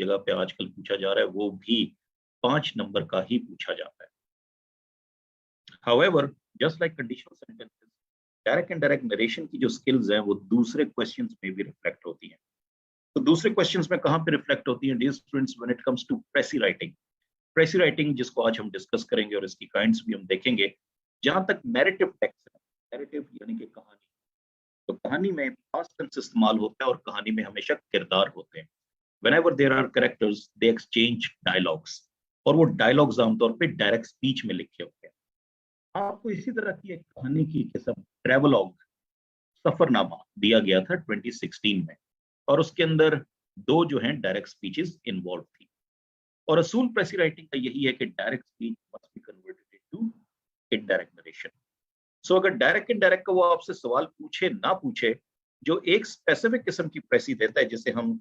जगह पे आजकल पूछा जा रहा है वो भी 5 नंबर का ही पूछा जाता है। However, just like conditional sentences, direct and direct narration की जो स्किल्स हैं वो दूसरे क्वेश्चंस में भी रिफ्लेक्ट होती हैं। तो दूसरे क्वेश्चंस में कहाँ पे रिफ्लेक्ट होती हैं dear students? When it comes to precis writing. Precis writing जिसको आज हम डिस्कस करेंगे और इसकी काइंड्स भी हम देखेंगे। जहां तक नैरेटिव टेक्स्ट है, नैरेटिव यानी कि कहानी, तो कहानी में पास्ट टेंस इस्तेमाल होता है और कहानी में हमेशा किरदार होते हैं। Whenever there are characters, they exchange dialogues, और वो डायलॉग्स आमतौर पे डायरेक्ट स्पीच में लिखे होते हैं। आपको इसी तरह की एक कहानी की किस्म ट्रेवलॉग, सफरनामा दिया गया था 2016 में, और उसके अंदर 2 जो हैं डायरेक्ट स्पीचेस इन्वॉल्व थी। और असूल प्रेसी राइटिंग का यही है कि direct speech must be converted into indirect narration. So अगर डायरेक्ट इनडायरेक्ट का वो आपसे सवाल पूछे ना पूछे, जो एक स्पेसिफिक किस्म की प्रेसी देता है जिसे हम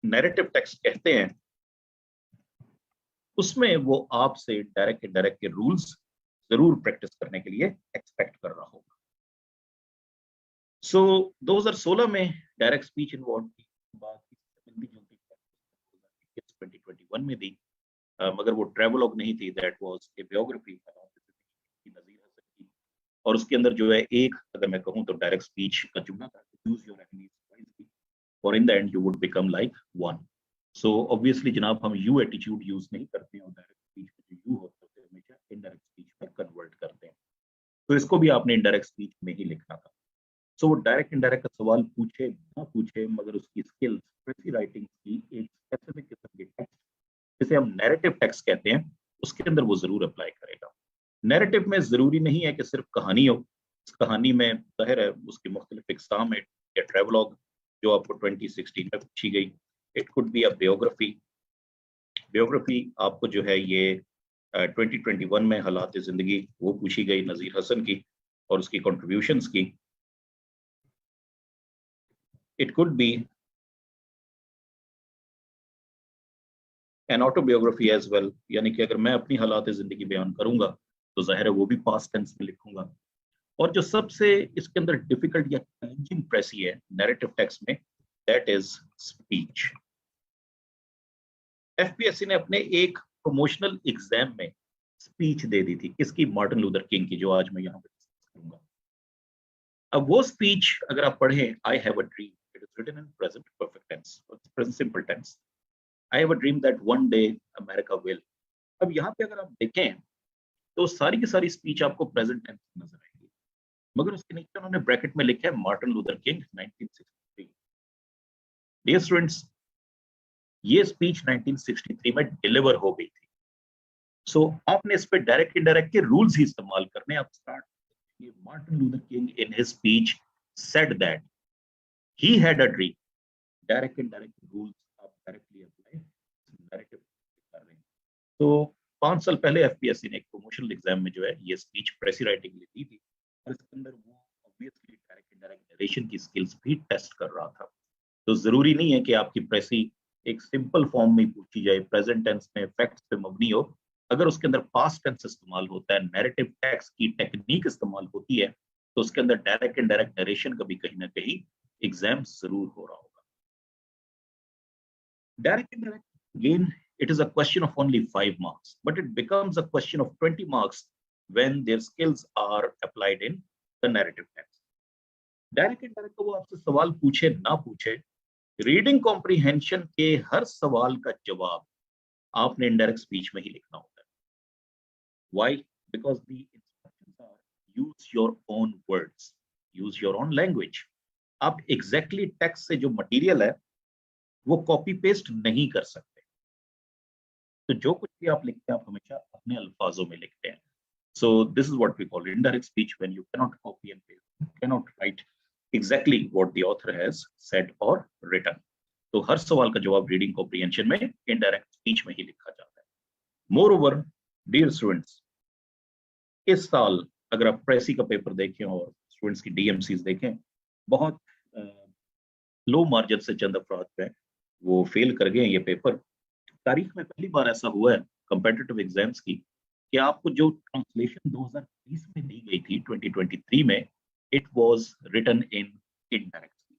नैरेटिव टेक्स्ट कहते हैं, उसमें वो आपसे डायरेक्ट इनडायरेक्ट के रूल्स जरूर प्रैक्टिस करने के लिए एक्सपेक्ट कर रहा होगा। सो 2016 में डायरेक्ट स्पीच इन्वॉल्व थी, बात 2021 में दी, मगर वो ट्रेवलॉग नहीं थी, दैट वाज ए बायोग्राफी नजीर हसन की। और उसके अंदर जो है एक, अगर मैं कहूँ तो डायरेक्ट स्पीच का जुमला था, यूज योर एनिमीज वाइजली और in the end you would become like one. So obviously जनाब हम यू एटीट्यूड यूज नहीं करते हैं और डायरेक्ट स्पीच में जो यू होता है हमेशा इनडायरेक्ट स्पीच में कन्वर्ट करते हैं। तो इसको भी आपने इनडायरेक्ट स्पीच में ही लिखना था। सो वो डायरेक्ट इनडायरेक्ट का सवाल पूछे ना पूछे, मगर उसकी स्किल्स प्रेसी राइटिंग की एक स्पेसिफिक किस्म के टेक्स्ट जिसे हम नैरेटिव टेक्स्ट कहते हैं, उसके अंदर वो जरूर अप्लाई करेगा। नैरेटिव में जरूरी नहीं है कि सिर्फ कहानी हो, इस कहानी में जाहिर है उसकी मुख्तलिफ इकसाम है, या ट्रेवलॉग जो आपको 2016 में पूछी गई, it could be a biography. Biography आपको जो है ये 2021 में हालात जिंदगी वो पूछी गई नजीर हसन की और उसकी कंट्रीब्यूशंस की। It could be an autobiography as well, यानी कि अगर मैं अपनी हालात जिंदगी बयान करूंगा तो जाहिर है वो भी पास्ट टेंस में लिखूंगा। और जो सबसे इसके अंदर डिफिकल्ट या चैलेंजिंग प्रेसी है नैरेटिव टेक्स्ट में, दैट इज स्पीच। एफपीएससी ने अपने एक प्रमोशनल एग्जाम में स्पीच दे दी थी, किसकी? मार्टिन लूथर किंग की, जो आज मैं यहाँ पे डिस्कस करूंगा। अब वो स्पीच अगर आप पढ़ें, I have a dream, it is written in present perfect tense, present simple tense, I have a dream that one day America will. अब यहाँ पे अगर आप देखें तो सारी की सारी स्पीच आपको प्रेजेंट टेंस नजर आएगी, मगर उसके नीचे उन्होंने ब्रैकेट में लिखा है Martin Luther King 1963। Dear students, ये स्पीच 1963 में डिलीवर हो गई थी। सो आपने इस पे डायरेक्ट इनडायरेक्ट के रूल्स ही इस्तेमाल करने। आप स्टार्ट, ये Martin Luther king in his speech said that he had a dream. Direct indirect rules आप डायरेक्टली अप्लाई नैरेटिव कर रहे हैं। तो 5 साल पहले एफपीएससी ने एक प्रमोशनल एग्जाम में जो है ये स्पीच प्रेसी राइटिंग के लिए दी थी, और इसके अंदर वो ऑब्वियसली डायरेक्ट इनडायरेक्ट नरेशन की स्किल्स भी टेस्ट कर रहा था। तो जरूरी नहीं है कि आपकी प्रेसी एक सिंपल फॉर्म में पूछी जाए, प्रेजेंट टेंस में फैक्ट्स पे मबनी हो। अगर उसके अंदर पास्ट टेंस इस्तेमाल होता है, नैरेटिव टेक्स्ट की टेक्निक इस्तेमाल होती है, तो उसके अंदर डायरेक्ट इनडायरेक्ट नरेशन का भी कहीं ना कहीं एग्जाम जरूर हो रहा होगा। Direct indirect, again, it is a question of only 5 marks, but it becomes a question of 20 marks when their skills are applied in the narrative text. Direct indirect को वो आपसे सवाल पूछे ना पूछे, रीडिंग कॉम्प्रिहेंशन के हर सवाल का जवाब आपने इनडायरेक्ट स्पीच में ही लिखना होता है। Why? Because the instructions are use your own words, use your own language. आप exactly टेक्स्ट से जो मटेरियल है वो कॉपी पेस्ट नहीं कर सकते। तो जो कुछ भी आप लिखते हैं आप हमेशा अपने अल्फाजों में लिखते हैं। So this is what we call indirect speech, when you cannot copy and paste, you cannot write exactly what the author has said or written. तो हर सवाल का जवाब रीडिंग कॉम्प्रिहेंशन में इनडायरेक्ट स्पीच में ही लिखा जाता है। Moreover, dear students, इस साल अगर आप प्रेसी का पेपर देखें और स्टूडेंट्स की डीएमसीज देखें, बहुत लो मार्जिन से चंद अफराद हैं वो फेल कर गए ये पेपर। तारीख में पहली बार ऐसा हुआ है कंपेटिटिव एग्जाम्स की कि आपको जो ट्रांसलेशन 2020 में दी गई थी 2023 में, it was written in indirect speech.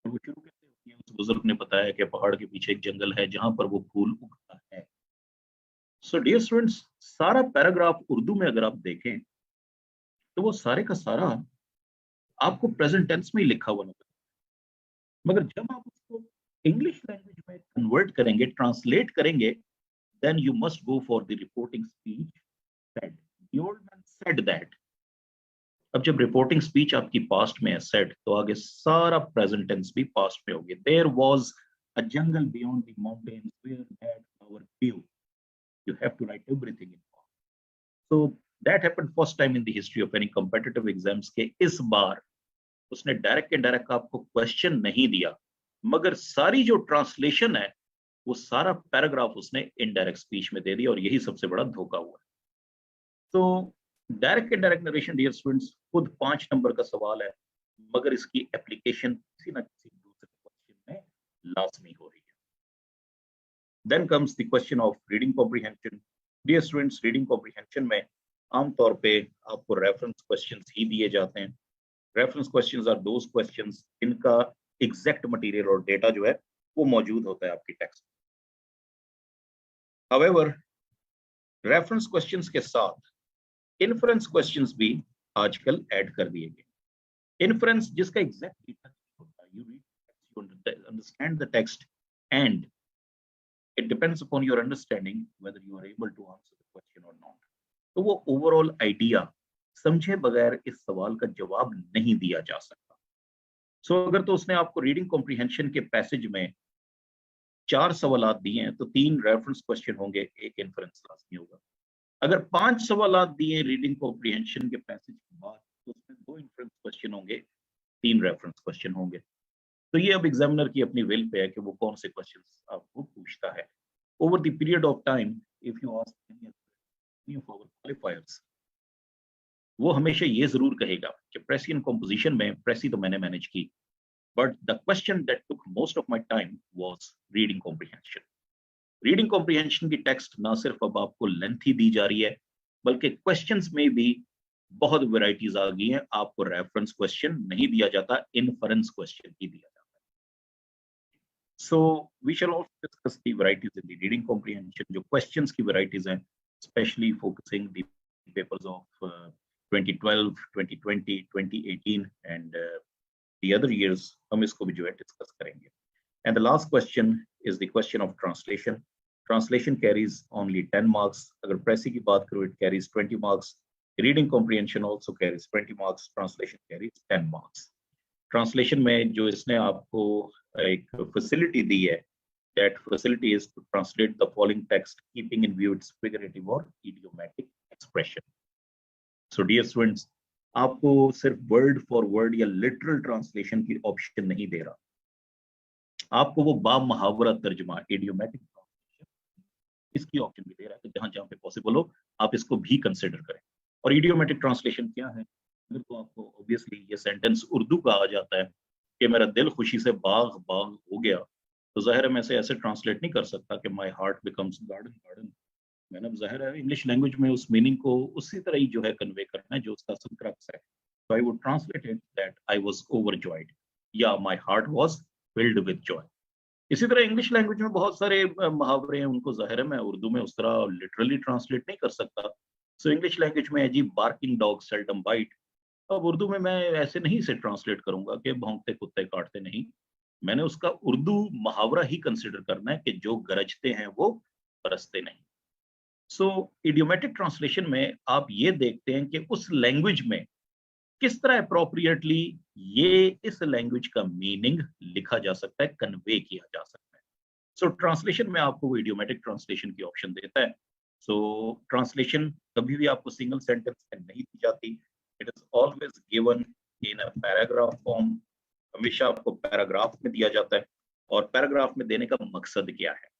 वो शुरू कैसे होती है बुजुर्ग ने बताया कि पहाड़ के पीछे एक जंगल है जहां पर वो फूल उगता है। सो डियर स्टूडेंट्स, सारा पैराग्राफ उर्दू में अगर आप देखें तो वो सारे का सारा आपको प्रेजेंट टेंस में ही लिखा हुआ नजर, मगर जब आप उसको इंग्लिश लैंग्वेज में कन्वर्ट करेंगे, ट्रांसलेट करेंगे, then you must go for the reporting speech said, the old man said that. अब जब रिपोर्टिंग स्पीच आपकी पास्ट में है सेड, तो आगे सारा प्रेजेंट टेंस भी पास्ट में होगी। There was a jungle beyond the mountains where that our view, you have to write everything in past. So that happened first time in the history of any competitive exams के इस बार उसने direct indirect आपको question नहीं दिया, मगर सारी जो translation है वो सारा पैराग्राफ उसने इनडायरेक्ट स्पीच में दे दिया, और यही सबसे बड़ा धोखा हुआ है। तो direct indirect narration dear students खुद 5 नंबर का सवाल है, मगर इसकी एप्लीकेशन किसी ना किसी दूसरे क्वेश्चन में लाजमी हो रही है। Then comes the question of reading comprehension. Dear students, reading comprehension में आमतौर पे आपको रेफरेंस क्वेश्चंस ही दिए जाते हैं। Reference questions are those questions जिनका एग्जैक्ट मटेरियल और डेटा जो है वो मौजूद होता है आपकी टेक्स्ट। However, रेफरेंस क्वेश्चंस के साथ इन्फरेंस क्वेश्चंस भी आजकल ऐड कर दिए गए। इन्फरेंस जिसका एग्जैक्ट डेटा होता है, you read, you understand the text and it depends upon your understanding whether you are able to answer the question or not. तो वो ओवरऑल आइडिया समझे बगैर इस सवाल का जवाब नहीं दिया जा सकता। सो अगर तो उसने आपको रीडिंग कॉम्प्रिहेंशन के पैसेज में 4 सवाल दिए हैं तो 3 रेफरेंस क्वेश्चन होंगे, 1 इन्फरेंस लाजमी होगा। अगर 5 सवाल दिए रीडिंग कॉम्प्रिहेंशन के पैसेज के बाद तो उसमें 2 इन्फरेंस क्वेश्चन होंगे, 3 रेफरेंस क्वेश्चन होंगे। तो ये अब एग्जामिनर की अपनी विल पे है कि वो कौन से क्वेश्चंस आपको पूछता है। Over the period of time if you ask any of our qualifiers, वो हमेशा ये जरूर कहेगा कि प्रेसियन कंपोजिशन में प्रेसी तो मैंने मैनेज की, but the question that took most of my time was reading comprehension. Reading comprehension की टेक्स्ट ना सिर्फ अब आपको लेंथी दी जा रही है, बल्कि क्वेश्चंस में भी बहुत वैरायटीज आ गई हैं। आपको रेफरेंस क्वेश्चन नहीं दिया जाता, इनफरेंस क्वेश्चन ही दिया जाता है। So we shall also discuss the varieties in the reading comprehension, जो questions की varieties हैं, especially focusing the papers of 2012, 2020, 2018 and the other years, हम इसको भी जो है discuss करेंगे। And the last question is the question of translation. Translation carries only 10 marks. अगर प्रेसी की बात करूँ, it carries 20 marks. Reading comprehension also carries 20 marks. Translation carries 10 marks. Translation में जो इसने आपको एक फैसिलिटी दी है, that facility is to translate the following text keeping in view its figurative or idiomatic expression. So dear students, आपको सिर्फ word for word या literal translation की ऑप्शन नहीं दे रहा, आपको वो बा मुहावरा तर्जुमा इडियोमैटिक ट्रांसलेशन इसकी ऑप्शन भी दे रहा है कि जहां जहां पे पॉसिबल हो आप इसको भी कंसिडर करें। और इडियोमैटिक ट्रांसलेशन क्या है? अगर तो आपको ऑब्वियसली ये सेंटेंस उर्दू का आ जाता है कि मेरा दिल खुशी से बाग बाग हो गया, तो जाहिर है मैं ऐसे ट्रांसलेट नहीं कर सकता कि my heart becomes garden garden. मैंने अब जाहिर है इंग्लिश लैंग्वेज में उस मीनिंग को उसी तरह ही जो है कन्वे करना है जो उसका असल क्रक्स है। So I would translate it that I was overjoyed, या my heart was filled with joy. इसी तरह इंग्लिश लैंग्वेज में बहुत सारे मुहावरे हैं, उनको जाहिर है मैं उर्दू में उस तरह लिटरली ट्रांसलेट नहीं कर सकता। सो इंग्लिश लैंग्वेज में है जी बार्किंग डॉग सेल्डम बाइट, अब उर्दू में मैं ऐसे नहीं से ट्रांसलेट करूंगा कि भौंकते कुत्ते काटते नहीं, मैंने उसका उर्दू मुहावरा ही कंसिडर करना है कि जो गरजते हैं वो बरसते नहीं। सो इडियोमेटिक ट्रांसलेशन में आप ये देखते हैं कि उस लैंग्वेज में किस तरह अप्रोप्रिएटली ये इस लैंग्वेज का मीनिंग लिखा जा सकता है, कन्वे किया जा सकता है। सो ट्रांसलेशन में आपको वो इडियोमेटिक ट्रांसलेशन की ऑप्शन देता है। सो ट्रांसलेशन कभी भी आपको सिंगल सेंटेंस में नहीं दी जाती, it is always given in a paragraph form, हमेशा आपको पैराग्राफ में दिया जाता है। और पैराग्राफ में देने का मकसद क्या है?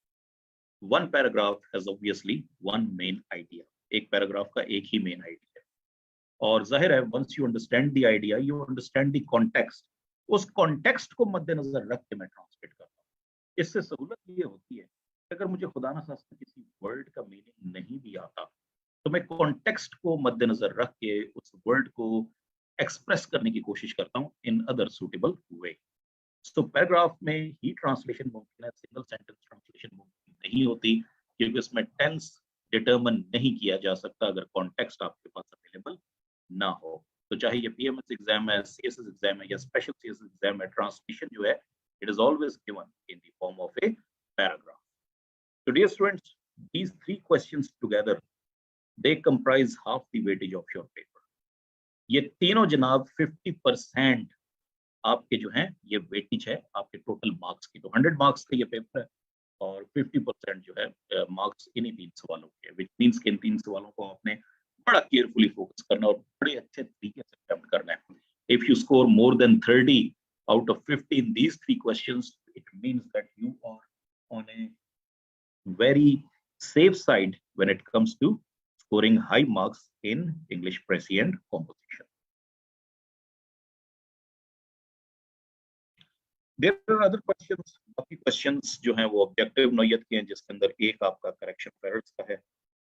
One paragraph has obviously one main idea, एक पैराग्राफ का एक ही मेन आइडिया है, और जाहिर है once you understand the idea you understand the context, उस कॉन्टेक्स्ट को मद्देनजर रख के मैं ट्रांसलेट करता हूँ। इससे सहूलत ये होती है कि अगर मुझे खुदा ना खास्ता किसी वर्ड का मीनिंग नहीं भी आता तो मैं कॉन्टेक्स्ट को मद्देनजर रख के उस वर्ड को एक्सप्रेस करने की कोशिश करता हूँ इन अदर सूटेबल वे। तो पैराग्राफ में ही ट्रांसलेशन मुमकिन है, सिंगल सेंटेंस ट्रांसलेशन मुमकिन नहीं होती, क्योंकि उसमें टेंस डिटरमिन नहीं किया जा सकता अगर कॉन्टेक्स्ट आपके पास अवेलेबल ना हो। तो चाहे ये पीएमएस एग्जाम है, सीएसएस एग्जाम है या स्पेशल सीएसएस एग्जाम है, ट्रांसलेशन जो है it is always given in the form of a paragraph. तो dear students, these three questions together they comprise half the weightage of your paper. ये तीनों जनाब 50% आपके जो हैं ये वेटेज है आपके टोटल मार्क्स की। तो 100 मार्क्स का ये पेपर है और 50% जो है मार्क्स इन्हीं 3 सवालों के, विच मींस कि इन 3 सवालों को आपने बड़ा केयरफुली फोकस करना और बड़े अच्छे तरीके से अटेम्प्ट करना है। If you score more than 30 out of 50 in these 3 questions, it means that you are on a very safe side when it comes to scoring high marks in English Precis and composition. There are other questions. बाकी questions जो हैं वो objective नौयत के हैं, जिसके अंदर एक आपका करेक्शन ऑफ एरर्स का है।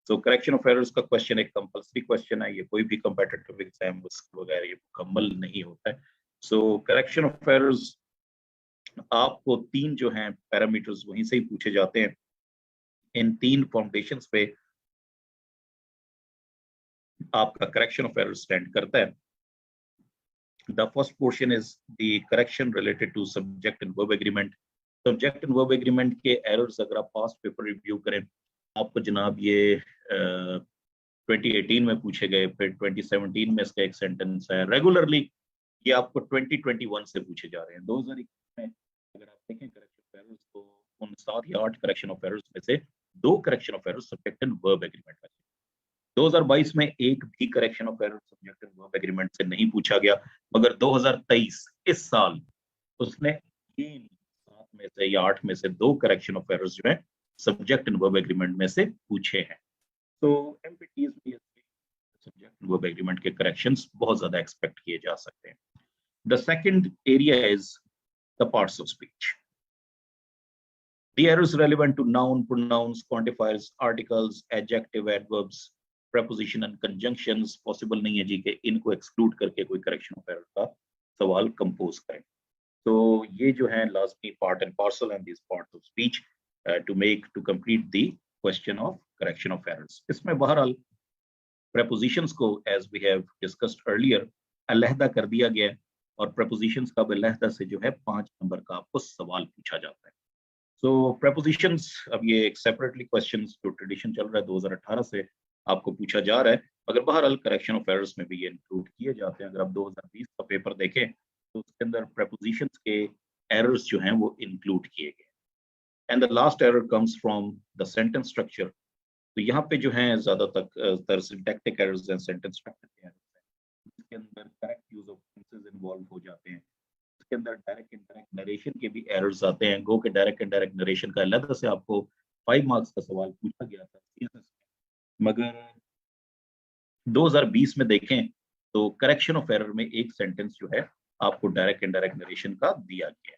तो करेक्शन ऑफ एरर्स का क्वेश्चन एक कंपल्सरी क्वेश्चन है, ये कोई भी कम्पिटिटिव एग्जाम वगैरह ये मुकम्मल नहीं होता है। सो करेक्शन ऑफ एरर्स आपको 3 जो हैं पैरामीटर्स वहीं से ही पूछे जाते हैं। इन 3 फाउंडेशंस पे आपका करेक्शन ऑफ एरर्स स्टैंड करता है। The first portion is the correction related to subject and verb agreement. Subject and verb agreement के errors अगर आप past paper review करें, आपको जनाब ये 2018 में पूछे गए, फिर 2017 में इसका एक सेंटेंस है। रेगुलरली ये आपको 2021 से पूछे जा रहे हैं। 2021 में अगर आप देखें करेक्शन ऑफ एरर्स, तो उन 7 या 8 करेक्शन ऑफ एरर्स में से 2 correction of errors subject and verb agreement में। 2022 में एक भी correction of error subject and verb agreement से नहीं पूछा गया, मगर 2023 इस साल उसने 7 में से या 8 में से 2 करेक्शन ऑफ एरर्स जो है सब्जेक्ट एंड वर्ब एग्रीमेंट में से पूछे हैं। तो एमपीटीज में सब्जेक्ट एंड वर्ब एग्रीमेंट के करेक्शंस बहुत ज्यादा एक्सपेक्ट किए जा सकते हैं। The second area is the parts of speech. The errors relevant to noun, pronouns, quantifiers, articles, adjective, adverbs, preposition and conjunctions possible नहीं है जी कि इनको एक्सक्लूड करके कोई करेक्शन ऑफ एरर का सवाल कंपोज करें। तो ये जो है लाजमी part and parcel and this parts of speech to complete the question of correction of errors. इसमें बहरहाल prepositions को as we have discussed earlier अलहदा कर दिया गया है और prepositions का अलहदा से जो है 5 नंबर का आपको सवाल पूछा जाता है। So prepositions, अब ये एक सेपरेटली क्वेश्चंस जो ट्रेडिशन चल रहा है 2018 से आपको पूछा जा रहा है, मगर बहरहाल करेक्शन ऑफ एरर्स में भी ये इंक्लूड किए जाते हैं। अगर आप 2020 का पेपर देखें तो उसके अंदर prepositions के एरर्स जो हैं वो इंक्लूड किए गए। And the last error comes from the sentence structure. तो यहाँ पे जो है ज्यादातर syntactic errors and sentence structure के एरर्स हैं, इसके अंदर correct use of tenses involve हो जाते हैं। इसके अंदर डायरेक्ट इनडायरेक्ट नरेशन के भी एरर्स आते हैं। गो के डायरेक्ट इनडायरेक्ट नरेशन का अलग से आपको 5 मार्क्स का सवाल पूछा गया था CSS में, मगर 2020 में देखें तो करेक्शन ऑफ एरर में एक सेंटेंस जो है आपको डायरेक्ट इनडायरेक्ट नरेशन का दिया गया है।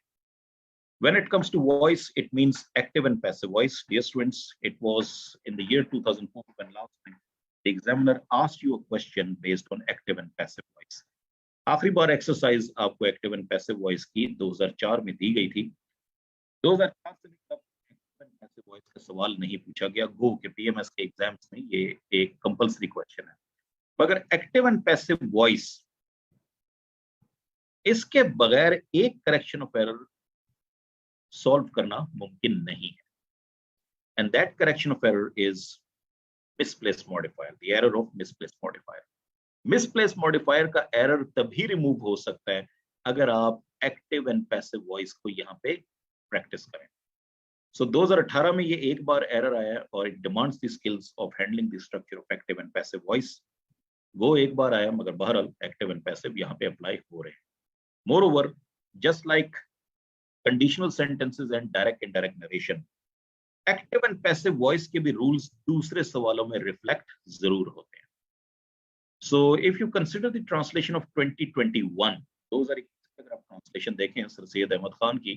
When it comes to voice, it means active and passive voice. Dear students, it was in the year 2004 when last time the examiner asked you a question based on active and passive voice. आखिरी बार exercise आपको active and passive voice की 2004 में दी गई थी। 2004 से active and passive voice का सवाल नहीं पूछा गया। गो के पीएमएस के एग्जाम्स में ये एक कंपल्सरी क्वेश्चन है, मगर एक्टिव एंड पैसिव वॉइस इसके बगैर एक करेक्शन ऑफ एरर सॉल्व करना मुमकिन नहीं है। And that correction of error is misplaced modifier, the error of misplaced modifier. Misplace modifier का एरर तभी रिमूव हो सकता है अगर आप एक्टिव एंड पैसिव वॉइस को यहाँ पे प्रैक्टिस करें। सो 2018 में ये एक बार एरर आया और it demands the skills of handling the structure of active and passive voice. वो एक बार आया, मगर बहरहाल एक्टिव एंड पैसिव यहाँ पे अप्लाई हो रहे हैं। More over, just like conditional sentences and direct indirect narration, active and passive voice के भी रूल्स दूसरे सवालों में रिफ्लेक्ट जरूर होते हैं। So if you consider the translation of 2021, those are अगर आप ट्रांसलेशन देखें सर सैयद अहमद खान की,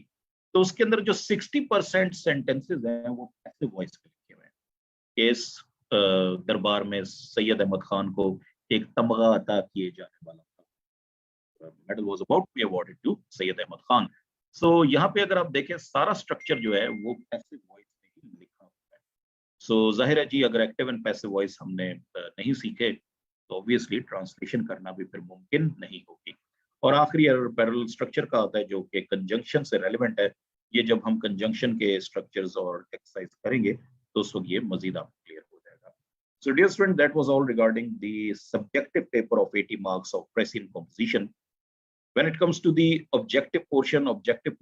तो उसके अंदर जो 60% सेंटेंसेस हैं वो पैसिव वॉइस के लिखे हुए हैं। इस दरबार में सैयद अहमद खान को एक तमगा अता किए जाने वाला था। Medal was about to be awarded to Syed Ahmad Khan. So यहाँ पे अगर आप देखें सारा स्ट्रक्चर जो है वो पैसिव वॉइस में ही लिखा हुआ है। सो जाहिर है जी, अगर एक्टिव एंड पैसिव वॉइस हमने नहीं सीखे तो ऑब्वियसली ट्रांसलेशन करना भी फिर मुमकिन नहीं होगी। और आखिरी पैरेलल स्ट्रक्चर का आता है जो कि कंजंक्शन से रेलिवेंट है। ये जब हम कंजंक्शन के स्ट्रक्चर्स और एक्सरसाइज करेंगे तो उस वक्त ये मजीद आपको क्लियर हो जाएगा। So dear student, that was all regarding the subjective paper of 80 marks of precis composition. When it comes to the objective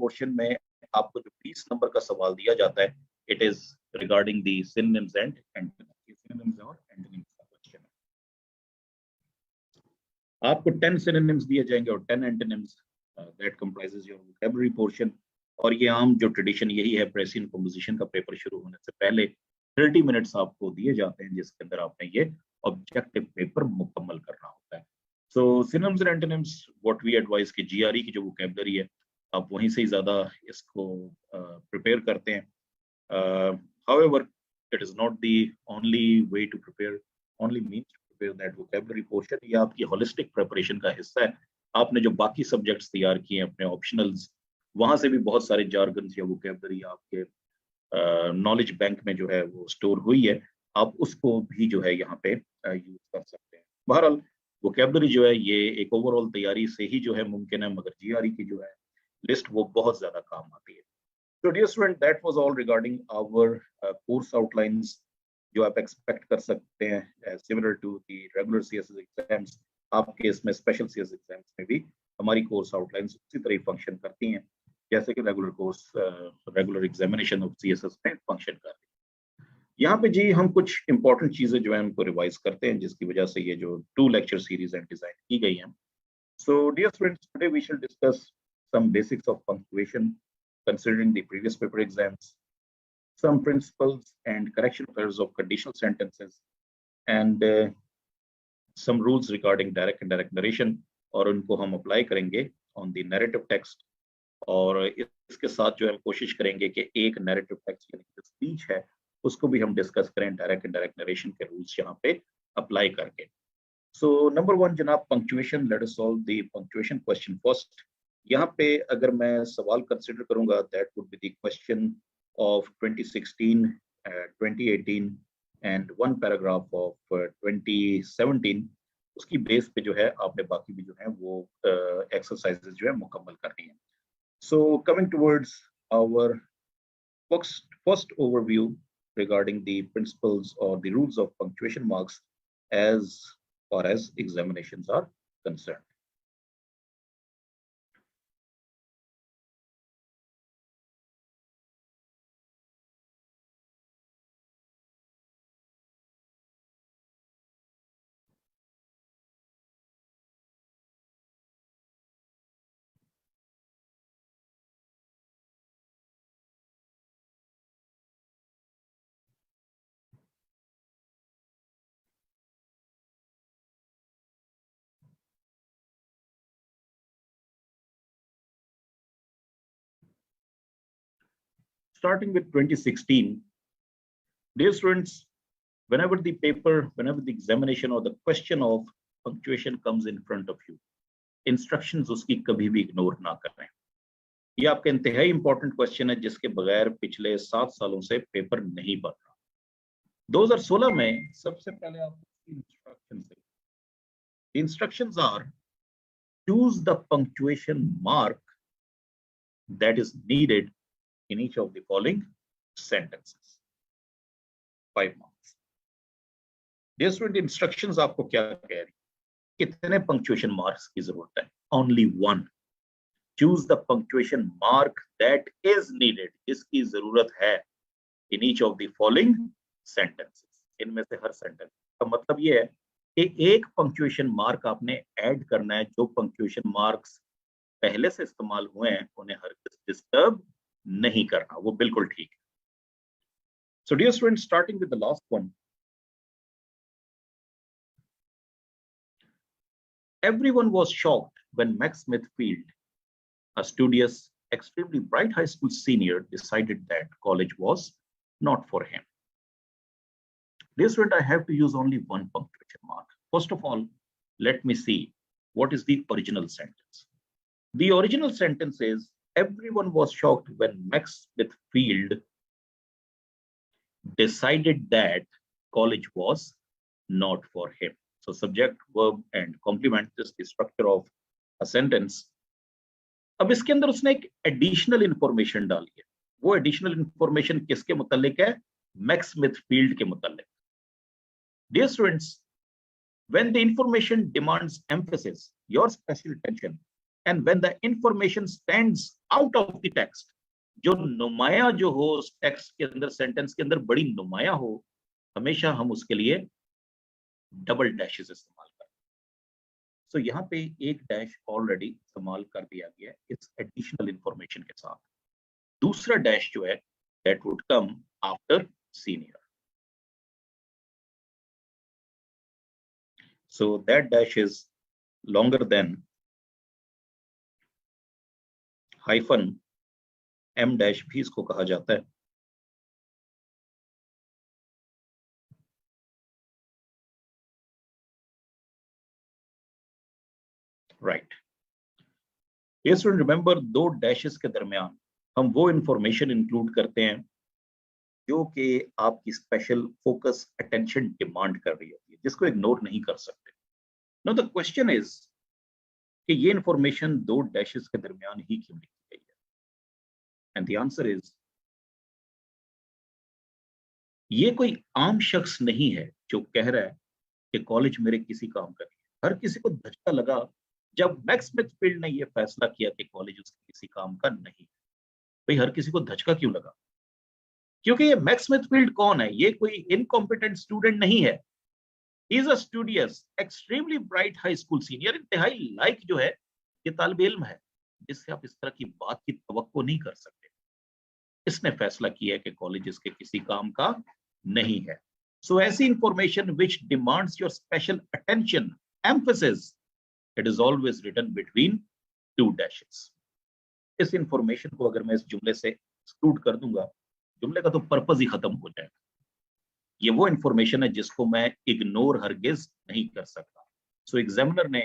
portion में आपको जो 20 नंबर का सवाल दिया जाता है, it is regarding the synonyms and antonyms। synonyms और antonyms का क्वेश्चन है। आपको 10 synonyms दिए जाएंगे और 10 antonyms that comprises your vocabulary portion। और ये आम जो ट्रेडिशन यही है, प्रेसिन कंपोजिशन का पेपर शुरू होने से पहले 30 मिनट्स आपको दिए जाते हैं जिसके अंदर आपने ये ऑब्जेक्टिव पेपर मुकम्मल करना होता है। So synonyms and antonyms, what we advise कि GRE की जो vocabulary है आप वहीं से ही ज़्यादा इसको प्रिपेयर करते हैं। However, it is not the only way to prepare, only means to prepare that vocabulary portion। ये आपकी holistic preparation का हिस्सा है। आपने जो बाकी subjects तैयार किए हैं अपने optionals, वहाँ से भी बहुत सारे jargons या vocabulary आपके knowledge bank में जो है वो store हुई है, आप उसको भी जो है यहाँ पे यूज कर सकते हैं। बहरहाल वोकेबलरी जो है ये एक ओवरऑल तैयारी से ही जो है मुमकिन है, मगर जीआरई की जो है लिस्ट वो बहुत ज्यादा काम आती है। तो dear student, that was all regarding our course outlines जो आप एक्सपेक्ट कर सकते हैं similar to the regular CSS exams. आपके इसमें स्पेशल सीएसएस एग्जाम्स में भी हमारी कोर्स आउटलाइंस उसी तरह फंक्शन करती हैं जैसे कि रेगुलर एग्जामिनेशन ऑफ सीएसएस में फंक्शन करती है। यहाँ पे जी हम कुछ इंपॉर्टेंट चीजें जो है उनको रिवाइज करते हैं जिसकी वजह से ये जो 2 लेक्चर सीरीज हैं डिजाइन की गई हैं। So dear students, today we shall discuss some basics of punctuation considering the previous paper exams, some principles and correction methods of conditional sentences and some rules regarding direct indirect narration, और उनको हम apply करेंगे on the narrative text. और इसके साथ जो हम कोशिश करेंगे कि एक नैरेटिव टेक्स्ट यानी कि स्पीच है उसको भी हम डिस्कस करें डायरेक्ट इनडायरेक्ट नरेशन के रूल्स यहाँ पे अप्लाई करके। सो नंबर 1 जनाब, punctuation. Let us solve the punctuation question first. यहाँ पे अगर मैं सवाल कंसीडर करूंगा that would be the question of 2016, 2018 and one paragraph of 2017। उसकी बेस पे जो है आपने बाकी भी जो है वो एक्सरसाइजेज जो है मुकम्मल करनी है। So coming towards our first overview regarding the principles or the rules of punctuation marks as far as examinations are concerned. Starting with 2016, dear students, whenever the examination or the question of punctuation comes in front of you, instructions उसकी कभी भी ignore ना करें। ये आपका इंतहाई important question है जिसके बगैर पिछले 7 सालों से पेपर नहीं बन रहा। 2016 में सबसे पहले आप instructions are choose the punctuation mark that is needed in each of the following sentences. 5 marks. Dear student, instructions आपको क्या कह रही? कितने punctuation marks की जरूरत है? Only one. Choose the punctuation mark that is needed. इसकी जरूरत है in each of the following sentences. इनमें से हर सेंटेंस का मतलब ये है कि एक पंक्चुएशन मार्क आपने ऐड करना है। जो पंक्चुएशन मार्क्स पहले से इस्तेमाल हुए हैं उन्हें हरगिज़ डिस्टर्ब नहीं करना, वो बिल्कुल ठीक है। So dear students, starting with the last one, everyone was shocked when Max Smithfield, a studious, extremely bright high school senior, decided that college was not for him. Dear student, I have to use only one punctuation mark. First of all, let me see what is the original sentence. The original sentence is, everyone was shocked when Max Smithfield decided that college was not for him. So subject, verb and complement is the structure of a sentence. अब इसके अंदर उसने एक additional information डाली है. वो additional information किसके मुतालिक है? मैक्स स्मिथफील्ड के मुतालिक. Dear students, when the information demands emphasis, your special attention, and when the information stands out of the text, जो नुमाया जो हो उस टेक्स्ट के अंदर, सेंटेंस के अंदर बड़ी नुमाया हो, हमेशा हम उसके लिए डबल डैशेस इस्तेमाल करते हैं. सो यहाँ पे एक डैश ऑलरेडी इस्तेमाल कर दिया गया है इस एडिशनल इंफॉर्मेशन के साथ. दूसरा डैश जो है that would come after senior. So that dash is longer than hyphen m dash भी इसको कहा जाता है. Right. Yes, remember दो डैशेस के दरमियान हम वो इंफॉर्मेशन इंक्लूड करते हैं जो कि आपकी स्पेशल फोकस अटेंशन डिमांड कर रही होती है, जिसको इग्नोर नहीं कर सकते. Now the question is कि ये इंफॉर्मेशन दो डैशेस के दरमियान ही क्यों लिखी गई है? And the answer is ये कोई आम शख्स नहीं है जो कह रहा है कि कॉलेज मेरे किसी काम का नहीं है. हर किसी को धचका लगा जब मैक्स स्मिथफील्ड ने ये फैसला किया कि कॉलेज उसके किसी काम का नहीं. भाई हर किसी को धचका क्यों लगा? क्योंकि ये मैक्स स्मिथफील्ड कौन है? ये कोई इनकॉम्पिटेंट स्टूडेंट नहीं है. He is a studious, extremely bright high school senior. इंतहाई लाइक जो है ये तालिब इल्म है जिससे आप इस तरह की बात की तवक्को नहीं कर सकते. इसने फैसला किया है कि कॉलेज इसके किसी काम का नहीं है. सो ऐसी information which demands your special attention, emphasis, it is always written between two dashes. इस इंफॉर्मेशन को अगर मैं इस जुमले से एक्सक्लूड कर दूंगा, जुमले का तो पर्पस ही खत्म हो जाएगा. ये वो इंफॉर्मेशन है जिसको मैं इग्नोर हरगिज नहीं कर सकता. सो एग्जामिनर ने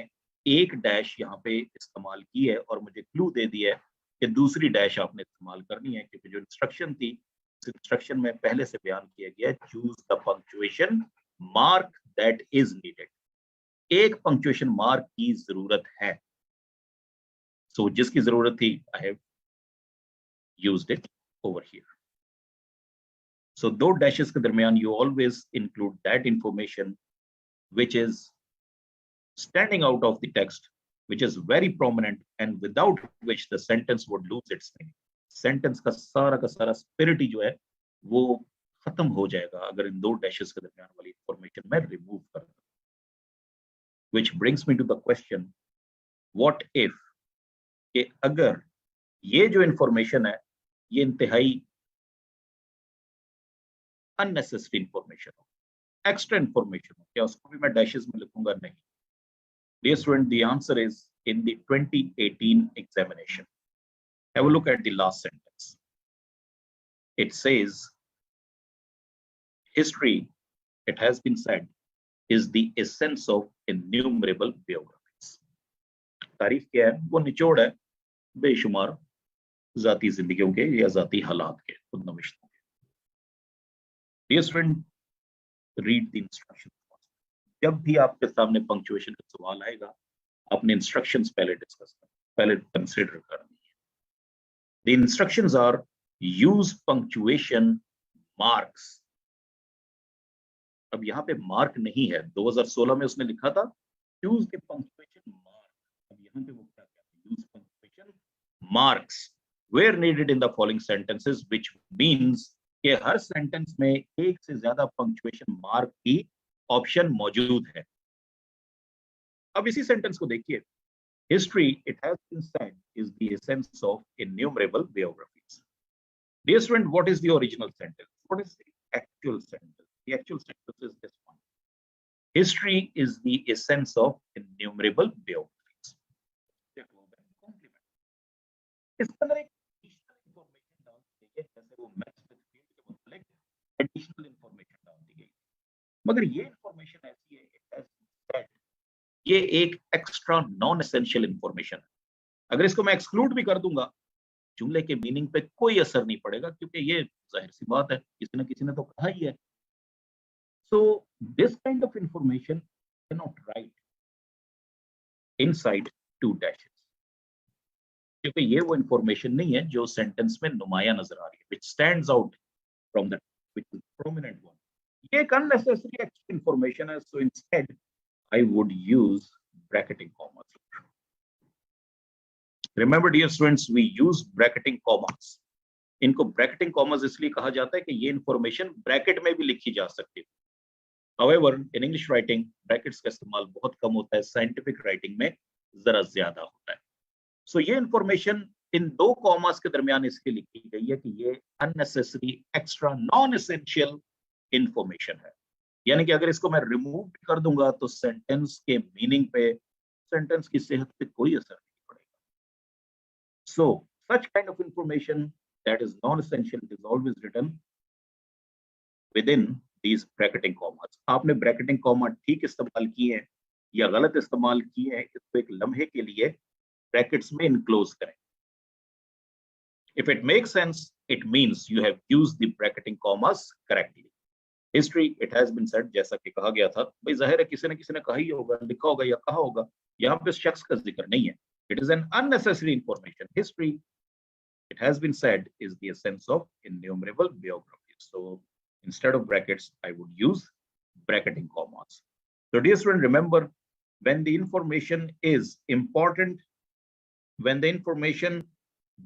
एक डैश यहाँ पे इस्तेमाल की है और मुझे क्लू दे दिया है कि दूसरी डैश आपने इस्तेमाल करनी है, क्योंकि जो इंस्ट्रक्शन थी उस इंस्ट्रक्शन में पहले से बयान किया गया है choose the punctuation mark that is needed. एक पंक्चुएशन मार्क की जरूरत है. सो जिसकी जरूरत थी I have used it over here. So दो डैशेस के दरमियान you always include that information which is standing out of the text, which is very prominent and without which the sentence would lose its meaning. Sentence का सारा spirit जो है वो खत्म हो जाएगा अगर इन दो डैशेस के दरमियान वाली information मैं remove कर दूं. Which brings me to the question, what if कि अगर ये जो information है ये इंतहाई unnecessary information हो, extra information हो, क्या उसको भी मैं डैशेस में लिखूंगा? नहीं. Dear student, the answer is in the 2018 examination. Have a look at the last sentence. It says, history, it has been said, is the essence of innumerable biographies. तारीफ क्या है? वो निचोड़ है बेशुमार जाती जिंदगियों के या जाती हालात के, खुद नविश्तों. Dear student, read the instructions. जब भी आपके सामने पंक्चुएशन का सवाल आएगा, आपने इंस्ट्रक्शंस पहले डिस्कस करना, पहले कंसीडर करनी है. The instructions are use punctuation marks. अब यहाँ पे मार्क नहीं है. 2016 में उसने लिखा था use the punctuation mark. अब यहाँ पे वो क्या कहते हैं? Use punctuation marks where needed in the following sentences, which means कि हर सेंटेंस में एक से ज्यादा पंक्चुएशन मार्क की ऑप्शन मौजूद है. अब इसी सेंटेंस को देखिए. History, it has been said, is the essence of innumerable biographies. Dear student, what is the original sentence? What is the actual sentence? The actual sentence is this one. History is the essence of innumerable biographies. इसके अंदर एक information डाल दी गई है, जैसे वो additional information डाल दी गई. मगर ये इंफॉर्मेशन ऐसी है, ये एक एक्स्ट्रा नॉन एसेंशियल इंफॉर्मेशन है. अगर इसको मैं एक्सक्लूड भी कर दूंगा जुमले के मीनिंग पे कोई असर नहीं पड़ेगा, क्योंकि ये जाहिर सी बात है, किसी न किसी ने तो कहा ही है। So this kind of information can not write inside two dashes, क्योंकि ये वो इंफॉर्मेशन नहीं है जो सेंटेंस में नुमाया नजर आ रही है, विच stands out from the prominent one. ये एक अननेसेसरी एक्स्ट्रा इंफॉर्मेशन है, so instead I would use bracketing commas. Remember dear students, we use bracketing commas. इनको ब्रैकेटिंग कॉमास इसलिए कहा जाता है कि ये इंफॉर्मेशन ब्रैकेट में भी लिखी जा सकती है। However, in English writing, brackets का इस्तेमाल बहुत कम होता है, साइंटिफिक राइटिंग में जरा ज्यादा होता है। सो ये इंफॉर्मेशन इन दो कॉमास के दरमियान इसलिए लिखी गई है कि ये unnecessary extra non essential information है, यानी कि अगर इसको मैं रिमूव कर दूंगा तो सेंटेंस के मीनिंग पे, सेंटेंस की सेहत पे कोई असर नहीं पड़ेगा। So such kind of information that is non-essential is always written within these bracketing commas. आपने bracketing comma ठीक इस्तेमाल किए हैं या गलत इस्तेमाल किए हैं, इसको एक लम्हे के लिए brackets में enclose करें। If it makes sense, it means you have used the bracketing commas correctly. History, it has been said, जैसा कि कहा गया था, भाई जाहिर है किसी ने कहा ही होगा, लिखा होगा या कहा होगा, यहाँ पे शख्स का जिक्र नहीं है। It is an unnecessary information. History, it has been said, is the essence of innumerable biographies. So instead of brackets, I would use bracketing commas. So dear student, remember, when the information is important, when the information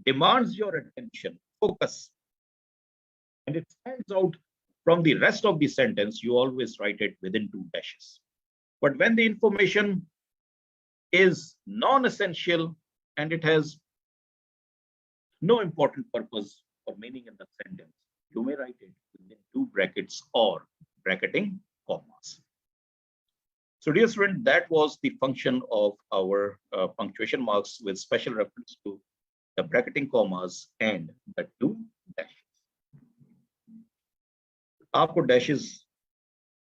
demands your attention, focus, and it stands out from the rest of the sentence, you always write it within two dashes. But when the information is non-essential and it has no important purpose or meaning in the sentence, you may write it within two brackets or bracketing commas. So dear student, that was the function of our punctuation marks with special reference to the bracketing commas and the two dashes. आपको dashes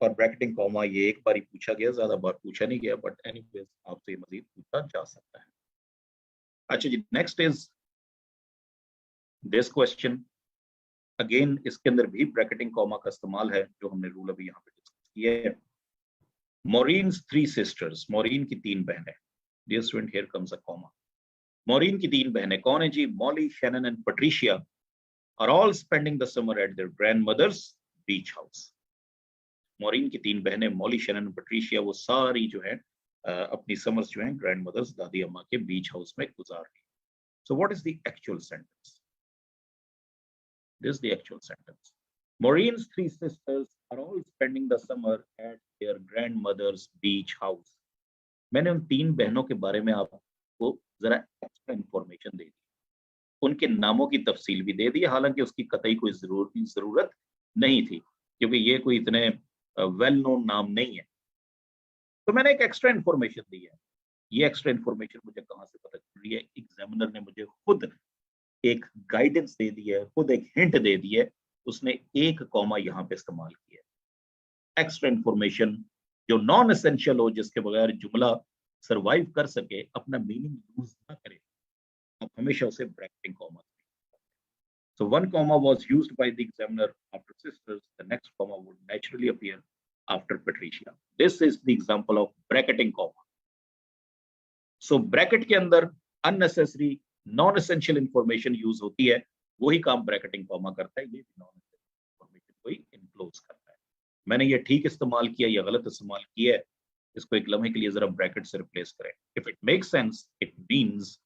और bracketing comma ये एक बार ही पूछा गया, ज्यादा बार पूछा नहीं गया, बट एनीवेज आपसे ये मजीद पूछा जा सकता है। अच्छा जी, next is this question. Again इसके अंदर भी ब्रैकेटिंग कॉमा का इस्तेमाल है, जो हमने रूल अभी यहाँ पे डिस्कस किया है। मॉरीन्स 3 सिस्टर्स, मॉरीन की 3 बहनें। Dear student, here comes a comma. Maureen की 3 बहनें कौन है जी? Molly, Shannon and Patricia are all spending the summer at their grandmother's beach house. Maureen की 3 बहनें, मॉली, शैनन, पैट्रिशिया, वो सारी जो है अपनी समर्स जो है ग्रैंड मदर्स, दादी अम्मा के बीच हाउस में गुजार रही। So what is the actual sentence? This the actual sentence. Maureen's 3 sisters are all spending the summer at their grandmother's beach house. मैंने उन 3 बहनों के बारे में आपको जरा एक्स्ट्रा इंफॉर्मेशन दे दी, उनके नामों की तफसील भी दे दी, हालांकि उसकी कतई कोई जरूरत नहीं थी, क्योंकि ये कोई इतने वेल नोन नाम नहीं है। तो मैंने एक एक्स्ट्रा इंफॉर्मेशन दी है। ये एक्स्ट्रा इंफॉर्मेशन मुझे कहाँ से पता चल रही है? एग्जामिनर ने मुझे खुद एक गाइडेंस दे दी है, खुद एक हिंट दे दी है, उसने एक कॉमा यहाँ पे इस्तेमाल किया है। एक्स्ट्रा इंफॉर्मेशन जो नॉन एसेंशियल हो, जिसके बगैर जुमला सरवाइव कर सके, अपना मीनिंग यूज ना करे, आप हमेशा उसे bracketing comma. So one comma was used by the examiner after sisters. The next comma would naturally appear after Patricia. This is the example of bracketing comma. So bracket के अंदर unnecessary, non-essential information use होती है, वही काम bracketing comma करता है, ये non-essential information को ही enclose करता है। मैंने ये ठीक इस्तेमाल किया या गलत इस्तेमाल किया है, इसको एक लम्हे के लिए जरा ब्रैकेट से रिप्लेस करें। If it makes sense, it means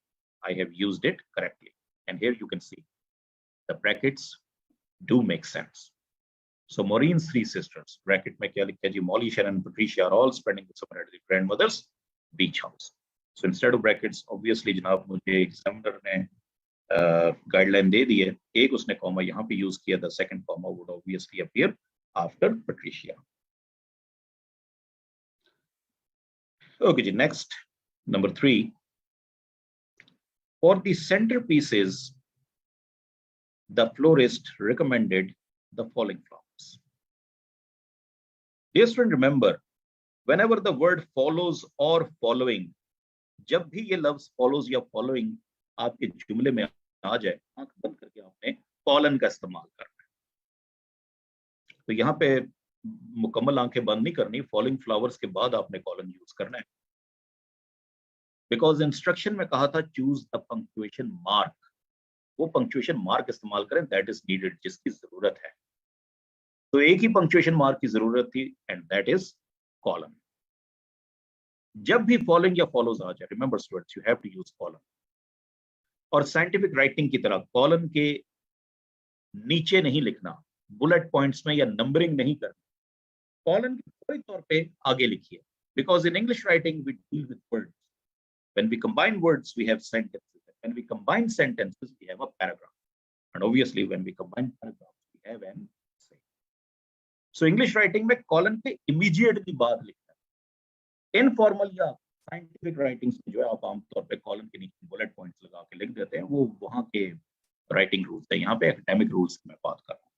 I have used it correctly. And here you can see the brackets do make sense. So Maureen's 3 sisters, bracket में क्या लिखा है जी? Molly, Sharon and Patricia are all spending the summer at their grandmother's beach house. So instead of brackets, obviously जनाब मुझे examiner ने guideline दे दी है, एक उसने कॉमा यहाँ पे यूज किया, the second comma would obviously appear after Patricia. Okay ji, next, number 3. For the centerpieces, the florist recommended the following flowers. Dear student, remember, whenever the word follows or following, जब भी ये लफ्ज follows या following आपके जुमले में आ जाए, आंख बंद करके आपने कॉलन का इस्तेमाल करना है। तो यहाँ पे मुकम्मल आंखें बंद नहीं करनी, फॉलिंग फ्लावर्स के बाद आपने कॉलन यूज करना है, बिकॉज इंस्ट्रक्शन में कहा था चूज द पंक्चुएशन मार्क, वो पंक्चुएशन मार्क इस्तेमाल करें दैट इज नीडेड, जिसकी जरूरत है। तो एक ही पंक्चुएशन मार्क की जरूरत थी एंड दैट इज कॉलन। जब भी फॉलोइंग या फॉलोज आ जाए, remember students, you have to use colon. और साइंटिफिक राइटिंग की तरह कॉलन के नीचे नहीं लिखना, बुलेट पॉइंट्स में या नंबरिंग नहीं करना, कॉलन के फौरी तौर पे आगे लिखिए, because in English writing we deal with words, when we combine words we have sentences, when we combine sentences we have a paragraph, and obviously when we combine paragraphs we have an essay. So English writing में colon पे immediately बाद लिखना है। Informal या scientific writings में जो है आप आमतौर पे कॉलन के नीचे बुलेट पॉइंट्स लगा के लिख देते हैं, वो वहां के राइटिंग रूल्स है, यहाँ पे एकेडमिक रूल्स की मैं बात कर रहा हूँ।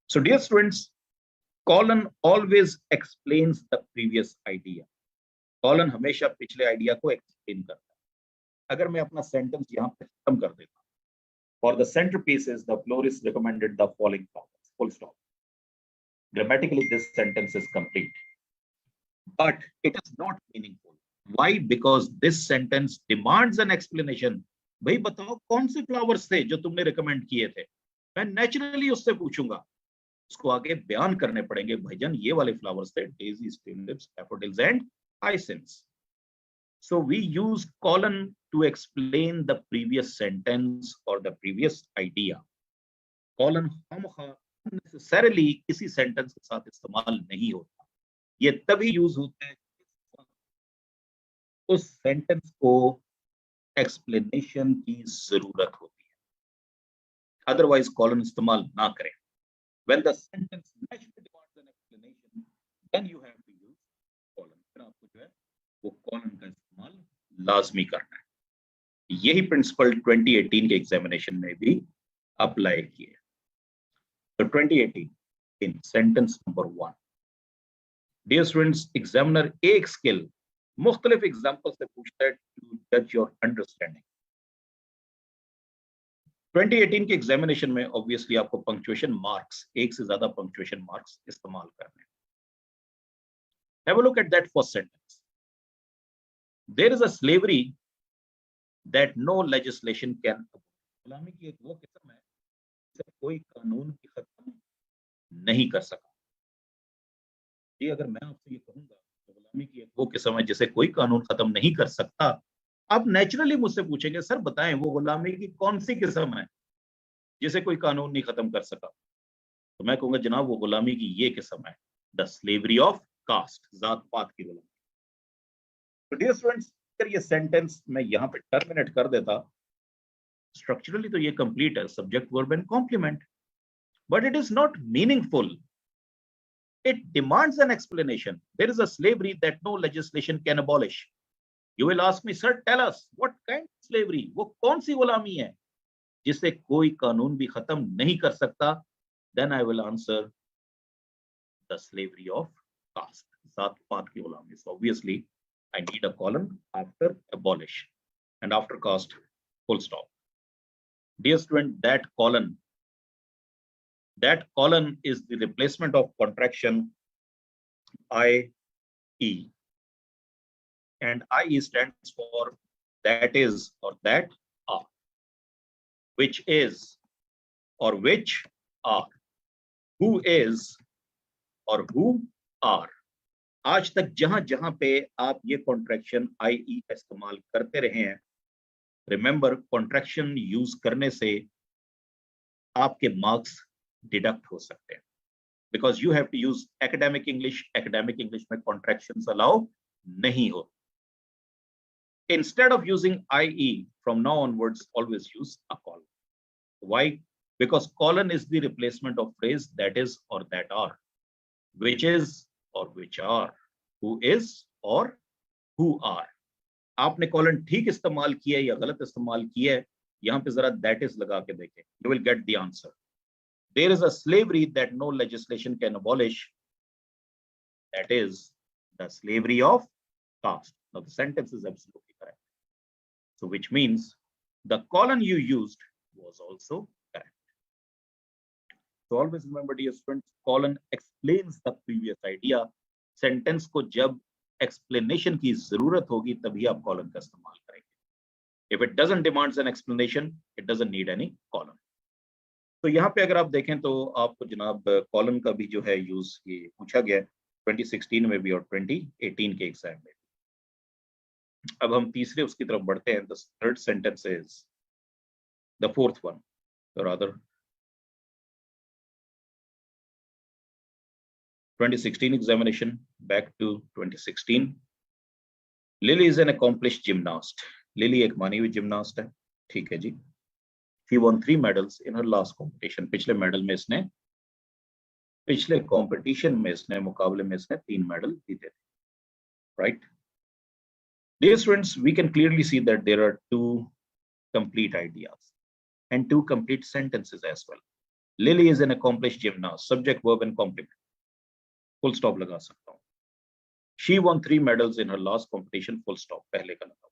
So dear students, colon always explains the previous idea, colon हमेशा पिछले आइडिया को एक्सप्लेन करता है। अगर मैं अपना सेंटेंस यहाँ पे खत्म कर देता हूँ, for the centre pieces the florist recommended the following flowers, full stop, grammatically this sentence is complete, but it is not meaningful. Why? Because this sentence demands an explanation. भाई बताओ कौन से फ्लावर्स थे जो तुमने रिकमेंड किए थे, मैं नेचुरली उससे पूछूंगा, उसको आगे बयान करने पड़ेंगे, भाईजान ये वाले फ्लावर्स थे, daisies, tulips, daffodils and hyacinths. So we use colon to explain the previous sentence or the previous idea. Colon necessarily किसी सेंटेंस के साथ इस्तेमाल नहीं होता, ये तभी यूज होता है उस सेंटेंस को एक्सप्लेनेशन की जरूरत होती है, अदरवाइज कॉलन इस्तेमाल ना करें। When the sentence naturally demands an explanation, then you have to use colon. फिर आपको जो है वो कॉलन का इस्तेमाल लाजमी करना है। यही प्रिंसिपल 2018 के एग्जामिनेशन में भी अप्लाई किए। तो 2018 in sentence number 1, dear students, examiner एक स्किल मुख्तलिफ एग्जाम्पल से पूछता है टू जज योर अंडरस्टैंडिंग। 2018 के एग्जामिनेशन में ऑब्वियसली आपको पंक्चुएशन मार्क्स, एक से ज्यादा पंक्चुएशन मार्क्स इस्तेमाल करने हैं। Have a look at that first sentence, there is a slavery that no legislation can, गुलामी की एक वो किस्म है जिसे कोई कानून की खत्म नहीं कर सका। ये अगर मैं आपसे ये कहूंगा तो गुलामी की एक वो किस्म है जिसे कोई कानून खत्म नहीं कर सकता, आप नेचुरली मुझसे पूछेंगे सर बताएं वो गुलामी की कौन सी किस्म है जिसे कोई कानून नहीं खत्म कर सका, तो मैं कहूंगा जनाब वो गुलामी की ये किस्म है, द स्लेवरी ऑफ कास्ट, जात पात की गुलामी। तो डियर स्टूडेंट्स, अगर ये सेंटेंस मैं यहाँ पे टर्मिनेट कर देता, स्ट्रक्चरली तो ये कंप्लीट है, subject verb and complement, but it is not meaningful, it demands an explanation. There is a slavery that no legislation can abolish. You will ask me, sir, tell us what kind of slavery, वो कौन सी गुलामी है जिसे कोई कानून भी खत्म नहीं कर सकता? Then I will answer the slavery of caste, जात पात की गुलामी. So obviously I need a colon after abolish and after caste, full stop. Dear student, that colon is the replacement of contraction IE, and IE stands for that is or that are, which is or which are, who is or who are। आज तक जहां जहां पे आप ये contraction IE का इस्तेमाल करते रहे हैं, रिमेंबर कॉन्ट्रैक्शन यूज करने से आपके मार्क्स डिडक्ट हो सकते हैं, because you have to use academic English. Academic English में contractions allow नहीं हो। Instead of using IE, from now onwards, always use a colon. Why? Because colon is the replacement of phrase that is or that are, which is or which are, who is or who are। आपने colon ठीक इस्तेमाल किया है या गलत इस्तेमाल किया है, यहाँ पे जरा that is लगा के देखें, you will get the answer। There is a slavery that no legislation can abolish, that is the slavery of caste. Now the sentence is absolutely correct, so which means the colon you used was also correct. So always remember, dear students, colon explains the previous idea. Sentence को जब explanation की जरूरत होगी तभी आप colon का इस्तेमाल करेंगे. If it doesn't demands an explanation, it doesn't need any colon. तो यहाँ पे अगर आप देखें तो आपको जनाब कॉलन का भी जो है यूज ये पूछा गया 2016 में भी और 2018 के एग्जाम में. अब हम तीसरे उसकी तरफ बढ़ते हैं. The third sentence is the fourth one, or rather 2016 examination, back to 2016. Lily is an accomplished gymnast. Lily एक मानी हुई जिम्नास्ट है. ठीक है जी. She won 3 medals in her last competition. पिछले कंपटीशन में इसने मुकाबले में इसने 3 मेडल जीते थे. Right? Dear students, we can clearly see that there are 2 complete ideas and 2 complete sentences as well. Lily is an accomplished gymnast. Subject, verb and complement. Full stop लगा सकता हूँ. She won 3 medals in her last competition. Full stop पहले का लगा.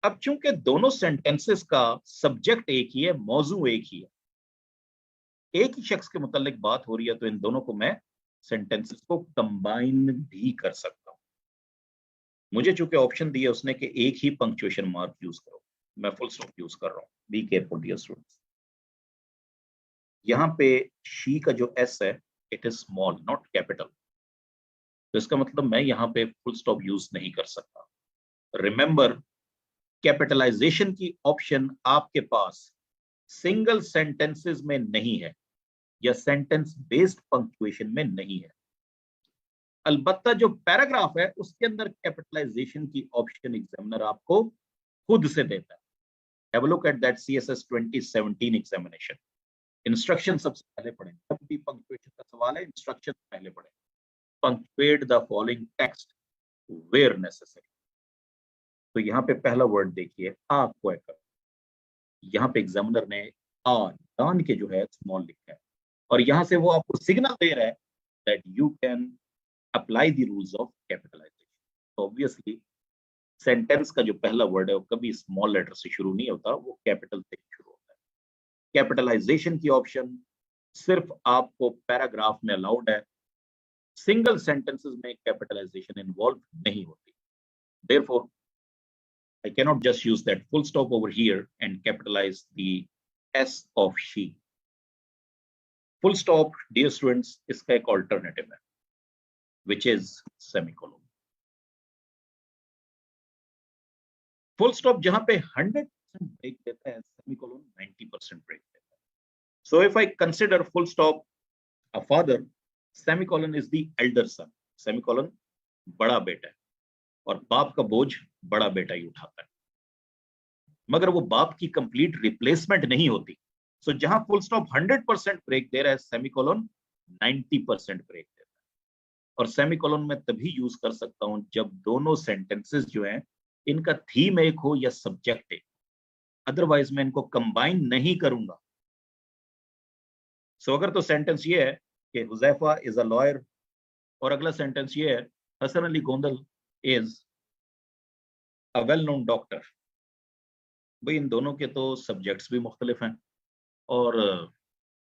अब चूंकि दोनों sentences का सब्जेक्ट एक ही है, मौजू एक ही है, एक ही शख्स के मुतालिक बात हो रही है, तो इन दोनों को मैं सेंटेंसेस को कंबाइन भी कर सकता हूं. मुझे चूंकि ऑप्शन दिया उसने कि एक ही पंक्चुएशन मार्क यूज करो, मैं फुल स्टॉप यूज कर रहा हूं. Be careful dear students. यहां पे शी का जो एस है, it is small not capital. तो इसका मतलब मैं यहाँ पे फुल स्टॉप यूज नहीं कर सकता. रिमेंबर, कैपिटलाइजेशन की ऑप्शन आपके पास सिंगल सेंटेंसेस में नहीं है या सेंटेंस बेस्ड पंक्चुएशन में नहीं है. अलबत्ता जो पैराग्राफ है उसके अंदर कैपिटलाइजेशन की ऑप्शन एग्जामिनर आपको खुद से देता है. Have a look at that CSS 2017 examination. Instruction सबसे पहले पढ़ें. जब भी पंक्चुएशन का सवाल है, इंस्ट्रक्शन पहले पढ़ें. Punctuate the following text where necessary. तो यहाँ पे पहला वर्ड देखिए, आ क्वेकर. यहाँ पे एग्जामिनर ने आ दान के जो है स्मॉल लिखा है और यहाँ से वो आपको सिग्नल दे रहा है that you can apply the rules of capitalisation. Obviously sentence का जो पहला वर्ड है वो कभी स्मॉल लेटर से शुरू नहीं होता, वो कैपिटल से शुरू होता है. कैपिटलाइजेशन की ऑप्शन सिर्फ आपको पैराग्राफ में अलाउड है. सिंगल सेंटेंसेस में कैपिटलाइजेशन इन्वॉल्व नहीं होती. Therefore, I cannot just use that full stop over here and capitalize the S of she. Full stop, dear students, इसका एक alternative है, which is semicolon. Full stop जहां पे 100% break देता है, semicolon 90% break देता है. So if I consider full stop a father, semicolon is the elder son. Semicolon बड़ा बेटा है और बाप का बोझ बड़ा बेटा ही उठाता है, मगर वो बाप की कंप्लीट रिप्लेसमेंट नहीं होती. सो जहां फुल स्टॉप 100% ब्रेक दे रहा है, सेमीकोलन 90% ब्रेक देता है. और सेमीकोलन में तभी यूज कर सकता हूं जब दोनों सेंटेंसेस जो हैं इनका थीम एक हो या सब्जेक्ट एक. अदरवाइज मैं इनको कंबाइन नहीं करूंगा. सो अगर तो सेंटेंस ये है कि हुजैफा इज अ लॉयर और अगला सेंटेंस ये है Hasan Ali Gondal is a well known doctor, भाई इन दोनों के तो सब्जेक्ट्स भी मुख्तलिफ हैं और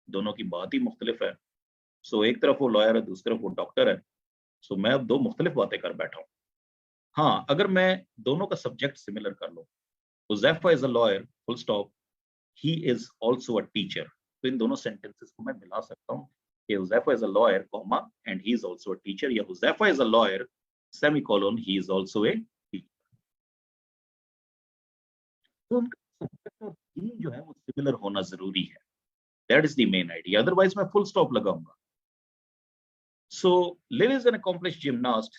दोनों की बात ही मुख्तलिफ है. सो एक तरफ वो लॉयर है, दूसरी तरफ वो डॉक्टर है. सो मैं अब 2 मुख्तलिफ बातें कर बैठा हूँ. हाँ, अगर मैं दोनों का सब्जेक्ट सिमिलर कर लूँ, Huzaifa is a lawyer full stop, he is also a teacher, तो इन दोनों सेंटेंसेस को मैं मिला सकता हूँ कि Huzaifa is a lawyer comma and he is also a teacher, या Huzaifa is a lawyer semicolon he is also a teacher. तो उनका सब्जेक्ट और थीम जो है वो सिमिलर होना जरूरी है. That is the main idea. Otherwise मैं फुल स्टॉप लगाऊंगा. सो Lily is an accomplished gymnast,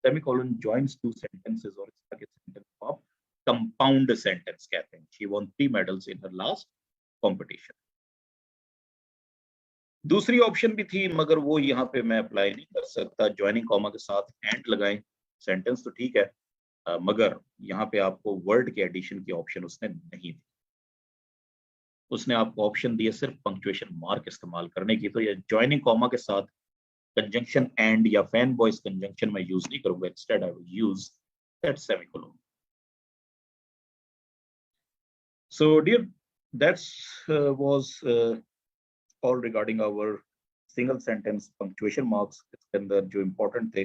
semicolon joins 2 sentences और इसका के सेंटेंस को आप कंपाउंड सेंटेंस कहते हैं. She won 3 medals in her last competition. दूसरी ऑप्शन भी थी मगर वो यहाँ पे मैं अप्लाई नहीं कर सकता. ज्वाइनिंग कॉमा के साथ एंड लगाएं, सेंटेंस तो ठीक है, मगर यहाँ पे आपको वर्ड के एडिशन की ऑप्शन उसने नहीं दी. उसने आपको ऑप्शन दिए सिर्फ पंक्चुएशन मार्क इस्तेमाल करने की. तो ये ज्वाइनिंग कॉमा के साथ कंजंक्शन एंड या फैन बॉयज कंजंक्शन में यूज नहीं करूंगा. Instead I will use that semicolon. So dear, that's was all regarding our single sentence punctuation marks. इसके अंदर जो इम्पोर्टेंट थे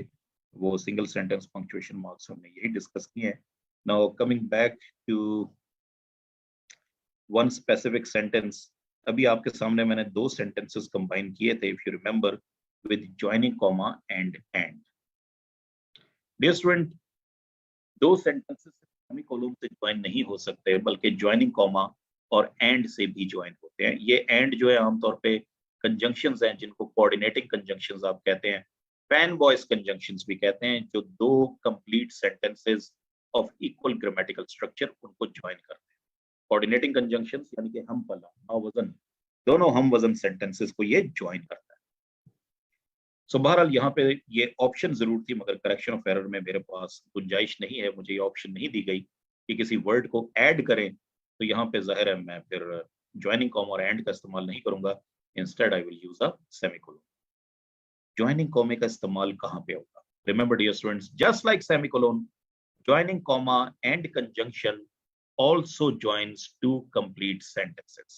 वो सिंगल सेंटेंस पंक्चुएशन मार्क्स हमने यही डिस्कस किए हैं। Now coming back to one specific sentence, अभी आपके सामने मैंने दो सेंटेंसेस कंबाइन किए थे, if you remember, with joining comma and and. Dear student, दो सेंटेंसेस सेमीकोलन से ज्वाइन नहीं हो सकते, बल्कि ज्वाइनिंग कॉमा और एंड से भी ज्वाइन होते हैं। ये एंड जो है आमतौर पे कंजंक्शंस हैं जिनको कोऑर्डिनेटिंग कंजंक्शंस आप कहते हैं, फैन वॉइस कंजंक्शंस भी कहते हैं, जो दो complete sentences of equal grammatical structure उनको ज्वाइन करते हैं। कोऑर्डिनेटिंग कंजंक्शंस यानी कि हम पला हम वजन, दोनों हम वजन सेंटेंसेस को ये ज्वाइन करता है। सो बहरहाल यहाँ पे ये ऑप्शन जरूर थी, मगर करेक्शन ऑफ एरर में मेरे पास गुंजाइश नहीं है, मुझे ये ऑप्शन नहीं दी गई कि किसी वर्ड को ऐड करें, तो यहाँ पे जाहिर है मैं फिर ज्वाइनिंग कॉमा और एंड का इस्तेमाल नहीं करूंगा, instead I will use a semicolon. Joining comma का इस्तेमाल कहाँ पे होगा? Remember dear students, just like semicolon, joining comma and conjunction also joins two complete sentences.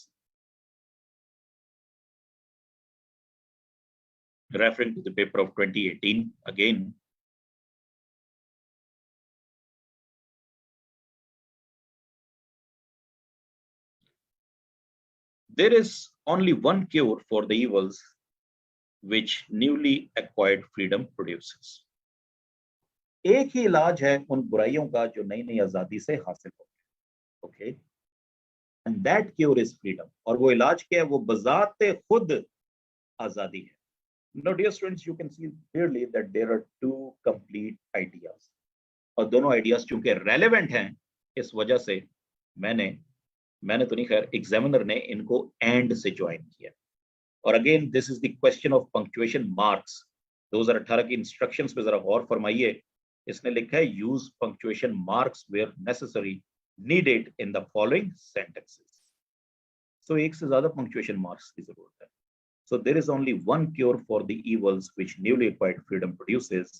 Referring to the paper of 2018 again, there is only one cure for the evils which newly acquired freedom produces. एक ही इलाज है उन बुराइयों का जो नई नई आजादी से हासिल हो गया। Okay, and that cure is freedom. और वो इलाज क्या है? वो बजाते खुद आजादी है। Now dear students, you can see clearly that there are two complete ideas, और दोनों आइडियाज चूंकि रेलेवेंट हैं, इस वजह से मैंने तो नहीं, खैर एग्जामिनर ने इनको एंड से ज्वाइन किया। और again this is the question of punctuation marks. 2018 की इंस्ट्रक्शंस पे जरा गौर फरमाइए, इसने लिखा है use punctuation marks where necessary needed in the following sentences. So एक से ज्यादा पंक्चुएशन मार्क्स की जरूरत है। So there is only one cure for the evils which newly acquired freedom produces,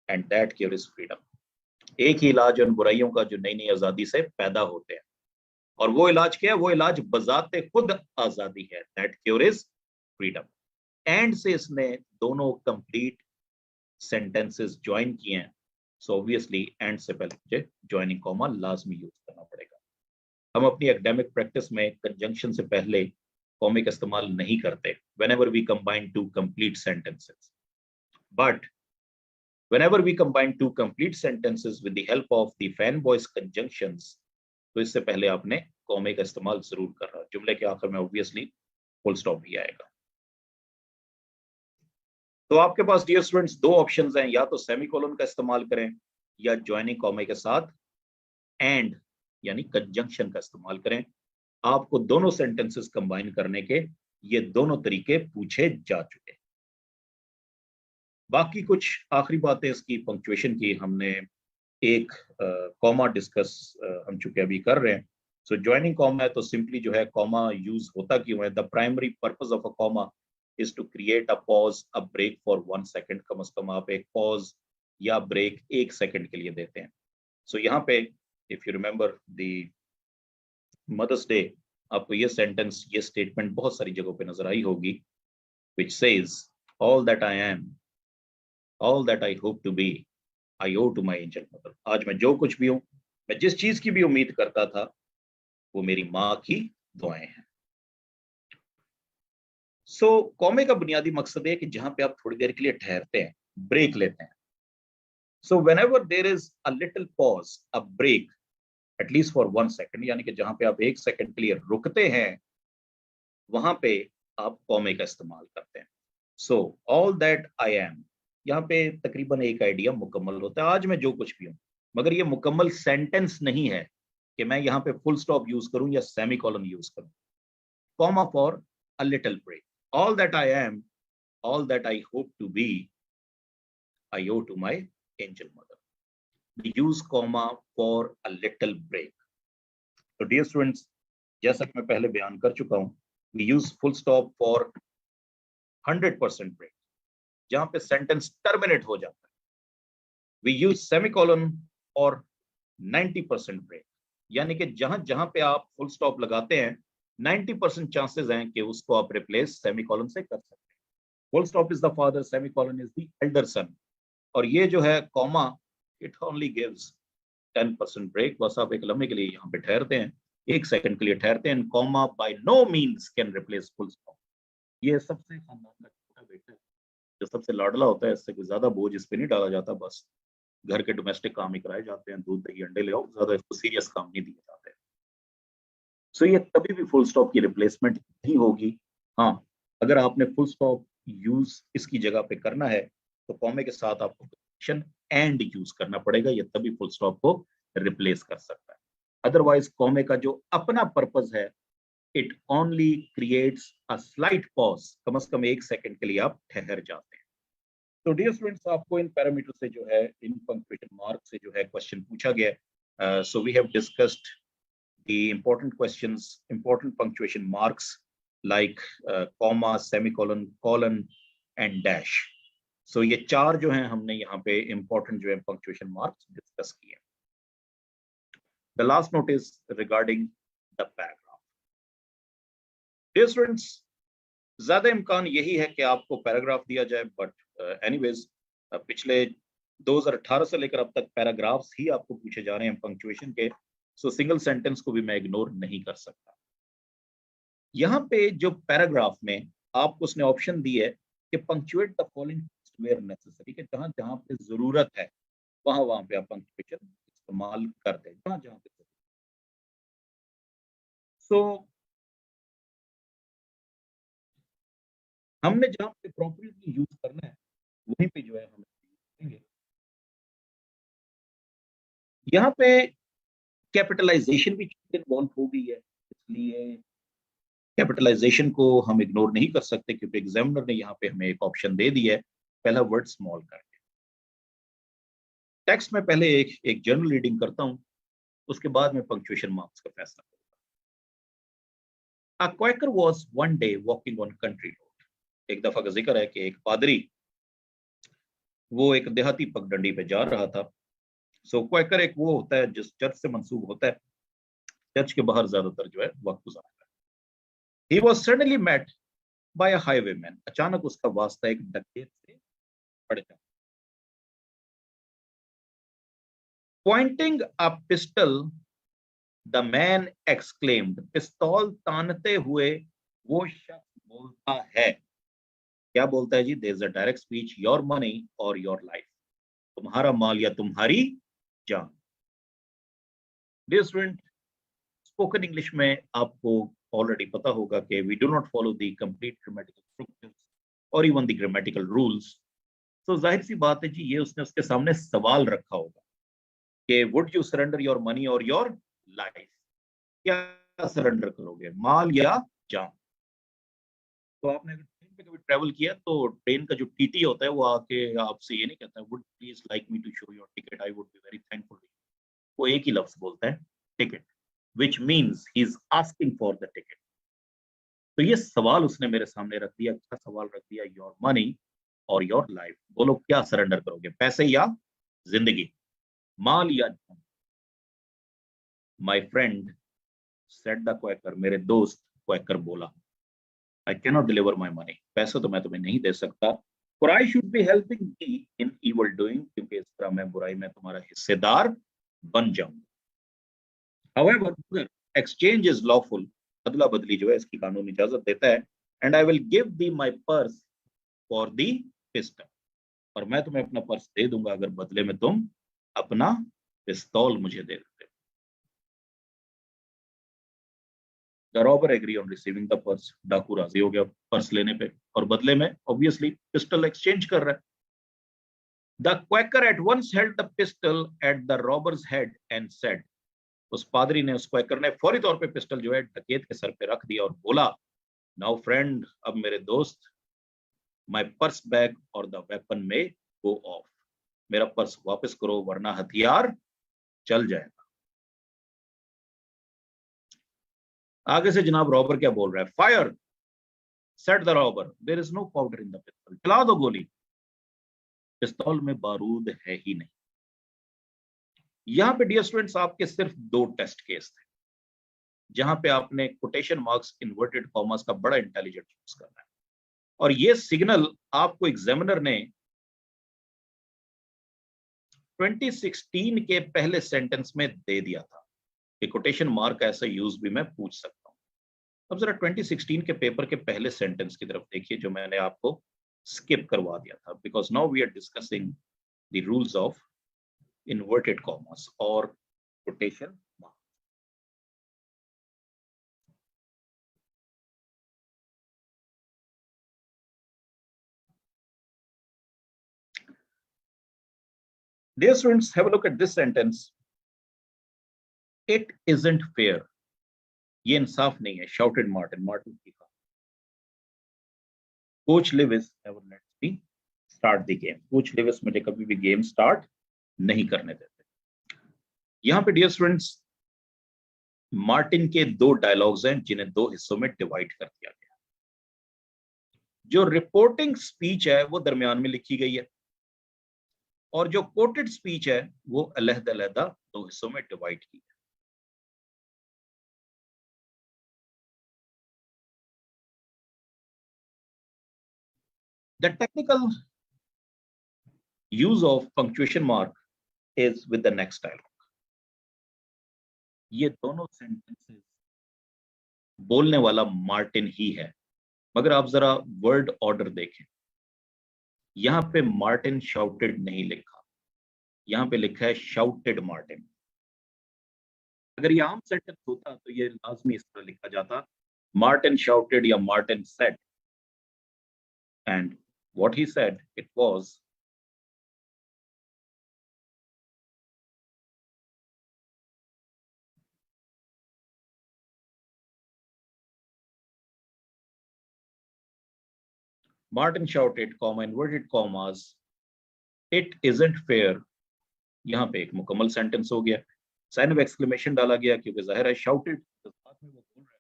and that cure is freedom. एक ही इलाज उन बुराइयों का जो नई नई आजादी से पैदा होते हैं, और वो इलाज क्या है? वो इलाज बजाते खुद आजादी है। That cure is freedom. And से इसने दोनों कंप्लीट सेंटेंसेस ज्वाइन किए हैं, सो ऑब्वियसली एंड से पहले मुझे ज्वाइनिंग कॉमा लाजमी यूज करना पड़ेगा। हम अपनी एकेडमिक प्रैक्टिस में कंजंक्शन से पहले कॉमे का इस्तेमाल नहीं करते whenever we combine two complete sentences, but whenever we combine two complete sentences with the help of the fan voice conjunctions, तो इससे पहले आपने कॉमे का इस्तेमाल जरूर करना। जुमले के आखिर में ऑब्वियसली फुल स्टॉप भी आएगा। तो आपके पास डियर स्टूडेंट्स दो ऑप्शंस हैं, या तो सेमीकोलन का इस्तेमाल करें या ज्वाइनिंग कॉमे के साथ एंड यानी कंजंक्शन का इस्तेमाल करें। आपको दोनों सेंटेंसेस कंबाइन करने के ये दोनों तरीके पूछे जा चुके। बाकी कुछ आखिरी बातें इसकी पंक्चुएशन की हमने एक कॉमा डिस्कस हम चुके अभी कर रहे हैं। सो ज्वाइनिंग कॉमा है तो सिंपली जो है कॉमा यूज होता क्यों है? The primary purpose of a comma is to create a pause, a break for 1 second. कम से कम आप एक पॉज या ब्रेक 1 सेकेंड के लिए देते हैं। सो यहाँ पे if you remember the mother's day, आपको ये सेंटेंस, ये स्टेटमेंट बहुत सारी जगहों पे नजर आई होगी, which says all that I am, all that I hope to be, I owe to my angel mother। आज मैं जो कुछ भी हूं, मैं जिस चीज की भी उम्मीद करता था, वो मेरी माँ की दुआएं हैं। सो कॉमे का बुनियादी मकसद है कि जहां पे आप थोड़ी देर के लिए ठहरते हैं, ब्रेक लेते हैं। सो whenever there is a little pause, a break, at least for 1 second, यानी कि जहां पे आप 1 सेकेंड के लिए रुकते हैं, वहां पे आप कॉमे का इस्तेमाल करते हैं। So all that I M, यहाँ पे तकरीबन एक आइडिया मुकम्मल होता है, आज मैं जो कुछ भी हूं। मगर ये मुकम्मल सेंटेंस नहीं है कि मैं यहाँ पे फुल स्टॉप यूज करूं या सेमीकोलन यूज करूं। Comma for a little break. All that I am, all that I hope to be, I owe to my angel mother. Use comma for a little break. तो dear students, जैसा कि मैं पहले बयान कर चुका हूं, we use full stop for 100% break, जहां पे सेंटेंस टर्मिनेट हो जाता है। We use semicolon for 90% break, यानी कि जहां जहां पे आप फुल स्टॉप लगाते हैं 90% चांसेस हैं कि उसको आप रिप्लेस सेमीकोलन से कर सकते हैं। Full stop is the father, semicolon is the elder son. और ये जो है comma, it only gives 10% break. बस आप एक लम्हे के लिए यहाँ पे ठहरते हैं, 1 सेकंड के लिए ठहरते हैं। Comma by no means can replace full stop. ये सबसे खानदान का छोटा बेटा है, जो सबसे लाडला होता है, इससे कोई ज्यादा बोझ इस पे नहीं डाला जाता। बस घर के डोमेस्टिक काम ही कराए जाते हैं, दूध दही अंडे ले आओ, ज्यादा इसको सीरियस काम नहीं दिए जाते। सो ये कभी भी फुल स्टॉप की रिप्लेसमेंट नहीं होगी। हाँ, अगर आपने फुल स्टॉप यूज इसकी जगह पे करना है तो कॉमे के साथ आपको कंजंक्शन एंड यूज करना पड़ेगा, ये तभी फुल स्टॉप को रिप्लेस कर सकता है। अदरवाइज कॉमे का जो अपना पर्पस है, it only creates a slight pause, कम से कम 1 सेकंड के लिए आप ठहर जाते हैं। तो डियर स्टूडेंट्स, आपको इन पैरामीटर से जो है, इन पंक्चुएशन मार्क से जो है क्वेश्चन पूछा गया है। So we have discussed the important questions, important punctuation marks like comma, semicolon, colon and dash. So ये 4 जो हैं हमने यहाँ पे important जो है punctuation marks discuss किए। The last note is regarding the paragraph. Dear students, ज्यादा इम्कान यही है कि आपको पैराग्राफ दिया जाए, बट एनीवेज पिछले 2018 से लेकर अब तक पैराग्राफ्स ही आपको पूछे जा रहे हैं पंक्चुएशन के। सो सिंगल सेंटेंस को भी मैं इग्नोर नहीं कर सकता। यहाँ पे जो पैराग्राफ में आपको उसने ऑप्शन दी है कि punctuate the following where necessary, कि जहां जहां पे जरूरत है वहां वहां पे आप पंक्चुएशन इस्तेमाल कर दें, जहां जहां पे। सो हमने जहां पे प्रोपरली यूज करना है वहीं पे जो है हम करेंगे। यहाँ पे कैपिटलाइजेशन भी इन्वॉल्व हो गई है, इसलिए कैपिटलाइजेशन को हम इग्नोर नहीं कर सकते, क्योंकि एग्जामिनर ने यहाँ पे हमें एक ऑप्शन दे दिया है, पहला वर्ड स्मॉल करके। टेक्स्ट में पहले एक जर्नल रीडिंग करता हूं, उसके बाद में पंक्चुएशन मार्क्स का फैसला करूंगा। A quaker was one day walking on country road. एक दफा का जिक्र है कि एक पादरी वो एक देहाती पगडंडी पे जा रहा था। सो क्वाइकर एक वो होता है जिस चर्च से मंसूब होता है, चर्च के बाहर ज्यादातर जो है वक्त गुजारता है। He was suddenly met by a highwayman. अचानक उसका वास्ता एक डकैत से पड़ जाता। Pointing a pistol, the man exclaimed. पिस्तौल तानते हुए वो शख्स बोलता है, क्या बोलता है जी? There is a direct speech, your money or your life. तुम्हारा माल या तुम्हारी जान। Dear student, स्पोकन इंग्लिश में आपको ऑलरेडी पता होगा कि we do not follow the complete grammatical structures और इवन द ग्रामेटिकल रूल्स। तो जाहिर सी बात है जी, ये उसने उसके सामने सवाल रखा होगा कि would you surrender your money और योर लाइफ, क्या सरेंडर करोगे, माल या जान? तो आपने अगर ट्रेन पे कभी ट्रेवल किया तो ट्रेन का जो टीटी होता है वो आके आपसे ये नहीं कहता would please like me to show your ticket, I would be very thankful. वो एक ही लफ्ज बोलता है, ticket, which means he is asking for the ticket. तो ये सवाल उसने मेरे सामने रख दिया। क्या सवाल रख दिया? योर मनी और योर लाइफ, बोलो क्या सरेंडर करोगे, पैसे या जिंदगी, माल या जान? माय फ्रेंड सेड द क्वैकर, मेरे दोस्त क्वैकर बोला, I can not deliver my money, पैसे तो मैं तुम्हें नहीं दे सकता, for I should be helping me in evil doing, क्योंकि इस तरह मैं बुराई में तुम्हारा हिस्सेदार बन जाऊंगा। However, exchange is lawful. अदला बदली जो है इसकी कानून इजाजत देता है। And I will give thee my purse for the pistol. और मैं तुम्हें अपना पर्स दे दूंगा अगर बदले में तुम अपना पिस्तौल मुझे दे देते हो। The robber agree on receiving the purse. डाकू राजी हो गया पर्स लेने पे, और बदले में ऑब्वियसली पिस्टल एक्सचेंज कर रहा है। The quaker at once held the pistol at the robber's head and said, उस पादरी ने, उस क्वैकर ने फौरी तौर पे पिस्टल जो है डकैत के सर पे रख दिया और बोला, नाउ फ्रेंड, अब मेरे दोस्त, माय पर्स बैग और the weapon may go of, मेरा पर्स वापस करो वरना हथियार चल जाएगा। आगे से जनाब रॉबर क्या बोल रहा है? Fire, said the robber, there is no powder in the pistol, चला दो गोली, पिस्तौल में बारूद है ही नहीं। यहां पे डियर स्टूडेंट्स आपके सिर्फ 2 टेस्ट केस थे जहां पे आपने कोटेशन मार्क्स इन्वर्टेड कॉमर्स का बड़ा इंटेलिजेंट यूज करना है, और ये सिग्नल आपको एग्जामिनर ने 2016 के पहले सेंटेंस में दे दिया था कि कोटेशन मार्क ऐसा यूज भी मैं पूछ सकता हूं। अब जरा 2016 के पेपर के पहले सेंटेंस की तरफ देखिए जो मैंने आपको स्किप करवा दिया था, because now we are discussing the rules of inverted commas और quotation mark. Dear students, have a look at this sentence. It isn't fair. ये इंसाफ नहीं है, shouted Martin. Martin लिखा. Coach Lewis never lets me start the game. Coach Lewis मुझे कभी भी game start नहीं करने देते। यहां पे डियर स्टूडेंट्स मार्टिन के 2 डायलॉग्स हैं जिन्हें 2 हिस्सों में डिवाइड कर दिया गया। जो रिपोर्टिंग स्पीच है वो दरमियान में लिखी गई है, और जो कोटेड स्पीच है वो अलग-अलग 2 हिस्सों में डिवाइड की है। The technical use of punctuation mark is with the next dialogue. ये दोनों सेंटेंसेस बोलने वाला मार्टिन ही है, मगर आप जरा वर्ड ऑर्डर देखें, यहां पे मार्टिन शाउटेड नहीं लिखा, यहां पे लिखा है शाउटेड मार्टिन। अगर ये आम सेंटेंस होता तो ये लाजमी इस तरह लिखा जाता, मार्टिन शाउटेड या Martin said, and what he said, it was Martin shouted, comma, inverted commas, it isn't fair। यहां पे एक मुकम्मल सेंटेंस हो गया, साइन ऑफ एक्सक्लेमेशन डाला गया क्योंकि जाहिर है शाउटेड तो साथ में वो बोल रहा है।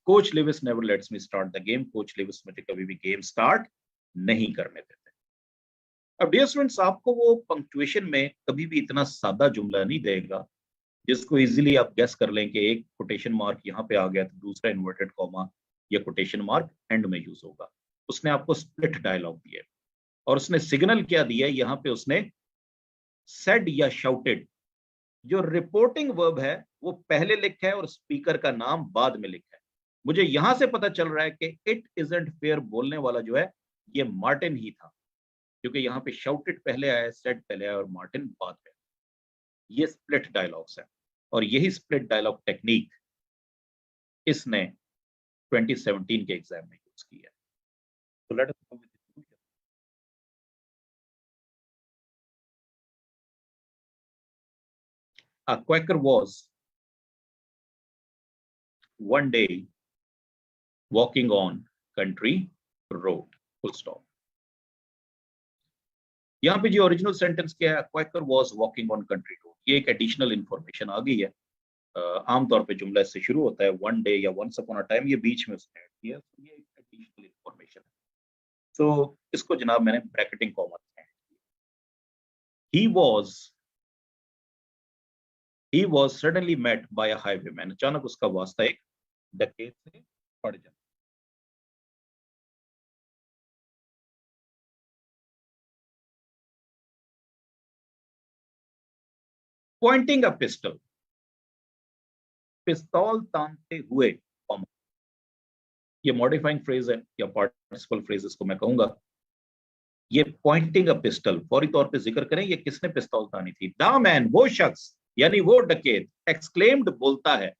Coach Lewis never lets me start the game, coach Lewis मुझे कभी भी गेम स्टार्ट नहीं करने देते। अब डियर स्टूडेंट्स आपको वो पंक्चुएशन में कभी भी इतना सादा जुमला नहीं देगा जिसको इजीली आप गेस कर लें कि एक कोटेशन मार्क यहाँ पे आ गया तो दूसरा इन्वर्टेड कॉमा या कोटेशन मार्क एंड में यूज होगा। उसने आपको स्प्लिट डायलॉग दिया और उसने सिग्नल क्या दिया, यहाँ पे उसने सेड या शाउटेड, जो रिपोर्टिंग वर्ब है वो पहले लिखा है और स्पीकर का नाम बाद में लिखा है। मुझे यहां से पता चल रहा है कि इट इजंट फेयर बोलने वाला जो है ये मार्टिन ही था, क्योंकि यहाँ पे शाउटेड पहले आया, सेड पहले आया और मार्टिन बाद में। ये स्प्लिट डायलॉग्स है और यही स्प्लिट डायलॉग टेक्निक इसने 2017 के एग्जाम में यूज की है। So let us go with the solution. A quaker was one day walking on country road. Full stop. यहाँ पे जो ओरिजिनल सेंटेंस क्या है, Quaker was walking on country road, ये एक एडिशनल इंफॉर्मेशन आ गई है। आमतौर पे जुमला इससे शुरू होता है वन डे या वंस अपॉन अ टाइम, ये बीच में उसने ऐड किया, तो ये एक एडिशनल इंफॉर्मेशन है। तो इसको जनाब मैंने ब्रैकेटिंग कॉमा में ऐड किया। he was suddenly met by a highwayman। अचानक उसका वास्ता एक डकैत से पड़ जाता। पॉइंटिंग अ पिस्टल, पिस्तौल तानते हुए, ये मॉडिफाइंग फ्रेज है या पार्टिसिपल फ्रेज इसको मैं कहूंगा। ये पॉइंटिंग अ पिस्टल फौरी तौर पे जिक्र करें ये किसने पिस्तौल तानी थी, द मैन, वो शख्स यानी वो डकैत, एक्सक्लेम्ड बोलता है।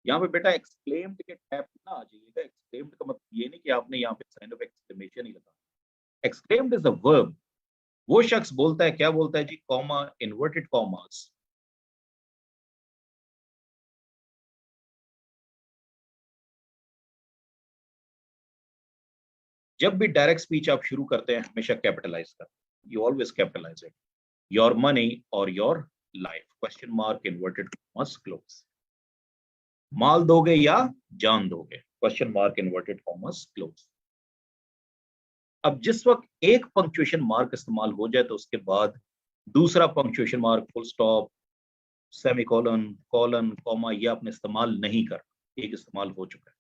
यहाँ पे बेटा एक्सक्लेम्ड के टैप ना आ जाइएगा, एक्सक्लेम्ड का मतलब ये नहीं कि आपने यहाँ पे साइन ऑफ एक्सक्लेमेशन ही लगा। Exclaimed is a verb. वो शख्स बोलता है, क्या बोलता है जी, कॉमा, इन्वर्टेड कॉमास, जब भी डायरेक्ट स्पीच आप शुरू करते हैं हमेशा कैपिटलाइज करते हैं, you always capitalise it, your money और your life, question mark, inverted commas, close. माल दोगे या जान दोगे, question mark, inverted commas, close. अब जिस वक्त एक पंक्चुएशन मार्क इस्तेमाल हो जाए तो उसके बाद दूसरा punctuation mark, full stop, semicolon, colon, comma, ये आपने इस्तेमाल नहीं कर, एक इस्तेमाल हो चुका है।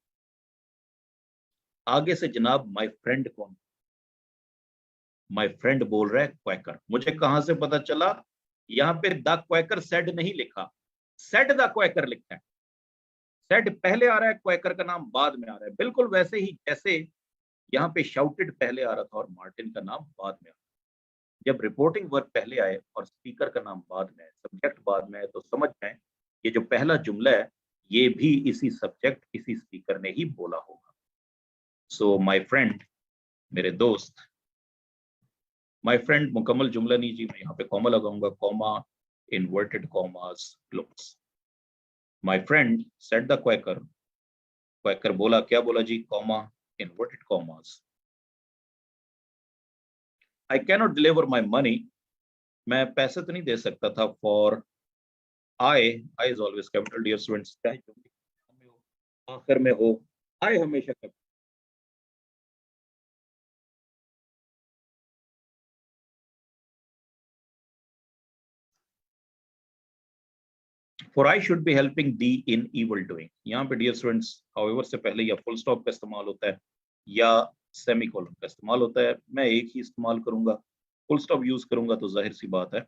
आगे से जनाब माय फ्रेंड कौन? माय फ्रेंड बोल रहा है क्वैकर। मुझे कहां से पता चला? यहाँ पे द क्वैकर सेड नहीं लिखा, सेड द क्वैकर लिखा है। सेड पहले आ रहा है, क्वैकर का नाम बाद में आ रहा है, बिल्कुल वैसे ही जैसे यहाँ पे शाउटेड पहले आ रहा था और मार्टिन का नाम बाद में आ रहा है। जब रिपोर्टिंग वर्क पहले आए और स्पीकर का नाम बाद में है, सब्जेक्ट बाद में है, तो समझ जाए ये जो पहला जुमला है ये भी इसी सब्जेक्ट, इसी स्पीकर ने ही बोला होगा। सो माय फ्रेंड, मेरे दोस्त। माय फ्रेंड मुकम्मल जुमला नहीं जी, मैं यहाँ पे कॉमा लगाऊंगा, comma, inverted commas, close. My friend said the Quaker, Quaker बोला, क्या बोला जी? Comma, inverted commas. I cannot deliver my money, मैं पैसे तो नहीं दे सकता था, for I is always capital, dear students, चाहे जो आखिर में हो, आई हमेशा capital. For I should be helping thee in evil doing, यहाँ पे डियर स्टूडेंट्स हाउएवर से पहले या फुल स्टॉप का इस्तेमाल होता है या सेमीकोलन का इस्तेमाल होता है। मैं एक ही इस्तेमाल करूंगा, फुल स्टॉप यूज करूंगा तो जाहिर सी बात है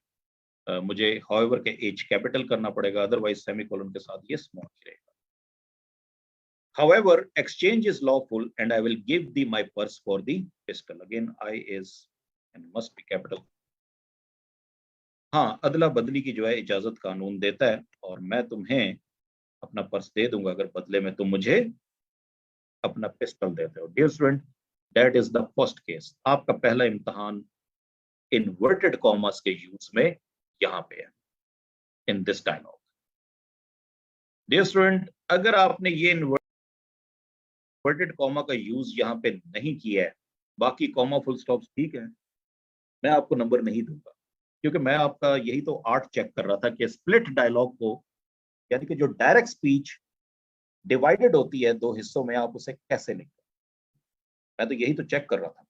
मुझे हाउएवर के एच कैपिटल करना पड़ेगा, अदरवाइज सेमीकोलन के साथ ये स्मॉल ही रहेगा। However, exchange is lawful and I will give thee my purse for the pistol. Again, I is and must be capital. हाँ, अदला बदली की जो है इजाजत कानून देता है और मैं तुम्हें अपना पर्स दे दूंगा अगर बदले में तुम मुझे अपना पिस्टल देते हो। Dear student, that is the first case. आपका पहला इम्तहान इन्वर्टेड कॉमर्स के यूज में यहाँ पे है, in this dialogue. Dear student, अगर आपने ये इन्वर्टेड कॉमा का यूज यहाँ पे नहीं किया है, बाकी कॉमा फुल स्टॉप ठीक है, मैं आपको नंबर नहीं दूंगा, क्योंकि मैं आपका यही तो आर्ट चेक कर रहा था कि स्प्लिट डायलॉग को, यानी कि जो डायरेक्ट स्पीच डिवाइडेड होती है दो हिस्सों में, आप उसे कैसे लिखते हैं। मैं तो यही तो चेक कर रहा था।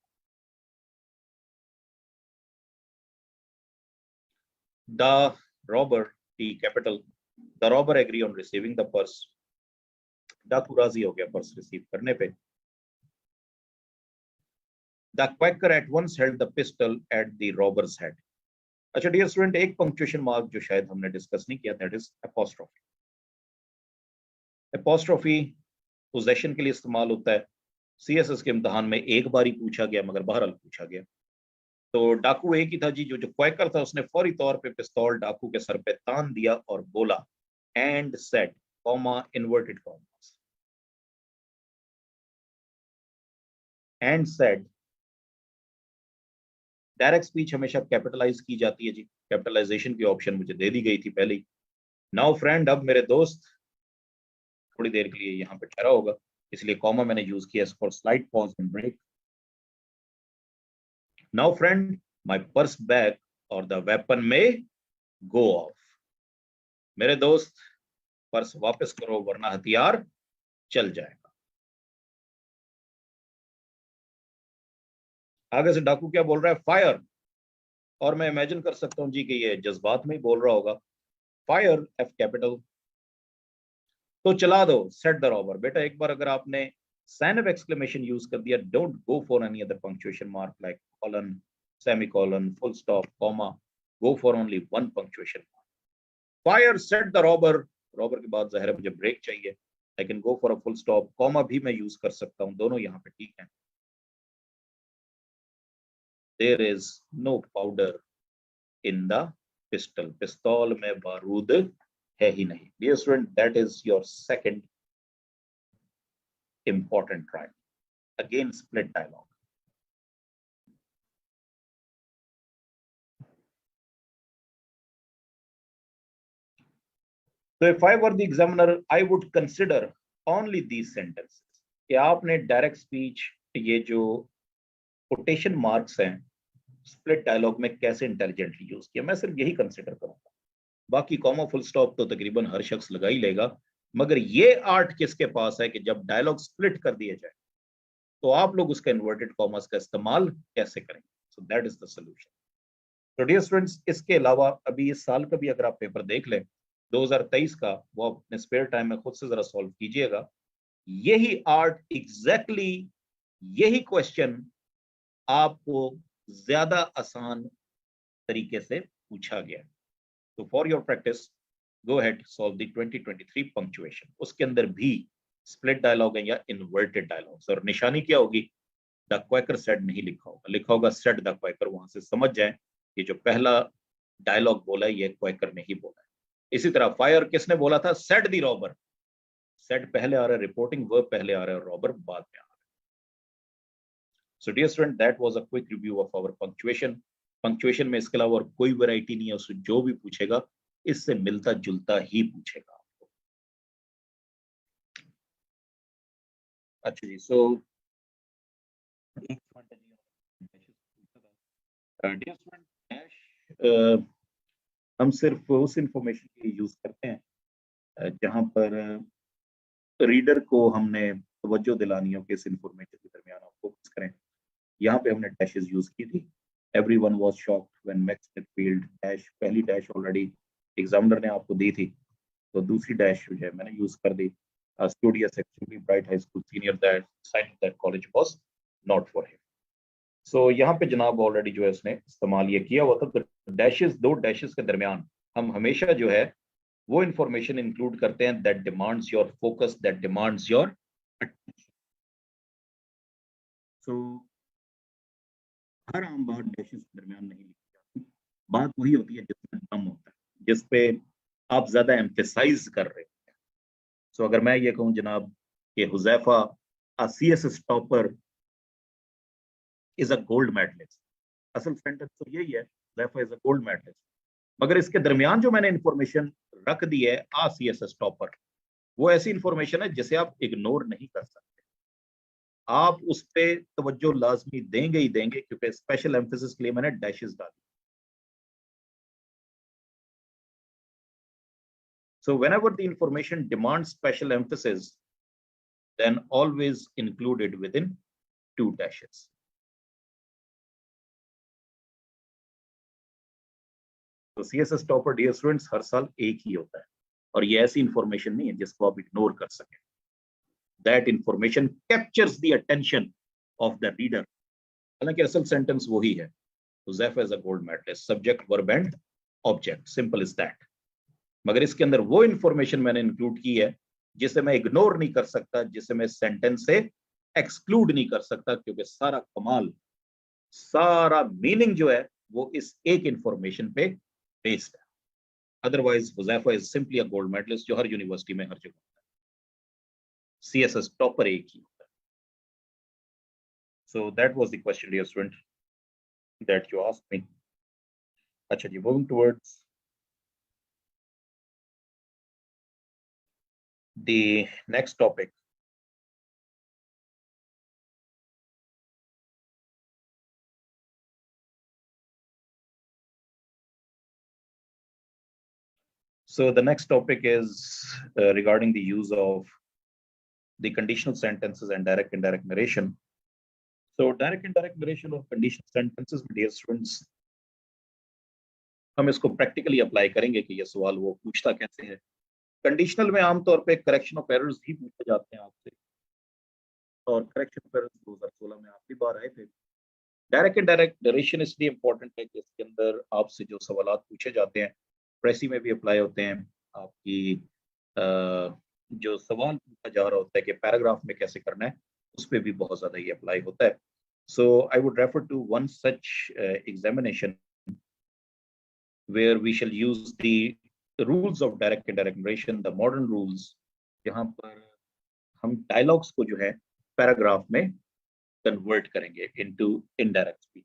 The robber, T capital, the robber agree on receiving the purse, डाकू राजी हो गया पर्स रिसीव करने पे। The Quaker at once held the pistol at the robber's head. अच्छा डियर स्टूडेंट, एक पंक्चुएशन मार्क जो शायद हमने डिस्कस नहीं किया, that is apostrophe. Apostrophe possession के लिए इस्तेमाल होता है। सीएसएस के इम्तहान में एक बार ही पूछा गया, मगर बहरहाल पूछा गया। तो डाकू एक ही था जी, जो क्वैकर था उसने फौरी तौर पे पिस्तौल डाकू के सर पे तान दिया और बोला, and said, comma, inverted commas, and said. Direct speech हमेशा कैपिटलाइज की जाती है जी, कैपिटलाइजेशन की ऑप्शन मुझे दे दी गई थी पहले ही। नाउ फ्रेंड, अब मेरे दोस्त थोड़ी देर के लिए यहाँ पे ठहरा होगा, इसलिए कॉमा मैंने यूज किया for slight pause and break. Now friend, my purse bag और the weapon may go of. मेरे दोस्त, पर्स वापस करो वरना हथियार चल जाएगा। आगे से डाकू क्या बोल रहा है? फायर। और मैं इमेजिन कर सकता हूं जी कि ये जज्बात में ही बोल रहा होगा, फायर, एफ कैपिटल। तो चला दो, सेट द रॉबर। बेटा एक बार अगर आपने साइन ऑफ एक्सक्लेमेशन यूज कर दिया, don't go for any other punctuation mark like colon, semicolon, full stop, comma, go for only one punctuation mark. Fire, set the robber, robber के बाद जाहिर है मुझे ब्रेक चाहिए, I can go for a full stop, comma भी मैं use कर सकता हूं, दोनों यहाँ पे ठीक है। There is no powder in the pistol, पिस्तौल में बारूद है ही नहीं। Dear student, that is your second important trial. Again, split dialogue. So if I were the examiner, I would consider only these sentences. कि आपने डायरेक्ट स्पीच, ये जो कोटेशन मार्क्स हैं स्प्लिट डायलॉग में कैसे इंटेलिजेंटली यूज किया, मैं सिर्फ यही कंसिडर करूंगा। बाकी कॉमा फुल स्टॉप तो तकरीबन हर शख्स लगा ही लेगा, मगर ये आर्ट किसके पास है कि जब डायलॉग स्प्लिट कर दिया जाए तो आप लोग उसका इन्वर्टेड कॉमास का इस्तेमाल कैसे करेंगे। So that is the solution. तो डियर स्टूडेंट्स, इसके अलावा अभी इस साल का भी अगर आप पेपर देख लें 2023 का, वो अपने स्पेयर टाइम में खुद से जरा सॉल्व कीजिएगा। यही आर्ट एग्जैक्टली यही क्वेश्चन आपको ज्यादा आसान तरीके से पूछा गया। तो for your practice go ahead solve the 2023 punctuation. उसके अंदर भी स्प्लिट डायलॉग है या इन्वर्टेड डायलॉग्स, और निशानी क्या होगी, द क्वैकर सेड नहीं लिखा होगा, लिखा होगा सेड द क्वैकर। वहां से समझ जाए कि जो पहला डायलॉग बोला है ये क्वैकर ने ही बोला है। इसी तरह फायर किसने बोला था, सेड द रॉबर। सेड पहले आ रहा है, रिपोर्टिंग वर्ब पहले आ रहा है, रॉबर बाद में आ रहा है। So dear student, that was a quick review of our punctuation. Punctuation में इसके अलावा और कोई वैरायटी नहीं है, उससे जो भी पूछेगा इससे मिलता जुलता ही पूछेगा आपको। अच्छा जी, सो डियर स्टूडेंट, डैश हम सिर्फ उस इंफॉर्मेशन के लिए यूज करते हैं जहां पर रीडर को हमने तवज्जो दिलानी हो कि इस इंफॉर्मेशन के दरमियान आप फोकस करें। यहाँ पे हमने डैशेस यूज की थी। Everyone was shocked when max field dash, पहली डैश ऑलरेडी एग्जामिनर ने आपको दी थी, तो दूसरी डैश जो है मैंने यूज कर दी। Studious extremely bright high school senior that side that college was not for him. So यहाँ पे जनाब ऑलरेडी जो है उसने इस्तेमाल ये किया हुआ था। तो डैशेस, दो डैशेस के दरमियान हम हमेशा जो है वो इंफॉर्मेशन इंक्लूड करते हैं that demands your focus, that demands your attention. So हर आम बात डैशेस के दरमियान नहीं लिखी जाती। बात वही होती है जिसमें दम होता है, जिस पे आप ज्यादा एम्फेसाइज कर रहे हैं। सो अगर मैं ये कहूँ जनाब कि Huzaifa CSS topper is a gold medalist, असल सेंटेंस तो यही है, Huzaifa is a gold medalist. मगर इसके दरमियान जो मैंने इंफॉर्मेशन रख दी है CSS टॉपर, वो ऐसी इंफॉर्मेशन है जिसे आप इग्नोर नहीं कर सकते। आप उस पर तवज्जो लाजमी देंगे ही देंगे, क्योंकि स्पेशल एम्फेसिस के लिए मैंने डैशेस डाली। So whenever the information demands special emphasis, then always include it within two dashes. तो CSS टॉपर डियर स्टूडेंट्स हर साल एक ही होता है, और ये ऐसी इंफॉर्मेशन नहीं है जिसको आप इग्नोर कर सकें। That information captures the attention of the reader. हालांकि असल सेंटेंस वही है, Huzaifa is a gold medalist, subject verb and object, simple is that. मगर इसके अंदर वो इंफॉर्मेशन मैंने इंक्लूड की है जिसे मैं इग्नोर नहीं कर सकता, जिसे मैं सेंटेंस से एक्सक्लूड नहीं कर सकता, क्योंकि सारा कमाल, सारा मीनिंग जो है वो इस एक इंफॉर्मेशन पे बेस्ड है। Otherwise Huzaifa is simply a gold medalist, जो हर यूनिवर्सिटी में हर जगह होता है। CSS टॉपर एक ही होता है। So that was the question dear student that you asked me. अच्छा जी, moving towards the next topic. So the next topic is regarding the use of the conditional sentences and direct indirect narration. So direct indirect narration और conditional sentences में dear students हम इसको practically apply करेंगे कि ये सवाल वो पूछता कैसे है। कंडीशनल में आमतौर पे करेक्शन ऑफ एरर्स भी पूछे जाते हैं आपसे, और करेक्शन ऑफ एरर्स 2016 में आखिरी बार आए थे। डायरेक्ट इनडायरेक्ट नरेशन इसलिए इंपॉर्टेंट है कि इसके अंदर आपसे जो सवाल पूछे जाते हैं प्रेसी में भी अप्लाई होते हैं। आपकी जो सवाल पूछा जा रहा होता है कि पैराग्राफ में कैसे करना है, उस पर भी बहुत ज्यादा ये अप्लाई होता है। So I would refer to one such examination where we shall use the rules of direct indirect narration, the modern rules, जहां पर हम डायलॉग्स को जो है पैराग्राफ में कन्वर्ट करेंगे into indirect speech.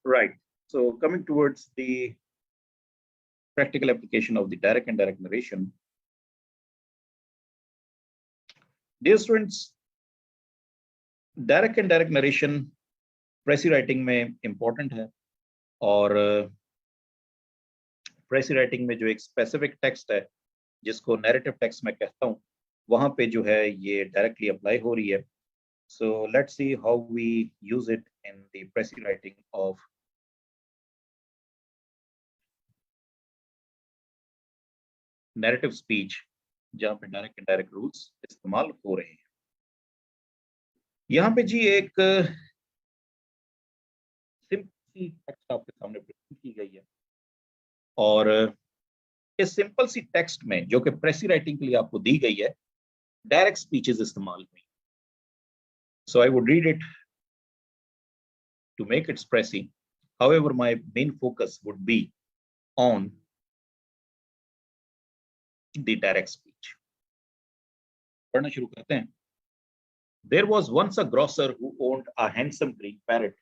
Right. So coming towards the practical application of the direct and indirect narration, dear students, direct and direct narration प्रेसी writing में important है और प्रेसी राइटिंग में जो एक स्पेसिफिक टेक्स्ट है जिसको नैरेटिव टेक्स्ट मैं कहता हूँ वहां पे जो है ये डायरेक्टली अप्लाई हो रही है. So let's see how we use it in the precis writing of narrative speech जहां पे डायरेक्ट एंड डायरेक्ट रूल्स इस्तेमाल हो रहे हैं. यहाँ पे जी एक सिंपल सी टेक्स्ट आपके सामने प्रेजेंट की गई है और इस सिंपल सी टेक्स्ट में जो कि प्रेसी राइटिंग के लिए आपको दी गई है डायरेक्ट स्पीचेस इस्तेमाल हुई. So I would read it to make its precis. However, my main focus would be on the direct speech. पढ़ना शुरू करते हैं. There was once a grocer who owned a handsome green parrot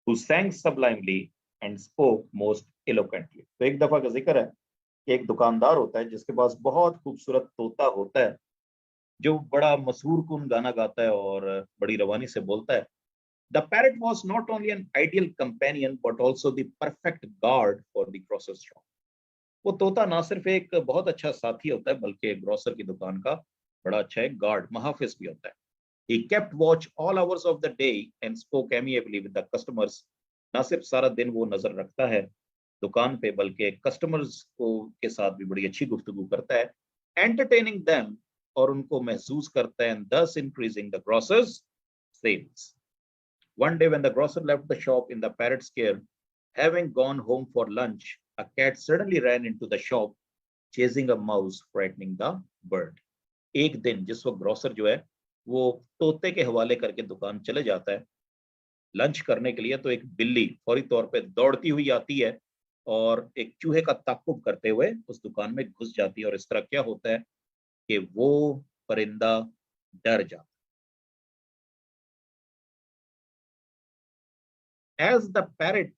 who sang sublimely and spoke most eloquently. तो एक दफा का जिक्र है कि एक दुकानदार होता है जिसके पास बहुत खूबसूरत तोता होता है जो बड़ा मशहूर कुन गाना गाता है और बड़ी रवानी से बोलता है. The parrot was not only an ideal companion but also the perfect guard for the grocer's shop. वो तोता ना सिर्फ एक बहुत अच्छा साथी होता है बल्कि ग्रोसर की दुकान का बड़ा अच्छा एक गार्ड महाफिज भी होता है. He kept watch all hours of the day and spoke amiably with the customers. ना सिर्फ सारा दिन वो नजर रखता है दुकान पे बल्कि कस्टमर्स को के साथ भी बड़ी अच्छी गुफ्तगू करता है. Entertaining them और उनको महसूस करता है and thus increasing the grocer's sales. One day when the grocer left the shop in the parrot's care, having gone home for lunch, a cat suddenly ran into the shop, chasing a mouse, frightening the bird. एक दिन जिस वक्त grocer जो है वो तोते के हवाले करके दुकान चले जाता है लंच करने के लिए तो एक बिल्ली फौरी तौर पे दौड़ती हुई आती है और एक चूहे का ताक्कुब करते हुए उस दुकान में घुस जाती है और इस तरह क्या होता है कि वो परिंदा डर जाता है. As the parrot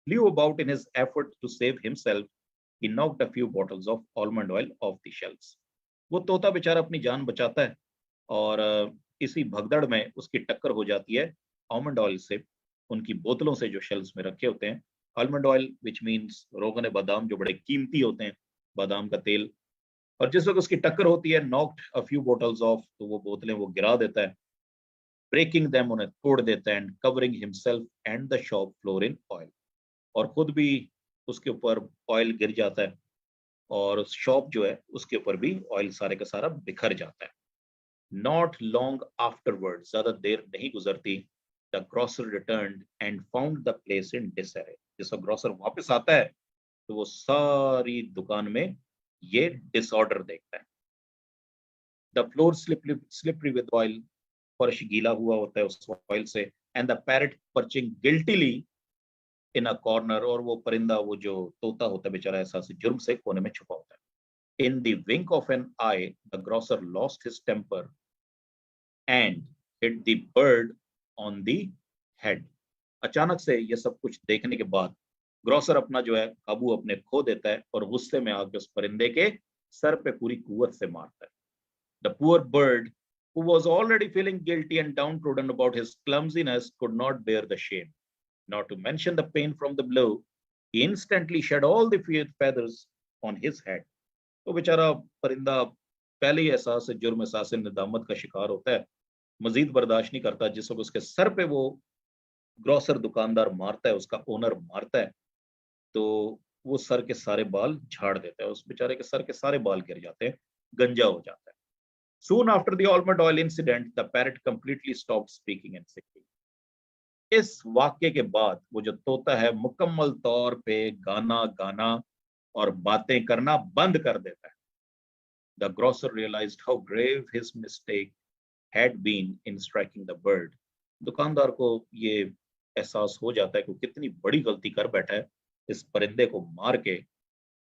flew about in his effort to save himself, he knocked a few bottles of almond oil off the shelves. वो तोता बेचारा अपनी जान बचाता है और इसी भगदड़ में उसकी टक्कर हो जाती है आलमंड ऑयल से उनकी बोतलों से जो शेल्फ्स में रखे होते हैं. आलमंड ऑयल विच मीन्स रोगन बादाम जो बड़े कीमती होते हैं बादाम का तेल. और जिस वक्त उसकी टक्कर होती है knocked a few bottles of तो वो बोतलें वो गिरा देता है ब्रेकिंग देम उन्हें तोड़ देता है and covering himself and the shop floor in oil. और खुद भी उसके ऊपर ऑयल गिर जाता है और शॉप जो है उसके ऊपर भी ऑयल सारे का सारा बिखर जाता है. Not long afterwards, ज्यादा देर नहीं गुजरती, the grocer returned and found the place in disarray. जैसा ग्रोसर वापस आता है तो वो सारी दुकान में ये डिसऑर्डर देखता है. The floor slippery with oil, फर्श गीला हुआ होता है उस ऑयल से and the parrot perching guiltily in a corner और वो परिंदा वो जो तोता होता है बेचारा एहसास जुर्म से कोने में छुपा होता है. In the wink of an eye, the grocer lost his temper and hit the bird on the head. अचानक से ये सब कुछ देखने के बाद ग्रोसर अपना जो है काबू अपने खो देता है और गुस्से में आके उस परिंदे के सर पे पूरी कुवत से मारता है. The poor bird, who was already feeling guilty and downtrodden about his clumsiness, could not bear the shame. Not to mention the pain from the blow, he instantly shed all the feathers on his head. तो बेचारा परिंदा पहले ही एहसास जुर्म एहसास नदामत का शिकार होता है मजीद बर्दाश्त नहीं करता. जिस वक्त उसके सर पे वो ग्रोसर दुकानदार मारता है उसका ओनर मारता है तो वो सर के सारे बाल झाड़ देता है. उस बेचारे के सर के सारे बाल गिर जाते हैं गंजा हो जाता है. Soon after the almond oil incident, the parrot completely stopped speaking and singing. इस वाक्य के बाद वो जो तोता है मुकम्मल तौर पे गाना गाना और बातें करना बंद कर देता है. The grocer realized how grave his mistake had been in striking the bird. दुकानदार को ये एहसास हो जाता है कि कितनी बड़ी गलती कर बैठा है इस परिंदे को मार के.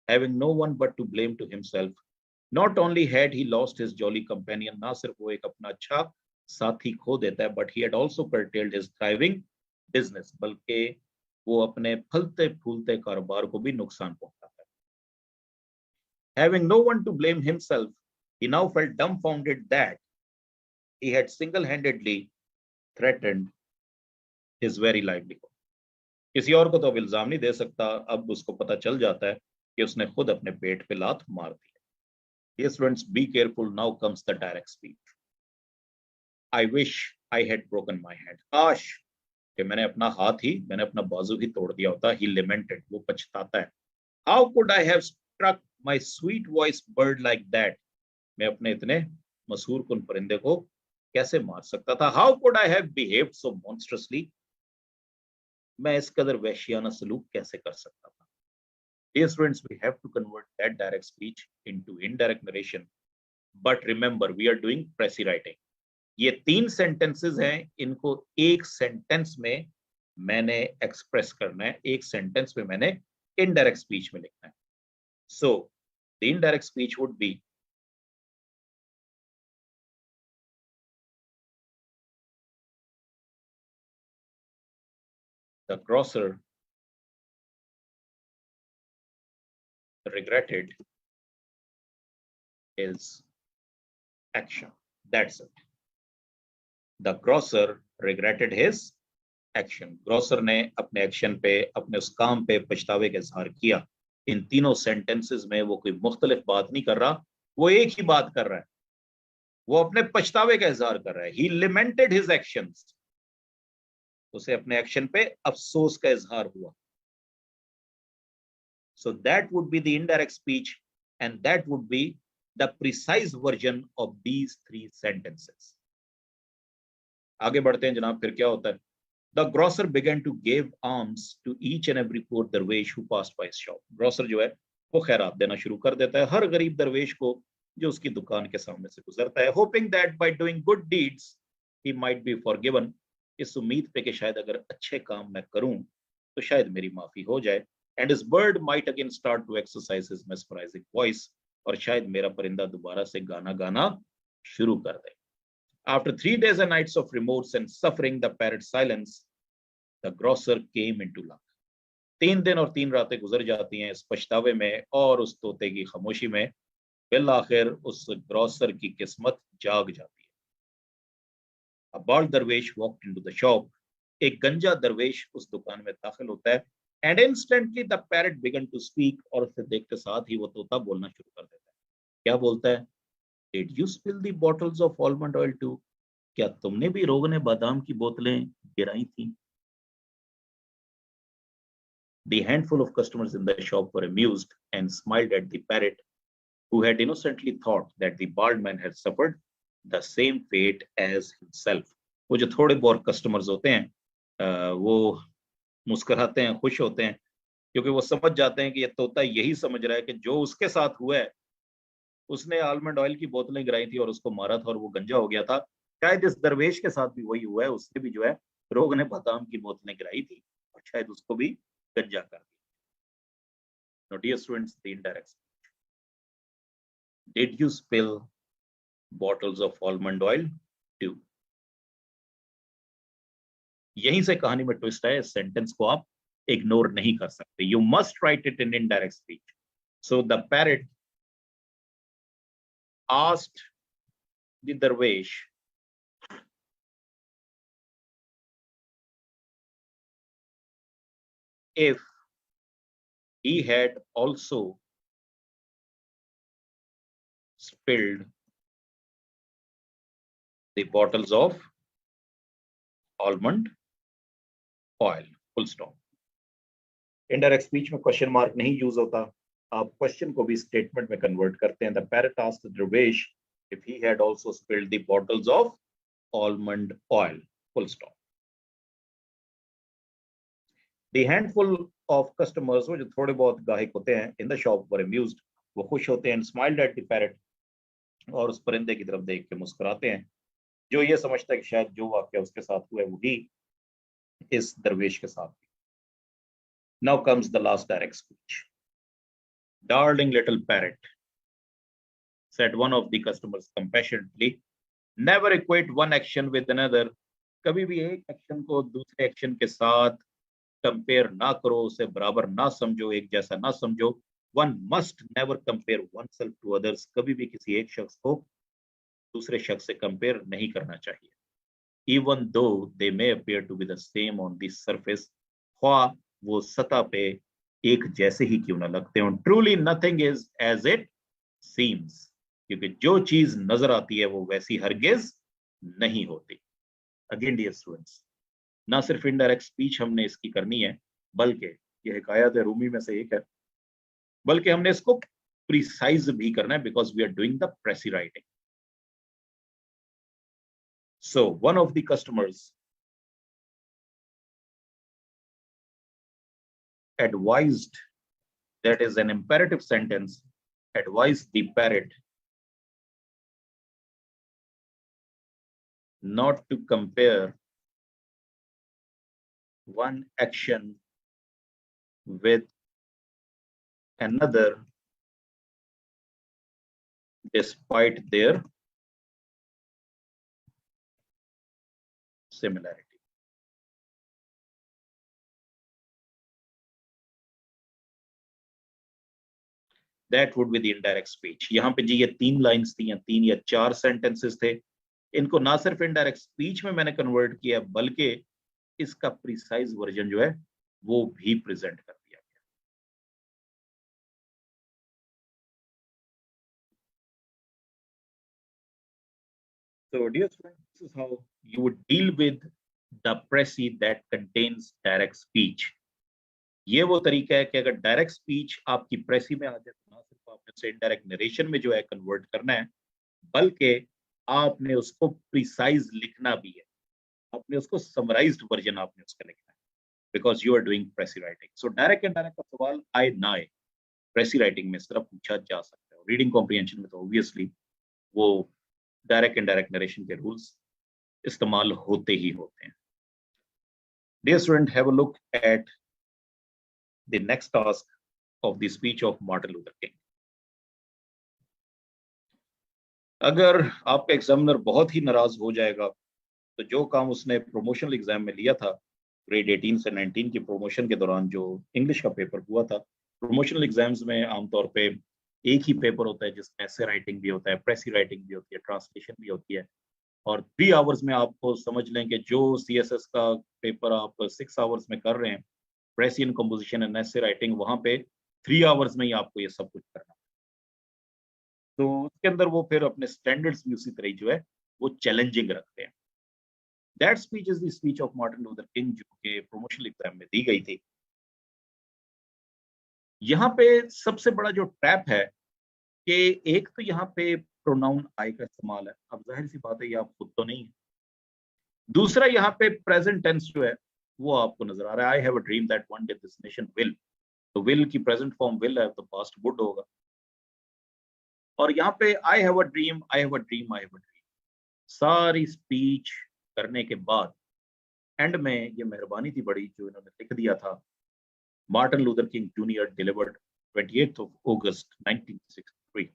Having no one but to blame to himself, not only had he lost his jolly companion, ना सिर्फ वो एक अपना अच्छा साथी खो देता है, but he had also curtailed his thriving business, बल्कि वो अपने फलते फूलते कारोबार को भी नुकसान पहुंचाता है। Having no one to blame himself, he now felt dumbfounded that he had single-handedly threatened his very livelihood. किसी और को तो अब इल्जाम नहीं दे सकता, अब उसको पता चल जाता है कि उसने खुद अपने पेट पे लात मार दी है। Dear students, be careful. Now comes the direct speech. I wish I had broken my hand. काश कि मैंने अपना बाजू ही तोड़ दिया होता। He lamented. वो पछताता है। How could I have struck my sweet voiced bird like that? मैं अपने इतने मशहूर कुन परिंदे को कैसे मार सकता था? How could I have behaved so monstrously? मैं इस कदर वहशियाना सलूक कैसे कर सकता था? Dear students, we have to convert that direct speech into indirect narration. But remember, we are doing precis writing. ये 3 सेंटेंसेस हैं, इनको एक सेंटेंस में मैंने एक्सप्रेस करना है, एक सेंटेंस में मैंने इनडायरेक्ट स्पीच में लिखना है। So the indirect speech would be the grocer regretted his action. That's it. The grocer regretted his action. Grocer ने अपने एक्शन पे, अपने उस काम पे पछतावे का इजहार किया। इन तीनों सेंटेंसेस में वो कोई मुख्तलिफ बात नहीं कर रहा, वो एक ही बात कर रहा है, वो अपने पछतावे का इजहार कर रहा है। He lamented his actions. उसे अपने एक्शन पे अफसोस का इजहार हुआ। So that would be the indirect speech, and that would be the precise version of these 3 sentences. आगे बढ़ते हैं जनाब, फिर क्या होता है? The grocer began to give alms to each and every poor darwish who passed by his shop. Grocer जो है वो खैरात देना शुरू कर देता है हर गरीब दरवेश को जो उसकी दुकान के सामने से गुजरता है, hoping that by doing good deeds he might be forgiven. इस उम्मीद पे कि शायद अगर अच्छे काम मैं करूं तो शायद मेरी माफी हो जाए। And his bird might again start to exercise his mesmerizing voice. और शायद मेरा परिंदा दोबारा से गाना गाना शुरू कर दे। After 3 days and nights of remorse and suffering, the parrot's silence, the grocer came into luck. 3 दिन और 3 रातें गुजर जाती हैं इस पछतावे में और उस तोते की खामोशी में। बिल आखिर उस ग्रोसर की किस्मत जाग जाती है। A bald darwish walked into the shop. एक गंजा दरवेश उस दुकान में दाखिल होता है। And instantly the parrot began to speak. और उसे देखते साथ ही वो तोता बोलना शुरू कर देता है। क्या बोलता है? Did you spill the bottles of almond oil too? क्या तुमने भी रोगने बादाम की बोतलें गिराई थी? The handful of customers in the shop were amused and smiled at the parrot, who had innocently thought that the bald man had suffered the same fate as himself. वो जो थोड़े बहुत कस्टमर्स होते हैं वो मुस्कुराते हैं, खुश होते हैं, क्योंकि वो समझ जाते हैं कि ये तोता यही समझ रहा है कि जो उसके साथ हुआ है, उसने आलमंड ऑयल की बोतलें गिराई थी और उसको मारा था और वो गंजा हो गया था। शायद इस दरवेश के साथ भी वही हुआ है, उसने भी जो है रोग ने बादाम की बोतलें गिराई थी और शायद उसको भी गंजा कर दिया। Now, dear students, the indirect speech. Did you spill bottles of almond oil too? यहीं से कहानी में ट्विस्ट है। इस सेंटेंस को आप इग्नोर नहीं कर सकते। You must write it in indirect speech. So the parrot asked the darwish if he had also spilled the bottles of almond oil. Full stop. Indirect speech में क्वेश्चन मार्क नहीं use होता, आप question को भी statement में convert करते हैं। The parrot asked the दरवेश if he had also spilled the bottles of almond oil. Full stop. The handful of customers, वो जो थोड़े बहुत गाहक होते हैं, in the shop were amused, वो खुश होते हैं, and smiled at the parrot, और उस परिंदे की तरफ देख के मुस्कुराते हैं, जो ये समझता है कि शायद जो वाकया उसके साथ हुआ है वही इस दरवेश के साथ। Now comes the last direct speech. Darling little parrot, said one of the customers compassionately, never equate one action with another. कभी भी एक एक्शन को दूसरे एक्शन के साथ कंपेयर ना करो, उसे बराबर ना समझो, एक जैसा ना समझो। One must never compare oneself to others, कभी भी किसी एक शख्स को दूसरे शख्स से कंपेयर नहीं करना चाहिए। Even though they may appear to be the same on the surface, ख्वाह वो सतह पे एक जैसे ही क्यों ना लगते हो। Truly nothing is as it seems, क्योंकि जो चीज नजर आती है वो वैसी हरगिज नहीं होती। अगेन डियर स्टूडेंट्स, ना सिर्फ इनडायरेक्ट स्पीच हमने इसकी करनी है, बल्कि ये हिकायत रूमी में से एक है, बल्कि हमने इसको प्रिसाइज भी करना है, because we are doing the precis writing. So one of the customers advised, that is an imperative sentence, advised the parrot not to compare one action with another despite their similarity. That would be the indirect speech. यहाँ पे जी ये 3 lines थी या 3 या 4 sentences थे, इनको ना सिर्फ इनडायरेक्ट स्पीच में मैंने कन्वर्ट किया, बल्कि इसका प्रिसाइज वर्जन जो है वो भी प्रेजेंट कर दिया गया। So dear students, this is how you would deal with the precis that contains direct speech. ये वो तरीका है कि अगर डायरेक्ट स्पीच आपकी प्रेसी में आ जाए तो ना सिर्फ आपने उसे इनडायरेक्ट नरेशन में जो है कन्वर्ट करना है, बल्कि आपने उसको प्रिसाइज लिखना भी है, आपने उसको समराइज्ड वर्जन आपने उसका लिखना है, because you are doing precis writing. So direct indirect का सवाल आए ना आए, प्रेसी राइटिंग में इस तरह पूछा जा सकता है। रीडिंग कॉम्प्रिहेंशन में तो ऑब्वियसली वो डायरेक्ट इनडायरेक्ट नरेशन के रूल्स इस्तेमाल होते ही होते हैं। Dear student, have a look at the next task of the speech of Martin Luther King. अगर आपका एग्जामिनर बहुत ही नाराज हो जाएगा तो जो काम उसने प्रोमोशनल एग्जाम में लिया था, ग्रेड 18 से 19 की प्रमोशन के दौरान जो इंग्लिश का पेपर हुआ था, प्रोमोशनल एग्जाम्स में आमतौर पे एक ही पेपर होता है जिसमें ऐसे राइटिंग भी होता है, प्रेसी राइटिंग भी होती है, ट्रांसलेशन भी होती है, और 3 आवर्स में आपको समझ लें कि जो CSS का पेपर आप 6 आवर्स में कर रहे हैं, precision composition and essay writing, वहां पे 3 आवर्स में ही आपको ये सब कुछ करना है। तो उसके अंदर वो फिर अपने स्टैंडर्ड्स भी उसी तरह जो है वो चैलेंजिंग रखते हैं। That speech is the speech of Martin Luther king, जो कि प्रमोशनल एग्जाम में दी गई थी। यहाँ पे सबसे बड़ा जो ट्रैप है कि एक तो यहाँ पे प्रोनाउन आई का इस्तेमाल है, अब जाहिर सी बात है ये आप खुद तो नहीं है। दूसरा यहाँ पे प्रेजेंट टेंस जो है वो आपको नजर आ रहा है, आई have a dream that one day this nation will, तो विल की प्रेजेंट फॉर्म विल है तो पास्ट वुड होगा। और यहाँ पे आई have a dream, I have a dream, I have a dream, सारी स्पीच करने के बाद एंड में ये मेहरबानी थी बड़ी जो इन्होंने लिख दिया था, Martin Luther King Junior delivered 28th of August 1963।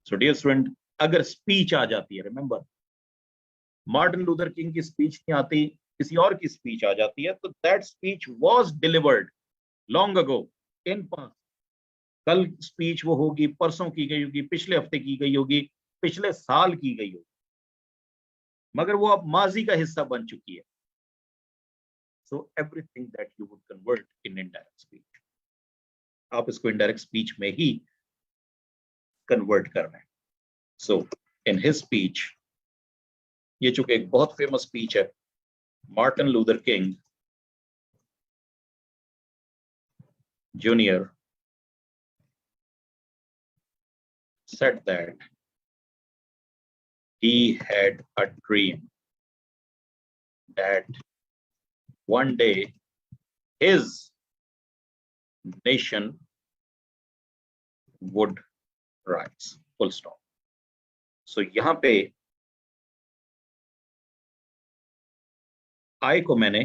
So dear student, अगर स्पीच आ जाती है, रिमेंबर मार्टिन लूथर किंग की स्पीच नहीं आती, किसी और की स्पीच आ जाती है, तो that speech was delivered long ago in past. कल स्पीच वो होगी, परसों की गई होगी, पिछले हफ्ते की गई होगी, पिछले साल की गई होगी, मगर वो अब माजी का हिस्सा बन चुकी है। So everything that you would convert in indirect speech, आप इसको इनडायरेक्ट स्पीच में ही कन्वर्ट कर रहे हैं। सो इन हिज स्पीच, ये चूंकि एक बहुत फेमस स्पीच है, Martin Luther King junior said that he had a dream that one day his nation would rise, full stop. So यहां पे I को मैंने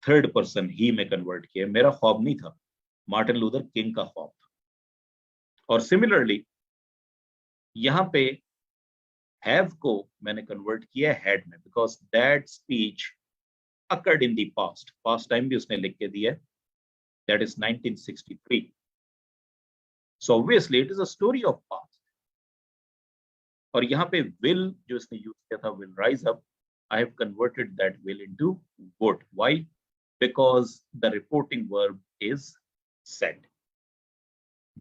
थर्ड पर्सन ही में कन्वर्ट किया, मेरा ख्वाब नहीं था, मार्टिन लूथर किंग का ख्वाब था। और सिमिलरली यहां पे हैव को मैंने कन्वर्ट किया हैड में, because that speech occurred in the past. Past time भी उसने लिख के दिया है, that is 1963. So obviously it is a story of past. और यहाँ पे will जो इसने यूज किया था, will rise up, I have converted that will into would. Why? Because the reporting verb is said.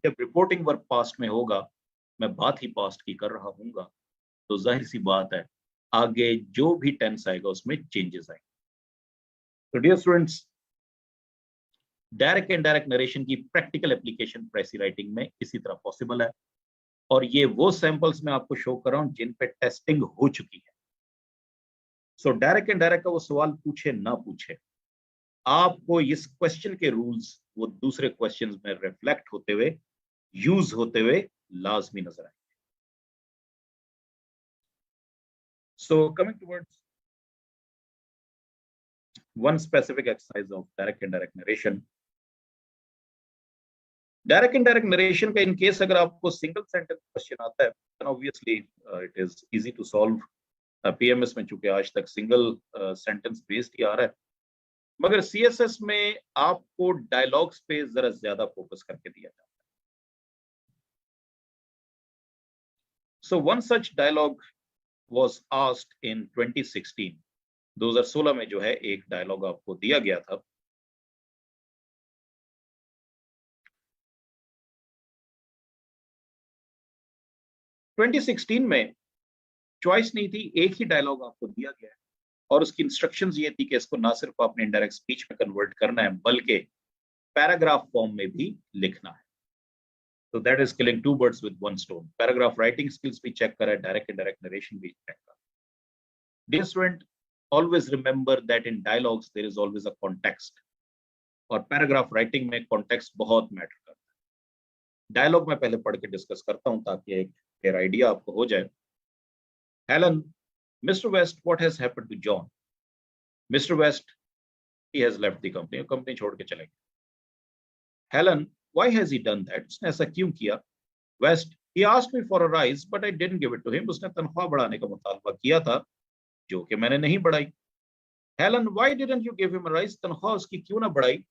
जब रिपोर्टिंग वर्ब पास्ट में होगा, मैं बात ही पास्ट की कर रहा हूंगा, तो जाहिर सी बात है आगे जो भी टेंस आएगा उसमें चेंजेस आएंगे. तो dear students, direct indirect narration की प्रैक्टिकल एप्लीकेशन प्रेसी राइटिंग में इसी तरह पॉसिबल है, और ये वो सैंपल्स मैं आपको शो कर रहा हूं जिन पे टेस्टिंग हो चुकी है. सो डायरेक्ट इनडायरेक्ट का वो सवाल पूछे ना पूछे, आपको इस क्वेश्चन के रूल्स वो दूसरे क्वेश्चंस में रिफ्लेक्ट होते हुए, यूज होते हुए लाजमी नजर आएंगे. So coming towards one specific exercise of direct indirect narration. Direct indirect narration का in case अगर आपको single sentence question आता है, then obviously it is easy to solve. PMS में चूंकि आज तक single sentence based ही आ रहा है, मगर CSS में आपको डायलॉग्स पे जरा ज्यादा फोकस करके दिया जाता है. So one such dialogue was asked in 2016. 2016 में जो है एक डायलॉग आपको दिया गया था. ट्वेंटी 2016 में चॉइस नहीं थी, एक ही डायलॉग आपको दिया गया है, और उसकी इंस्ट्रक्शंस ये थी कि इसको ना सिर्फ आपने इनडायरेक्ट स्पीच में कन्वर्ट करना है, बल्कि पैराग्राफ फॉर्म में भी लिखना है. So that is killing two birds with one stone. Paragraph writing skills भी चेक करा, डायरेक्ट इनडायरेक्ट नरेशन भी चेक करा. Dear student, always remember that in dialogues there is always a context, और paragraph writing में context बहुत matter करता है. Dialogue में पहले पढ़ के डिस्कस करता हूं ताकि एक क्लियर आइडिया आपको हो जाए. Helen, Mr. West, what has happened to John? Mr. West, he has left the company. Company छोड़ के चले गए. Helen, why has he done that? उसने ऐसा क्यों किया? West, he asked me for a rise, but I didn't give it to him. उसने तनख्वाह बढ़ाने का मुतालबा किया था, जो कि मैंने नहीं बढ़ाई. Helen, why didn't you give him a rise? तनख्वाह उसकी क्यों ना बढ़ाई?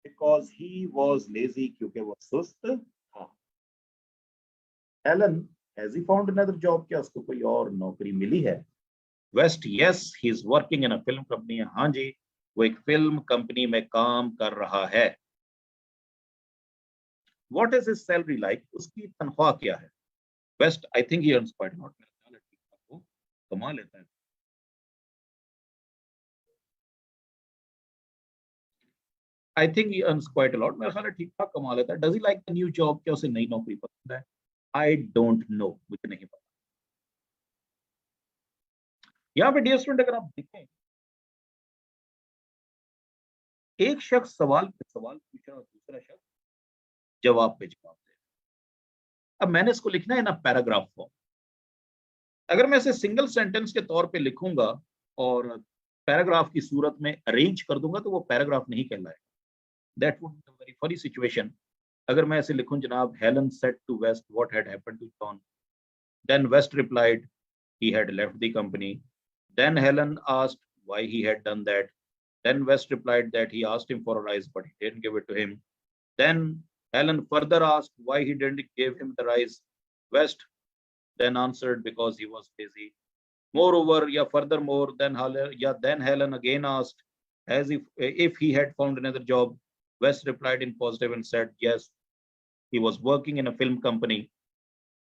Because he was lazy, क्योंकि वो सुस्त था. Helen, has he found another job? क्या उसको कोई और नौकरी मिली है? West, yes, he is working in a film company. हाँ जी, वो एक फिल्म कंपनी में काम कर रहा है. What is his salary like? उसकी तनख्वाह क्या है? West, I think he earns quite a lot. मेरा ख्याल है ठीक ठाक वो कमा लेता है. I think he earns quite a lot. मेरा ख्याल है ठीक ठाक कमा लेता है. Does he like the new job? क्या उसे नई नौकरी पसंद है? I don't know. मुझे नहीं पता. यहाँ पे डियर स्टूडेंट अगर आप देखें, एक शख्स सवाल पे सवाल पूछ रहा है और दूसरा शख्स जवाब पे जवाब दे रहा है. अब मैंने इसको लिखना है ना पैराग्राफ फॉर्म. अगर मैं इसे सिंगल सेंटेंस के तौर पे लिखूंगा और पैराग्राफ की सूरत में अरेंज कर दूंगा तो वो पैराग्राफ नहीं कहलाएगा. That would be a very funny situation. अगर मैं ऐसे लिखूं, जनाब, Helen said to West what had happened to John, then West replied he had left the company, then Helen asked why he had done that, then West replied that he asked him for a rise but he didn't give it to him, then Helen further asked why he didn't give him the rise. West then answered because he was busy. Moreover, furthermore, then Helen again asked as if he had found another job. West replied in positive and said yes, he was working in a film company.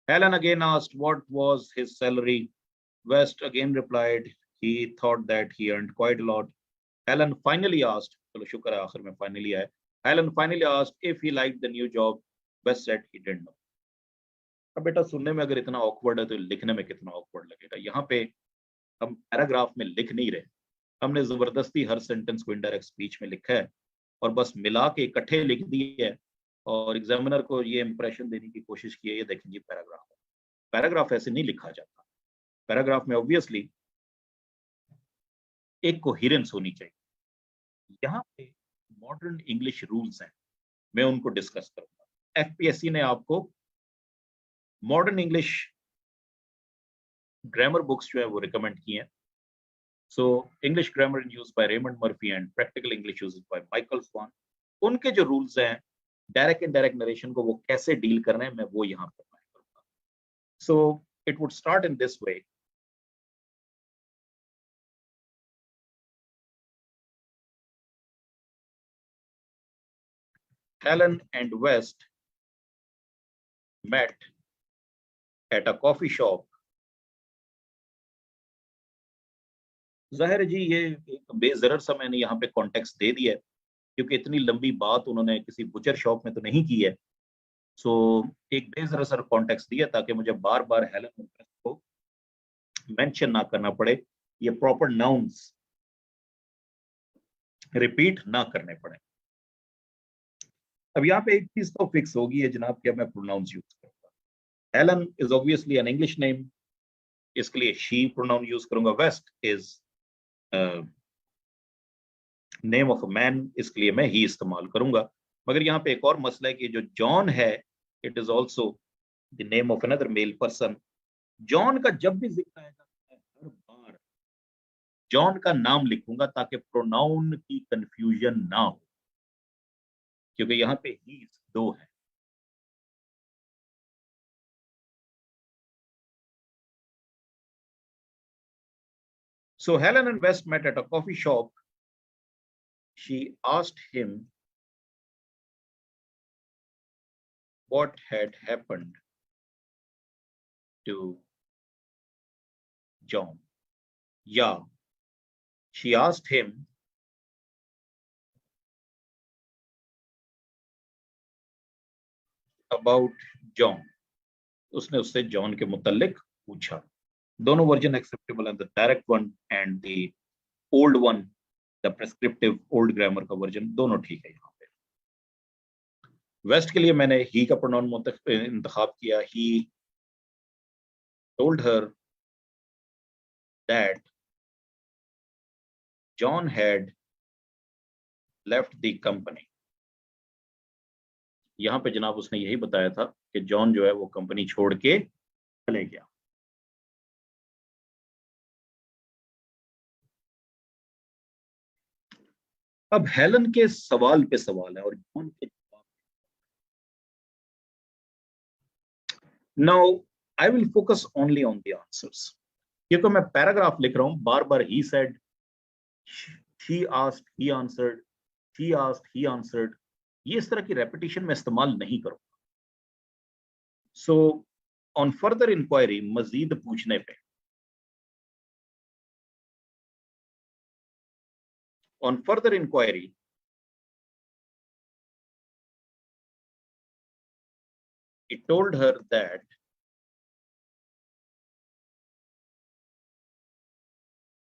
Helen again asked what was his salary. West again replied he thought that he earned quite a lot. Helen finally asked, चलो शुक्र है आखिर में finally आया. Helen finally asked if he liked the new job. West said he didn't know. अब बेटा सुनने में अगर इतना awkward है तो लिखने में कितना awkward लगेगा. यहाँ पे हम पैराग्राफ में लिख नहीं रहे, हमने जबरदस्ती हर सेंटेंस को इनडायरेक्ट स्पीच में लिखा है और बस मिला के इकट्ठे लिख दिए है और एग्जामिनर को ये इंप्रेशन देने की कोशिश की है, ये देखें जी पैराग्राफ. पैराग्राफ ऐसे नहीं लिखा जाता. पैराग्राफ में ऑब्वियसली एक कोहेरेंस होनी चाहिए. यहाँ पे मॉडर्न इंग्लिश रूल्स हैं, मैं उनको डिस्कस करूंगा. एफपीएससी ने आपको मॉडर्न इंग्लिश ग्रामर बुक्स जो है वो रिकमेंड की हैं. So English grammar in use by Raymond Murphy and practical English used by Michael Swan. उनके जो रूल्स हैं डायरेक्ट इनडायरेक्ट नरेशन को वो कैसे डील करना है मैं वो यहाँ पर करूंगा. So it would start in this way. Helen and West met at a coffee shop. जाहिर है जी ये एक बेजरर सा मैंने यहाँ पे कॉन्टेक्स्ट दे दिया है क्योंकि इतनी लंबी बात उन्होंने किसी बुचर शॉप में तो नहीं की है. सो एक बेजरर सा कॉन्टेक्स्ट दिया ताकि मुझे बार बार हेलन और वेस्ट को मेंशन ना करना पड़े, ये प्रॉपर नाउन्स रिपीट ना करने पड़े. अब यहाँ पे एक चीज तो फिक्स होगी है जनाब कि अब मैं प्रोनाउंस यूज करूंगा. Helen is obviously an English name, इसके लिए शी प्रोनाउन यूज करूंगा. West is name of a man, इसके लिए मैं ही इस्तेमाल करूंगा. मगर यहाँ पे एक और मसला है कि जो जॉन है it is also the name of another male person. John का जब भी जिक्र आएगा मैं हर बार जॉन का नाम लिखूंगा ताकि प्रोनाउन की कंफ्यूजन ना हो, क्योंकि यहाँ पे ही दो है. So Helen and West met at a coffee shop. She asked him what had happened to John. Yeah, she asked him about John. उसने उससे जॉन के मुतालिक पूछा. दोनों वर्जन एक्सेप्टेबल है, the direct one and the old one, the prescriptive old grammar का version, दोनों ठीक है. यहाँ पे वेस्ट के लिए मैंने ही का प्रोनाउन इंतखाब किया. He told her that John had left the company. यहाँ पे जनाब उसने यही बताया था कि जॉन जो है वो कंपनी छोड़ के चले गया. अब हेलन के सवाल पे सवाल है और जॉन के जवाब. Now I will focus only on the answers, क्योंकि मैं पैराग्राफ लिख रहा हूं बार बार he said, he asked, he answered, he asked, he answered, ये इस तरह की रेपिटेशन में इस्तेमाल नहीं करूंगा. सो ऑन फर्दर इंक्वायरी, मजीद पूछने पे, on further inquiry, he told her that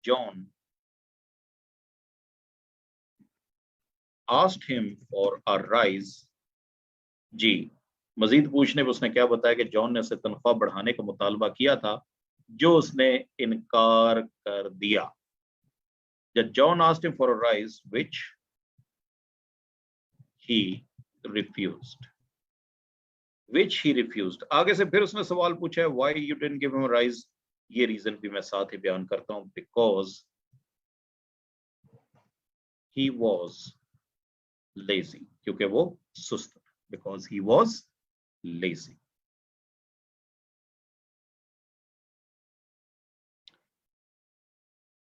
John asked him for a rise. जी, मजीद पूछने पे उसने क्या बताया कि जॉन ने उसे तनख्वाह बढ़ाने का मुतालबा किया था, जो उसने इनकार कर दिया. That John asked him for a rise, which he refused. Which he refused. आगे से फिर उसने सवाल पूछा है, why you didn't give him a rise? ये रीजन भी मैं साथ ही बयान करता हूं. Because he was lazy. क्योंकि वो सुस्त. Because he was lazy.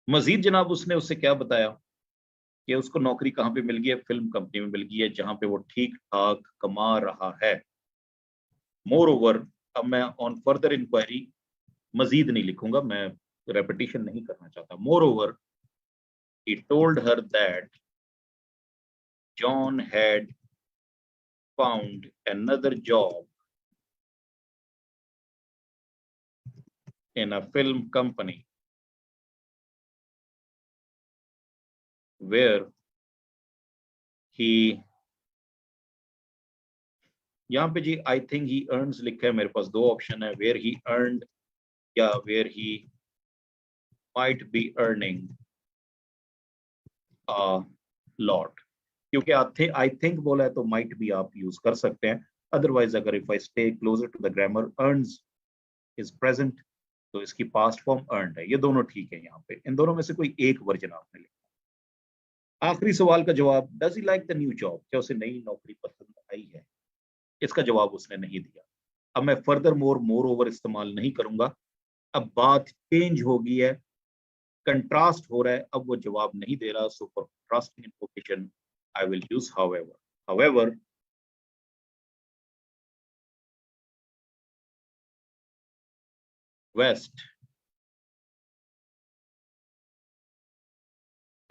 मजीद जनाब उसने उससे क्या बताया कि उसको नौकरी कहाँ पे मिल गई है, फिल्म कंपनी में मिल गई है जहां पे वो ठीक ठाक कमा रहा है. मोर ओवर, अब मैं ऑन फर्दर इंक्वायरी मजीद नहीं लिखूंगा, मैं रेपिटेशन नहीं करना चाहता. More over, he told her that John had found another job in a film company where he, यहाँ पे जी आई थिंक ही अर्न्स लिखा है, मेरे पास दो ऑप्शन है, वेयर ही अर्नड या where he might be earning a lot. क्योंकि I think बोला है तो माइट भी आप यूज कर सकते हैं. अदरवाइज अगर if I stay closer to the grammar, earns is present, तो इसकी पास्ट फॉर्म अर्नड है, ये दोनों ठीक है। यहाँ पे इन दोनों में से कोई एक वर्जन आपने लिखा। आखिरी सवाल का जवाब, does he like the new job, क्या उसे नई नौकरी पसंद आई है? इसका जवाब उसने नहीं दिया। अब मैं फर्दर मोर ओवर इस्तेमाल नहीं करूंगा, अब बात चेंज हो गई है, कंट्रास्ट हो रहा है, अब वो जवाब नहीं दे रहा। So for contrasting information I will use however. However West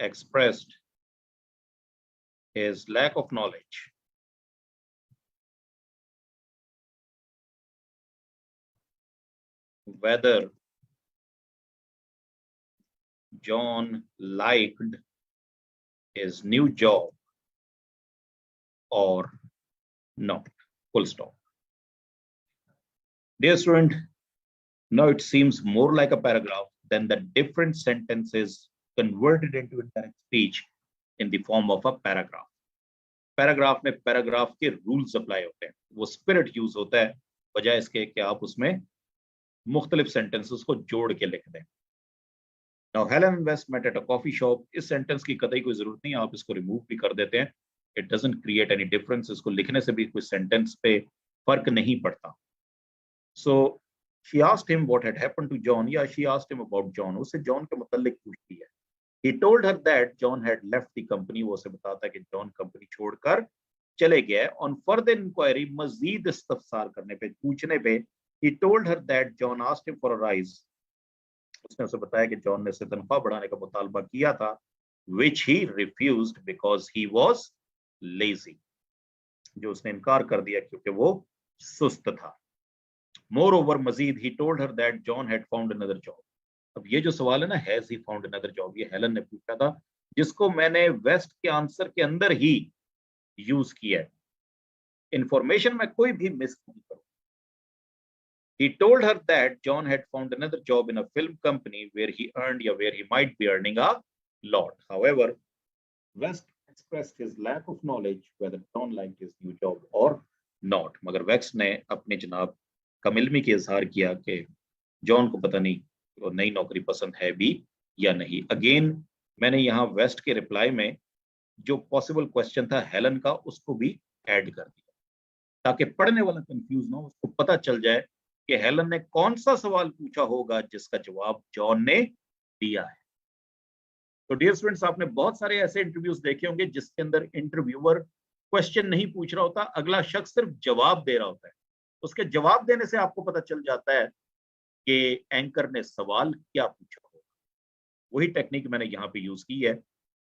expressed his lack of knowledge whether John liked his new job or not. Full stop. Dear student, now it seems more like a paragraph than the different sentences converted into indirect speech in the form of a paragraph. Paragraph में paragraph के rules apply होते हैं, वो spirit use होता है, बजाय इसके कि आप उसमें मुख्तलिफ सेंटेंसेस को जोड़ के लिख दें। Now Helen and West met at a coffee shop, इस सेंटेंस की कतई कोई जरूरत नहीं है, आप इसको रिमूव भी कर देते हैं, it doesn't create any difference, इसको लिखने से भी कोई सेंटेंस पे फर्क नहीं पड़ता। So she asked him what had happened to John, या she asked him about John, उससे जॉन के मुताल्लिक पूछती है। He told her that John had left the company, वो उसे बताता है कि जॉन कंपनी छोड़कर चले गए। ऑन फर्दर इंक्वायरी, मजीद इस्तफसार करने पे, पूछने पे, he told her that John asked him for a rise, उसने उसे बताया कि जॉन ने उसे तनख्वाह बढ़ाने का मुतालबा किया था, which he refused because he was lazy, जो उसने इनकार कर दिया क्योंकि वो सुस्त था। Moreover, Majeed, he told her that John had found another job। अब ये जो सवाल है ना, has he found another job, ये हेलन ने पूछा था, जिसको मैंने वेस्ट के आंसर के अंदर ही यूज किया है। इंफॉर्मेशन में कोई भी मिस नहीं करूं। He told her that John had found another job in a film company where he earned, या where he might be earning a lot. However, West expressed his lack of knowledge whether John liked his new job or not। मगर waste ने अपने जनाब कमिलमी के इजहार किया कि John को पता नहीं वो नई नौकरी पसंद है भी या नहीं। अगेन मैंने यहाँ वेस्ट के रिप्लाई में जो पॉसिबल क्वेश्चन था हेलन का, उसको भी ऐड कर दिया ताकि पढ़ने वाला कंफ्यूज ना हो, उसको पता चल जाए कि हेलन ने कौन सा सवाल पूछा होगा जिसका जवाब जॉन ने दिया है। तो डियर स्टूडेंट्स, आपने बहुत सारे ऐसे इंटरव्यूज देखे होंगे जिसके अंदर इंटरव्यूअर क्वेश्चन नहीं पूछ रहा होता, अगला शख्स सिर्फ जवाब दे रहा होता है। उसके जवाब देने से आपको पता चल जाता है कि एंकर ने सवाल क्या पूछा होगा। वही टेक्निक मैंने यहाँ पे यूज की है।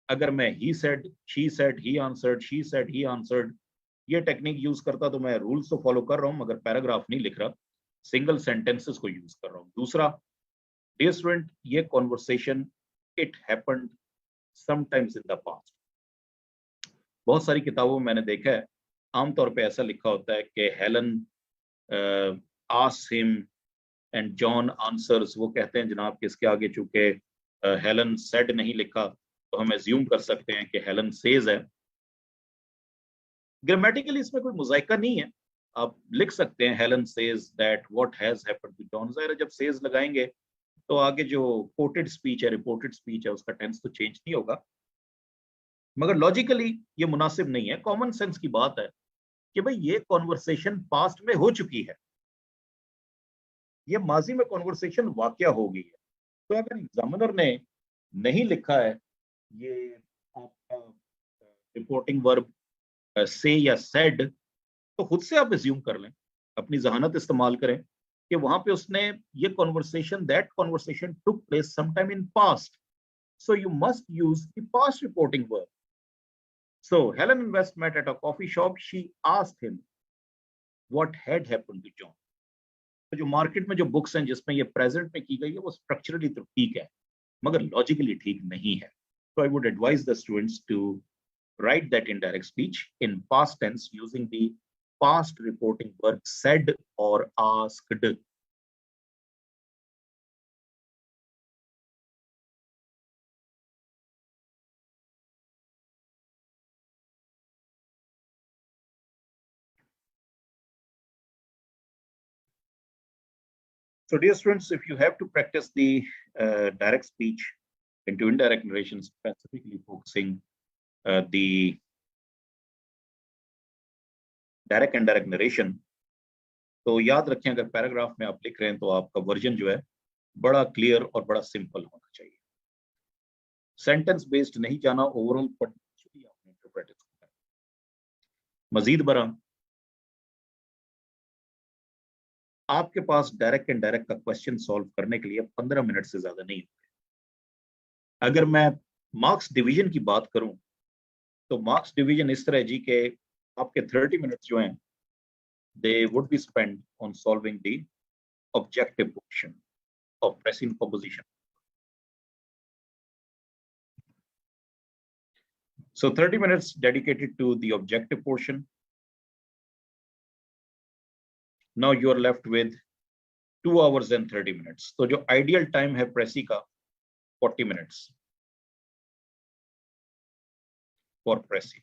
अगर मैं he said, she said, he answered, she said, he answered, ये टेक्निक यूज करता तो मैं रूल्स तो फॉलो कर रहा हूँ मगर पैराग्राफ नहीं लिख रहा, सिंगल सेंटेंसेस को यूज कर रहा हूँ। दूसरा, डियर स्टूडेंट, ये conversation it happened sometimes in the past. बहुत सारी किताबों में मैंने देखा है, आमतौर पे ऐसा लिखा होता है कि Helen asks him and John answers. वो कहते हैं जनाब कि इसके आगे चूंकि हेलन सेड नहीं लिखा तो हम एज्यूम कर सकते हैं कि हेलन सेज है। ग्रामेटिकली इसमें कोई मुजायका नहीं है, आप लिख सकते हैं Helen says that what has happened to John. ज़ाहिर है जब सेज लगाएंगे तो आगे जो कोटेड स्पीच है, रिपोर्टेड स्पीच है, उसका टेंस तो चेंज नहीं होगा, मगर लॉजिकली ये मुनासिब नहीं है। कॉमन सेंस की बात है कि भाई ये कॉन्वर्सेशन पास्ट में हो चुकी है, ये माजी में कॉन्वर्सेशन वाकया हो गई है। तो अगर एग्जामिनर ने नहीं लिखा है ये आपका रिपोर्टिंग वर्ब से या सेड, तो खुद से आप एज्यूम कर लें, अपनी जहानत इस्तेमाल करें कि वहां पे उसने ये conversation, that conversation took place sometime in past, so you must use the past reporting verb. So Helen and West met at a coffee shop. She asked him what had happened to John. तो जो market में जो books हैं जिसमें ये present में की गई है वो स्ट्रक्चरली तो ठीक है मगर लॉजिकली ठीक नहीं है। So I would advise the students to write that indirect speech in past tense using the past reporting verb said or asked. So dear students, if you have to practice the direct speech into indirect narration, specifically focusing the direct indirect narration, तो याद रखें अगर paragraph में आप लिख रहे हैं तो आपका वर्जन जो है बड़ा क्लियर और बड़ा सिंपल होना चाहिए। सेंटेंस बेस्ड नहीं जाना, ओवरऑल आपने इंटरप्रेट करना है। मजीद बरा आपके पास डायरेक्ट इनडायरेक्ट का क्वेश्चन सॉल्व करने के लिए 15 मिनट से ज्यादा नहीं होते। अगर मैं मार्क्स डिवीजन की बात करूं तो मार्क्स डिवीजन इस तरह जी के आपके 30 मिनट्स जो हैं they would be spent on solving the objective portion of pressing proposition. So 30 minutes dedicated to the objective portion. Now you are left with 2 hours and 30 minutes. So जो ideal time है प्रेसी का 40 minutes for प्रेसी,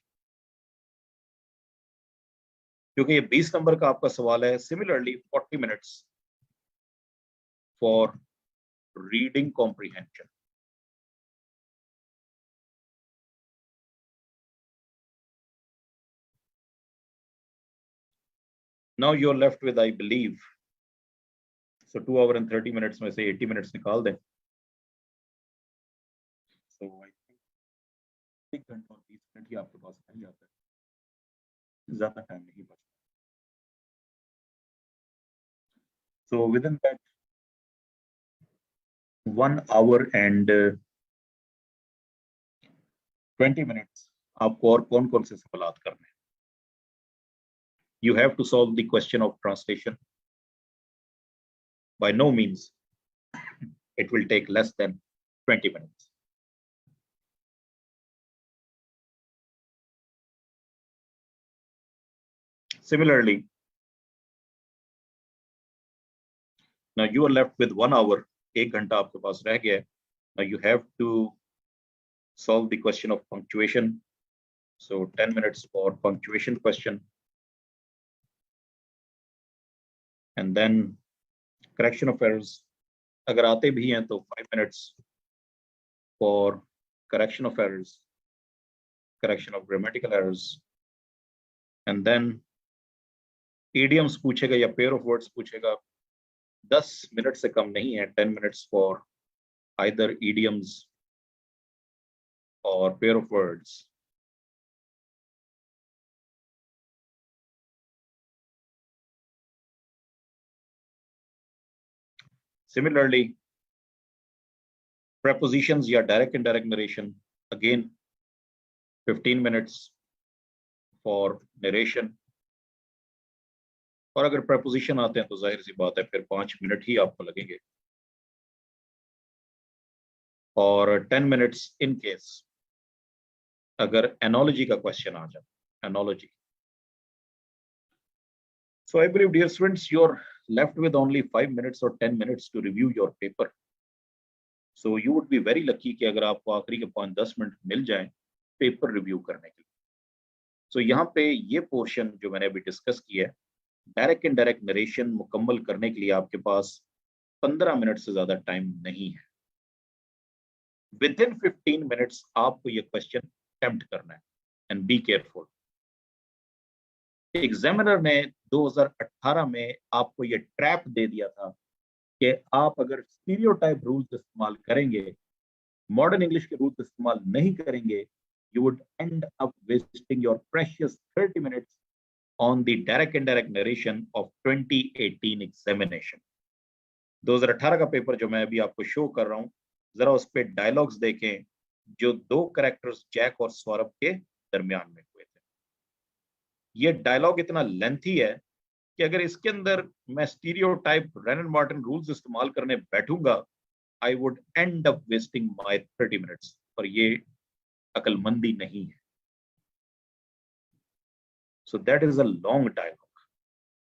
क्योंकि ये 20 number का आपका सवाल है। Similarly 40 minutes for reading comprehension. Now you're left with, I believe, so 2 hours and 30 minutes में से 80 minutes निकाल दें। So I think 1 घंटा और 20 मिनट ही आपके पास नहीं जाता है, ज्यादा टाइम नहीं बचता। So within that 1 hour and 20 minutes आपको और कौन कौन से सवालात करने हैं? You have to solve the question of translation. By no means it will take less than 20 minutes. Similarly, now you are left with 1 hour, 1 घंटा आपके पास रह गया है। Now you have to solve the question of punctuation. So 10 minutes for punctuation question. And then correction of errors. अगर आते भी हैं तो 5 minutes for correction of errors, correction of grammatical errors. And then idioms पूछेगा या pair of words पूछेगा, 10 minute से कम नहीं है। 10 minutes for either idioms or pair of words. Similarly, prepositions या direct indirect narration, again 15 minutes for narration. और अगर preposition आते हैं तो जाहिर सी बात है फिर 5 मिनट ही आपको लगेंगे, और 10 minutes in case अगर analogy का question आ जाए, analogy. So I believe, dear students, you're left with only 5 minutes or 10 minutes to review your paper. So you would be very lucky कि अगर आपको आखिरी के 5-10 मिनट मिल जाएं पेपर रिव्यू करने के लिए। So यहाँ पे ये पोर्शन जो मैंने अभी डिस्कस किया है, डायरेक्ट इनडायरेक्ट नरेशन मुकम्मल करने के लिए आपके पास 15 मिनट से ज्यादा टाइम नहीं है। Within 15 minutes आपको ये क्वेश्चन अटेम्प्ट करना है, एंड बी केयरफुल। एग्जामिनर ने 2018 में आपको ये ट्रैप दे दिया था कि आप अगर स्टीरियोटाइप रूल्स इस्तेमाल करेंगे, मॉडर्न इंग्लिश के रूल्स इस्तेमाल नहीं करेंगे, you would end up wasting your precious 30 minutes on the direct indirect narration of 2018 examination. 2018 का पेपर जो मैं अभी आपको शो कर रहा हूं, जरा उस पे डायलॉग्स देखें जो 2 कैरेक्टर्स जैक और सौरभ के दरमियान में हुए थे। ये डायलॉग इतना लेंथी है कि अगर इसके अंदर मैं stereotype Wren and Martin rules इस्तेमाल करने बैठूंगा, I would end up wasting my 30 minutes, और ये अकलमंदी नहीं है। So that is a long dialogue.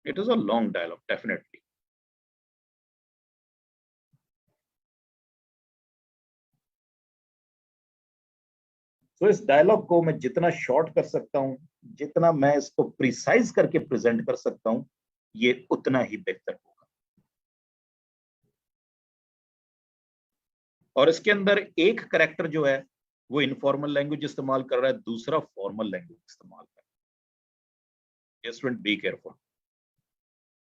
It is a long dialogue, definitely. So इस डायलॉग को मैं जितना शॉर्ट कर सकता हूं, जितना मैं इसको प्रिसाइज करके प्रेजेंट कर सकता हूं, ये उतना ही बेहतर होगा। और इसके अंदर एक करेक्टर जो है वो इनफॉर्मल लैंग्वेज इस्तेमाल कर रहा है, दूसरा फॉर्मल लैंग्वेज इस्तेमाल कर रहा है। Student be careful.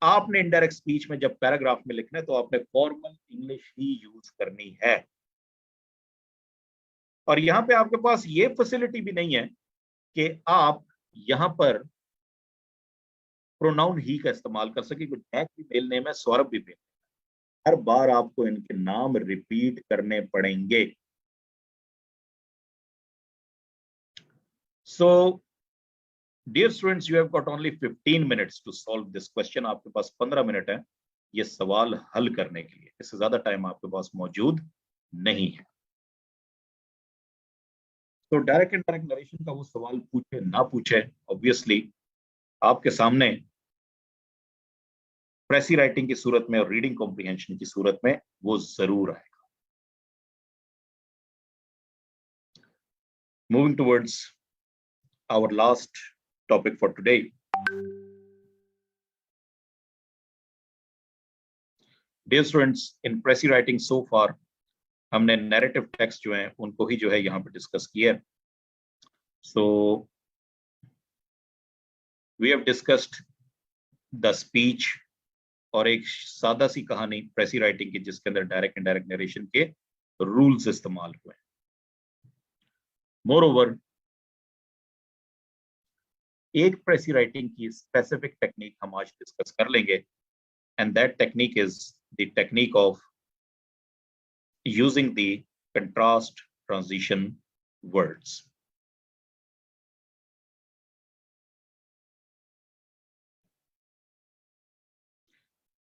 आपने इनडायरेक्ट स्पीच में जब पैराग्राफ में लिखना है तो आपने फॉर्मल इंग्लिश ही यूज करनी है। और यहां पे आपके पास ये फैसिलिटी भी नहीं है कि आप यहां पर प्रोनाउन ही का इस्तेमाल कर सके। जैक भी मेल नेम है, सौरभ भी मेल, हर बार आपको इनके नाम रिपीट करने पड़ेंगे। So dear students, you have got only 15 minutes to solve this question. आपके पास 15 मिनट है ये सवाल हल करने के लिए, इससे ज्यादा टाइम आपके पास मौजूद नहीं है। तो डायरेक्ट इनडायरेक्ट नरेशन का वो सवाल पूछे ना पूछे, ऑब्वियसली आपके सामने प्रेसी राइटिंग की सूरत में और रीडिंग कॉम्प्रिहेंशन की सूरत में वो जरूर आएगा। Moving towards our last topic for today. Dear students, in precis writing so far हमने नैरेटिव टेक्स्ट जो है उनको ही जो है यहाँ पे डिस्कस किया। So we have discussed the speech और एक सादा सी कहानी प्रेसी राइटिंग की जिसके अंदर डायरेक्ट इनडायरेक्ट नरेशन के रूल्स इस्तेमाल हुए। मोर ओवर एक प्रेसी राइटिंग की स्पेसिफिक टेक्निक हम आज डिस्कस कर लेंगे, and that technique is the technique of using the contrast transition words.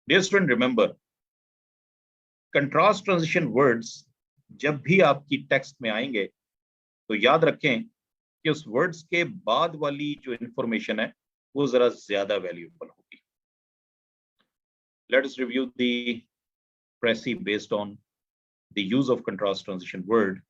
Dear student, remember, contrast transition words जब भी आपकी टेक्स्ट में आएंगे तो याद रखें कि उस वर्ड्स के बाद वाली जो इंफॉर्मेशन है वो जरा ज्यादा वैल्यूएबल होगी। Let us review the precis based on the use of contrast transition word.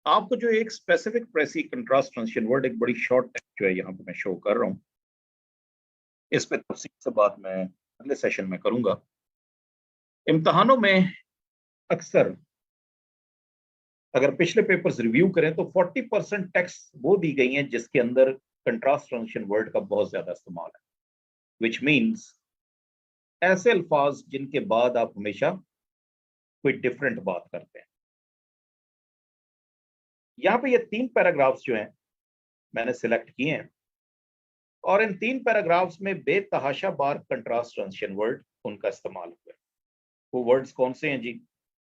आपको जो एक specific precis contrast transition word, एक बड़ी शॉर्ट टेक्स्ट जो है यहाँ पे मैं शो कर रहा हूँ, इस पे तफसील से बात मैं अगले सेशन में करूंगा। इम्तिहानों में अक्सर अगर पिछले पेपर्स रिव्यू करें तो 40% टेक्स्ट वो दी गई हैं जिसके अंदर कंट्रास्ट ट्रांजिशन वर्ड का बहुत ज्यादा इस्तेमाल है, विच मीन्स ऐसे अल्फाज जिनके बाद आप हमेशा कोई डिफरेंट बात करते हैं। यहाँ पे ये 3 पैराग्राफ्स जो हैं मैंने सिलेक्ट किए हैं और इन 3 पैराग्राफ्स में बेतहाशा बार कंट्रास्ट ट्रांजिशन वर्ड उनका इस्तेमाल हुआ है। वो वर्ड्स कौन से हैं जी?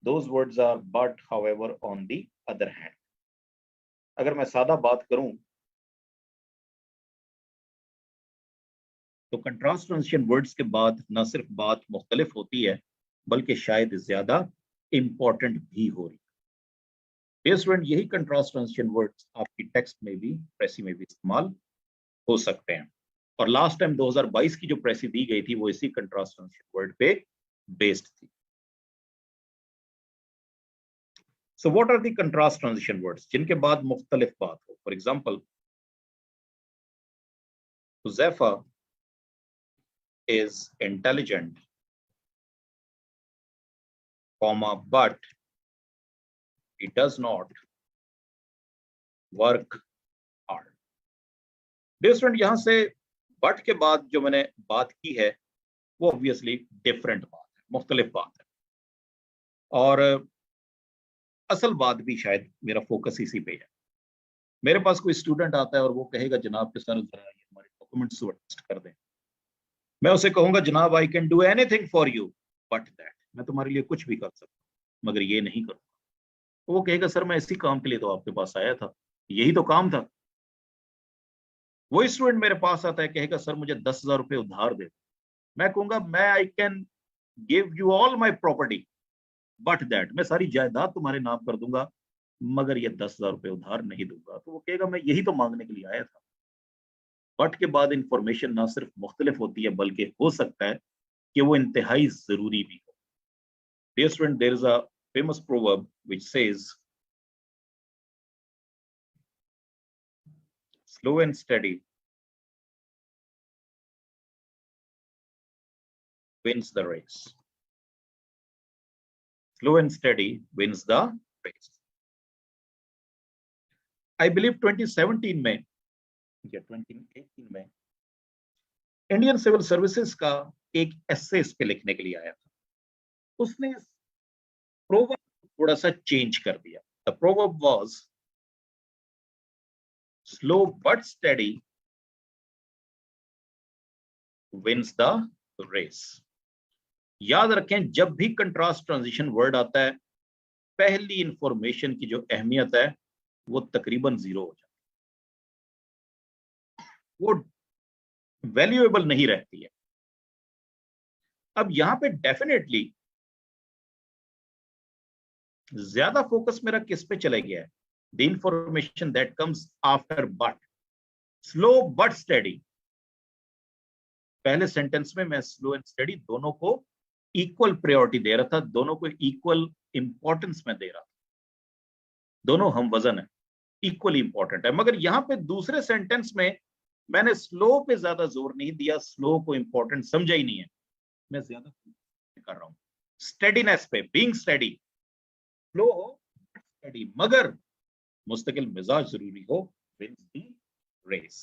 Those words are but, however, on the other hand. अगर मैं सादा बात करूं तो कंट्रास्ट ट्रांजिशन वर्ड्स के बाद ना सिर्फ बात मुख्तलिफ होती है बल्कि शायद ज्यादा इंपॉर्टेंट भी हो रही है। डियर स्टूडेंट, यही कंट्रास्ट ट्रांजिशन वर्ड्स आपकी टेक्स्ट में भी, प्रेसी में भी इस्तेमाल हो सकते हैं। और लास्ट टाइम 2022 की जो प्रेसी दी गई थी वो इसी कंट्रास्ट ट्रांजिशन वर्ड पे बेस्ड थी। So what are the contrast transition words जिनके बाद मुख्तलिफ बात हो? For example, Huzaifa is intelligent, comma, but he does not work hard. Dear student, यहां से बट के बाद जो मैंने बात की है वो ऑब्वियसली डिफरेंट बात है, मुख्तलिफ बात है, और असल बात भी शायद मेरा फोकस इसी पे है। मेरे पास कोई स्टूडेंट आता है और वो कहेगा जनाब के सर जरा ये हमारे डॉक्यूमेंट्स अटेस्ट कर दें। मैं उसे कहूंगा जनाब I can do anything for you but that, मैं तुम्हारे लिए कुछ भी कर सकता हूं मगर ये नहीं करूंगा। तो वो कहेगा सर मैं इसी काम के लिए तो आपके पास आया था, यही तो काम था। वो स्टूडेंट मेरे पास आता है, कहेगा सर मुझे 10,000 रुपए उधार दे। मैं कहूंगा मैं I can give you all my property but that, मैं सारी जायदाद तुम्हारे नाम कर दूंगा मगर ये 10,000 रुपए उधार नहीं दूंगा। तो वो कहेगा मैं यही तो मांगने के लिए आया था। बट के बाद इंफॉर्मेशन ना सिर्फ मुख्तलिफ होती है बल्कि हो सकता है कि वो इंतहाई जरूरी भी हो। Dear student, there is a famous proverb which says, slow and steady wins the race. Slow and steady wins the race. I believe 2017 में या 2018 में इंडियन सिविल सर्विसेज का एक एस्से इस पे लिखने के लिए आया था। उसने प्रोवर्ब थोड़ा सा चेंज कर दिया। The proverb was slow but steady wins the race. याद रखें, जब भी कंट्रास्ट ट्रांजिशन वर्ड आता है, पहली इंफॉर्मेशन की जो अहमियत है वो तकरीबन जीरो हो जाती है, वो वैल्यूएबल नहीं रहती है। अब यहां पे डेफिनेटली ज्यादा फोकस मेरा किस पे चला गया है? The information that comes after but. Slow but study, पहले सेंटेंस में मैं स्लो एंड स्टडी दोनों को इक्वल प्रायोरिटी दे रहा था, दोनों को इक्वल इंपॉर्टेंस में दे रहा था, दोनों हम वजन है, इक्वली इंपॉर्टेंट है। मगर यहां पे दूसरे सेंटेंस में मैंने स्लो पे ज्यादा जोर नहीं दिया, स्लो को इंपॉर्टेंट समझा ही नहीं है, मैं ज्यादा कर रहा हूं स्टेडीनेस पे, बीइंग स्टेडी। स्लो हो स्टेडी, मगर मुस्तकिल मिजाज जरूरी हो, विंस द रेस।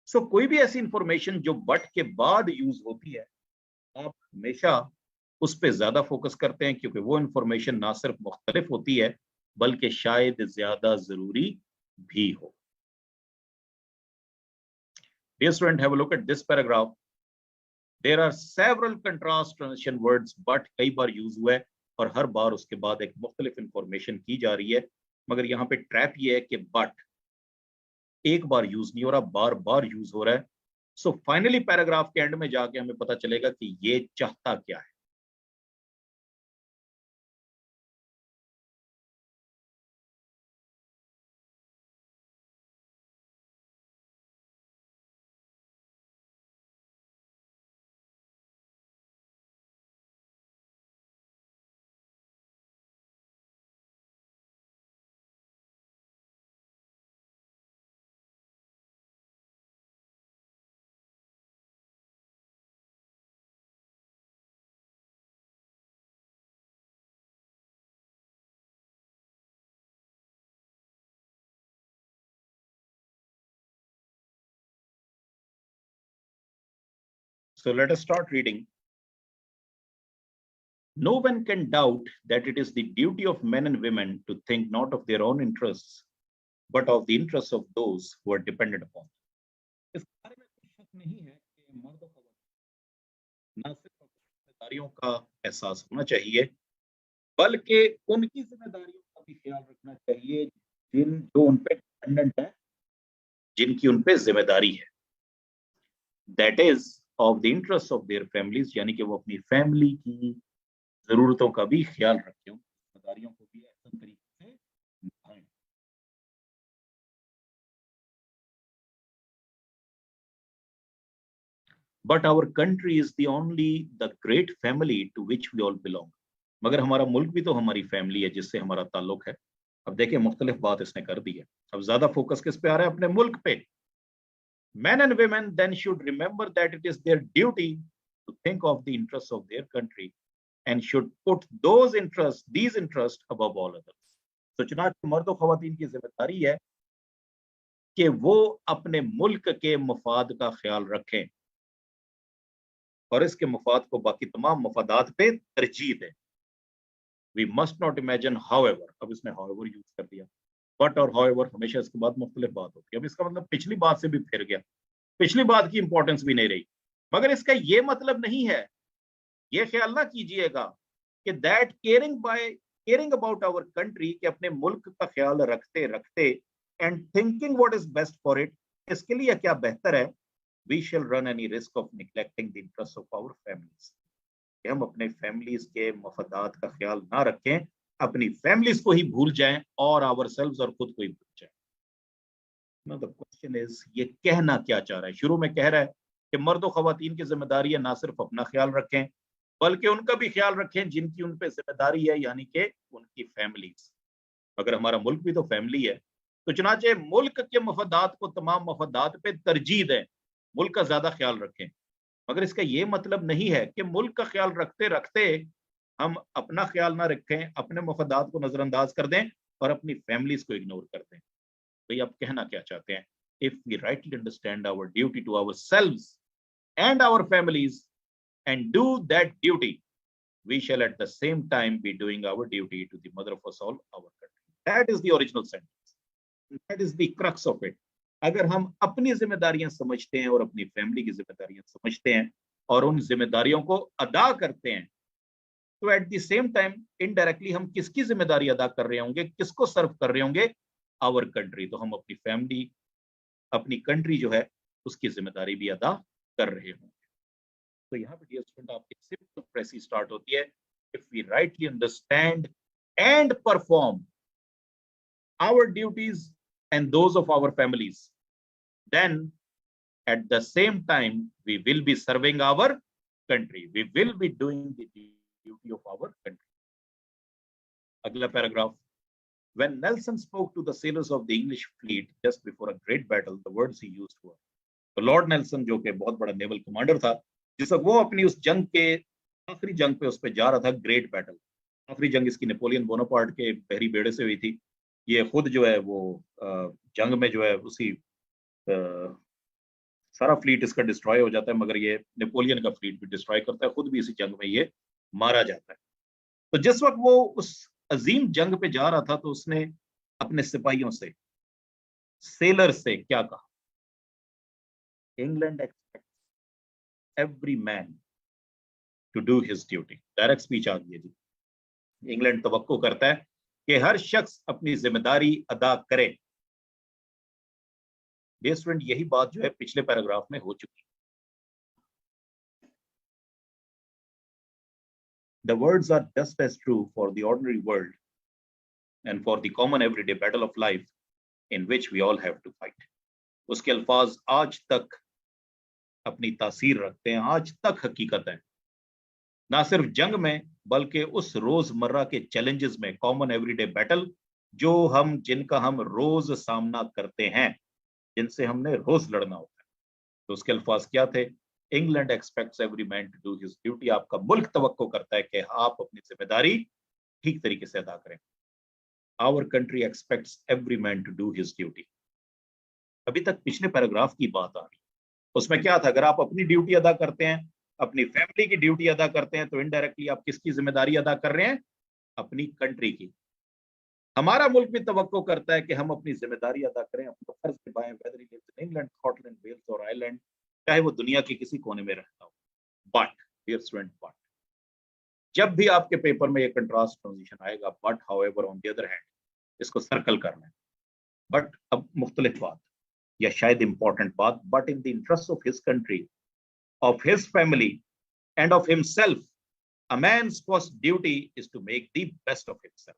सो कोई भी ऐसी इंफॉर्मेशन जो बट के बाद यूज होती है, आप हमेशा उस पर ज्यादा फोकस करते हैं, क्योंकि वो इंफॉर्मेशन ना सिर्फ मुख्तलिफ होती है बल्कि शायद ज्यादा जरूरी भी हो। Dear student, have a look at this paragraph. There are several contrast transition words, but कई बार यूज हुआ है और हर बार उसके बाद एक मुख्तलिफ इंफॉर्मेशन की जा रही है। मगर यहाँ पे ट्रैप ये है कि बट एक बार यूज नहीं हो रहा, बार बार यूज हो रहा है। सो फाइनली पैराग्राफ के एंड में जाके हमें पता चलेगा कि ये चाहता क्या है। So let us start reading. No one can doubt that it is the duty of men and women to think not of their own interests, but of the interests of those who are dependent upon. इस बारे में कोई शक नहीं है कि मर्द और औरत न सिर्फ अपनी जिम्मेदारियों का एहसास होना चाहिए, बल्कि उनकी जिम्मेदारियों का भी ख्याल रखना चाहिए जो उन पे डिपेंडेंट है, जिनकी उन पे जिम्मेदारी है। That is of the interest of their families, यानी कि वो अपनी फैमिली की जरूरतों का भी ख्याल रखें, जिम्मेदारियों को भी ऐसे तरीके से निभाएं। But our country is the only the great family to which we all belong. मगर हमारा मुल्क भी तो हमारी फैमिली है जिससे हमारा ताल्लुक है। अब देखिए मुख्तलिफ बात इसने कर दी है, अब ज्यादा फोकस किस पे आ रहा है? अपने मुल्क पे। Men and women then should remember that it is their duty to think of the interests of their country and should put these interests above all others. तो चुनांचे मर्द और ख़वातीन की जिम्मेदारी है कि वो अपने मुल्क के मफाद का ख्याल रखें और इसके मफाद को बाकी तमाम मफादात पे तरजीह दें। We must not imagine, however, अब इसने however यूज कर दिया, बट और however हमेशा इसके बाद मुख्तलिफ बात होती है। अब इसका मतलब पिछली बात से भी फिर गया, पिछली बात की इंपॉर्टेंस भी नहीं रही। मगर इसका ये मतलब नहीं है, ये ख्याल ना कीजिएगा कि that caring about our country, कि अपने मुल्क का ख्याल रखते रखते and thinking what is best for it, इसके लिए क्या बेहतर है, we shall run any risk of neglecting the interest of our families. हम अपने फैमिलीज के मफादात का ख्याल ना रखें, अपनी फैमिलीज को ही भूल जाएं और आवरसेल्व्स और खुद को ही भूल जाएं। नो द क्वेश्चन इज, ये कहना क्या चाह रहा है? शुरू में कह रहा है कि मर्द और खवातीन की जिम्मेदारी है ना सिर्फ अपना ख्याल रखें बल्कि उनका भी ख्याल रखें जिनकी उन पे जिम्मेदारी है, यानी कि उनकी फैमिलीज। अगर हमारा मुल्क भी तो फैमिली है, तो चुनाचे मुल्क के मफादात को तमाम मफादात पे तरजीह दें, मुल्क का ज्यादा ख्याल रखें। मगर इसका ये मतलब नहीं है कि मुल्क का ख्याल रखते रखते हम अपना ख्याल ना रखें, अपने मफादात को नजरअंदाज कर दें और अपनी फैमिलीज को इग्नोर कर दें। भाई आप कहना क्या चाहते हैं? If we rightly understand our duty to ourselves and our families and do that duty, we shall at the same time be doing our duty to the mother of us all, our country. That is the original sentence. That is the crux of it. अगर हम अपनी जिम्मेदारियां समझते हैं और अपनी family की जिम्मेदारियां समझते हैं और उन जिम्मेदारियों को अदा करते हैं, तो eight the same time indirectly हम किसकी जिम्मेदारी अदा कर रहे होंगे, किसको सर्व कर रहे होंगे? Our country. तो हम अपनी फैमिली, अपनी कंट्री जो है उसकी जिम्मेदारी भी अदा कर रहे होंगे। तो यहाँ पे डियर स्टूडेंट आपकी सिंपल प्रेसिस स्टार्ट होती है, if we rightly understand and perform our duties and those of our families, then at the same time we will be serving our country, we will be doing the duty of our country. अगला paragraph, when Nelson spoke to the sailors of the English fleet just before a great battle, the words he used were, तो Lord Nelson जो कि बहुत बड़ा naval commander था, जिस वक्त वो अपनी उस जंग के आखिरी जंग पे उस पे जा रहा था, ग्रेट बैटल, आखिरी जंग इसकी नेपोलियन बोनापार्ट के बहरी बेड़े से हुई थी। ये खुद जो है वो जंग में जो है उसी सारा फ्लीट इसका डिस्ट्रॉय हो जाता है, मगर ये नेपोलियन का फ्लीट भी डिस्ट्रॉय करता है, खुद भी इसी जंग में ये मारा जाता है। तो जिस वक्त वो उस अजीम जंग पे जा रहा था, तो उसने अपने सिपाहियों से, सेलर से क्या कहा? England every man to do his duty. Direct speech आ गई है जी। इंग्लैंड तवक्को करता है कि हर शख्स अपनी जिम्मेदारी अदा करे। डियर स्टूडेंट, यही बात जो है पिछले पैराग्राफ में हो चुकी है। The words are just as true for the ordinary world and for the common everyday battle of life in which we all have to fight. उसके अल्फाज आज तक अपनी तासीर रखते हैं, आज तक हकीकत है, ना सिर्फ जंग में बल्कि उस रोजमर्रा के चैलेंजेस में, कॉमन एवरीडे बैटल जो जिनका हम रोज सामना करते हैं, जिनसे हमने रोज लड़ना होता है। तो उसके अल्फाज क्या थे? England expects every man to do his duty. आपका मुल्क तवक्को करता है कि आप अपनी जिम्मेदारी ठीक तरीके से अदा करें। Our country expects every man to do his duty. अभी तक पिछले पैराग्राफ की बात आ रही, उसमें क्या था? अगर आप अपनी ड्यूटी अदा करते हैं, अपनी फैमिली की ड्यूटी अदा करते हैं, तो इनडायरेक्टली आप किसकी जिम्मेदारी अदा कर रहे हैं? अपनी कंट्री की। हमारा मुल्क भी तवक्को करता है कि हम अपनी जिम्मेदारी अदा करें, अपना फर्ज निभाएं, whether he lives in England, Scotland, Wales और आयरलैंड, चाहे वो दुनिया के किसी कोने में रहता हो। बट डियर स्टूडेंट, बट जब भी आपके पेपर में ये कंट्रास्ट ट्रांजिशन आएगा, but however on the other hand, इसको सर्कल करना है। बट अब मुख्तलिफ बात या शायद इंपॉर्टेंट बात, but in the interest of his country, of his family and of himself, a man's first duty is to make the best of himself.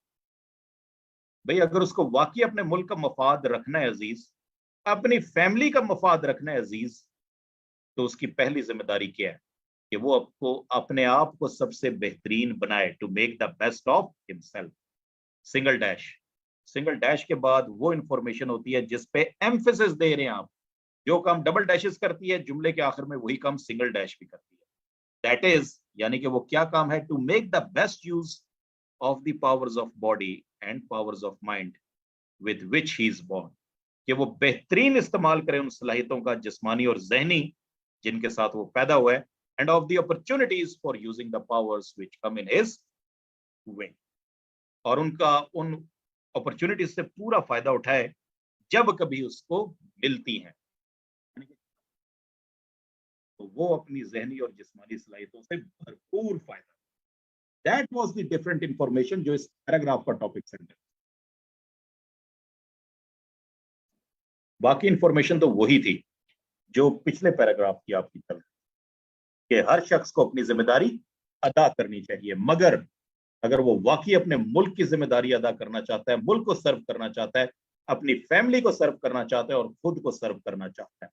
भाई अगर उसको वाकई अपने मुल्क का मफाद रखना है अजीज, अपनी फैमिली का मफाद रखना है अजीज, तो उसकी पहली जिम्मेदारी क्या है? कि वो आपको अपने आप को सबसे बेहतरीन बनाए, to make the best of himself. Single dash, single dash के बाद वो इंफॉर्मेशन होती है जिस पे एम्फेसिस दे रहे हैं आप। जो काम डबल डैशेस करती है जुमले के आखिर में, वही काम सिंगल डैश भी करती है। दैट इज, यानी कि वो क्या काम है? To make the best use of the powers of body and powers of mind with which he is born. कि वो बेहतरीन इस्तेमाल करें उन सलाहियतों का, जिस्मानी और जहनी, जिनके साथ वो पैदा हुआ है, end of the opportunities for using the powers which come in his way, और उनका उन अपॉर्चुनिटीज से पूरा फायदा उठाए जब कभी उसको मिलती हैं। तो वो अपनी जहनी और जिस्मानी सलाहियतों से भरपूर फायदा। That was the different information जो इस पैराग्राफ का टॉपिक सेंटर। बाकी इंफॉर्मेशन तो वही थी जो पिछले पैराग्राफ की आपकी तरफ, कि हर शख्स को अपनी जिम्मेदारी अदा करनी चाहिए, मगर अगर वो वाकई अपने मुल्क की जिम्मेदारी अदा करना चाहता है, मुल्क को सर्व करना चाहता है, अपनी फैमिली को सर्व करना चाहता है और खुद को सर्व करना चाहता है,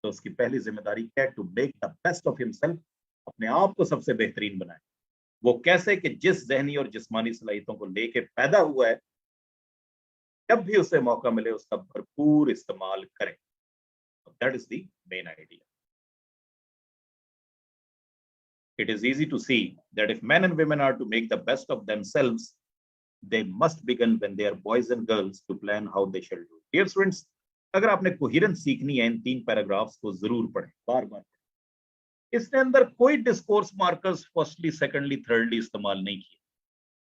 तो उसकी पहली जिम्मेदारी क्या है? To make the best of himself, अपने आप को सबसे बेहतरीन बनाए। वो कैसे? कि जिस जहनी और जिस्मानी सलाहियतों को लेके पैदा हुआ है, जब भी उसे मौका मिले उसका भरपूर इस्तेमाल करें। That is the main idea. It is easy to see that if men and women are to make the best of themselves, they must begin when they are boys and girls to plan how they shall do. Dear students, अगर आपने coherence सीखनी है इन 3 paragraphs को जरूर पढ़ें, बार बार। इसके अंदर कोई discourse markers firstly, secondly, thirdly इस्तेमाल नहीं किए,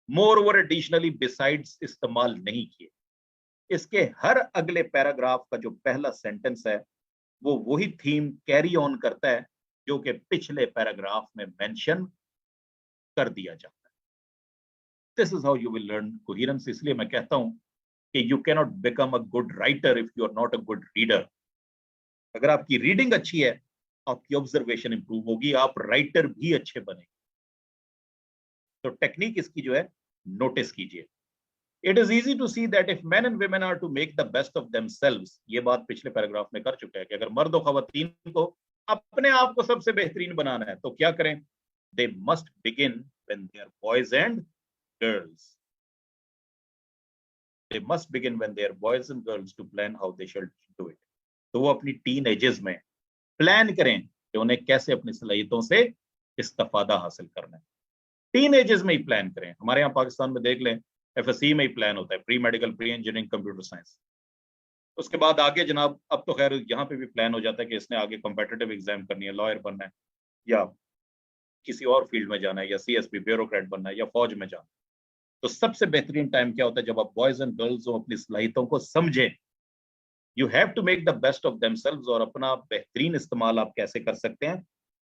मोर ओवर एडिशनली बिसाइड्स इस्तेमाल नहीं किए। इसके हर अगले पैराग्राफ का जो पहला सेंटेंस है वो वही थीम कैरी ऑन करता है जो कि पिछले पैराग्राफ में मेंशन कर दिया जाता है। This is how you will learn coherence. इसलिए मैं कहता हूं कि you can not become a good writer if you are not a good reader. अगर आपकी रीडिंग अच्छी है, आपकी ऑब्जर्वेशन इंप्रूव होगी, आप राइटर भी अच्छे बनेंगे। तो टेक्निक इसकी जो है नोटिस कीजिए। It is easy to see that if men and women are to make the best of themselves, ये बात पिछले पैराग्राफ में कर चुका है कि अगर मर्द और खवातीन को अपने आप को सबसे बेहतरीन बनाना है तो क्या करें? They must begin when they are boys and girls. They must begin when they are boys and girls to plan how they shall do it. तो वो अपनी टीन एजेस में प्लान करें कि उन्हें कैसे अपनी सलाहियतों से इस्तिफादा हासिल करना है। टीन एजेस में ही प्लान करें। हमारे यहाँ पाकिस्तान में देख लें, एफएससी में ही प्लान होता है, pre medical, pre engineering, computer science. उसके बाद आगे जनाब, अब तो खैर यहाँ पे भी प्लान हो जाता है कि इसने आगे कॉम्पिटिटिव एग्जाम करनी है, लॉयर बनना है या किसी और फील्ड में जाना है या सीएसपी ब्यूरोक्रेट बनना है या फौज में जाना है। तो सबसे बेहतरीन टाइम क्या होता है? जब आप बॉयज एंड गर्ल्स हो अपनी सलाहियतों को समझें। You have to make the best of themselves. और अपना बेहतरीन इस्तेमाल आप कैसे कर सकते हैं?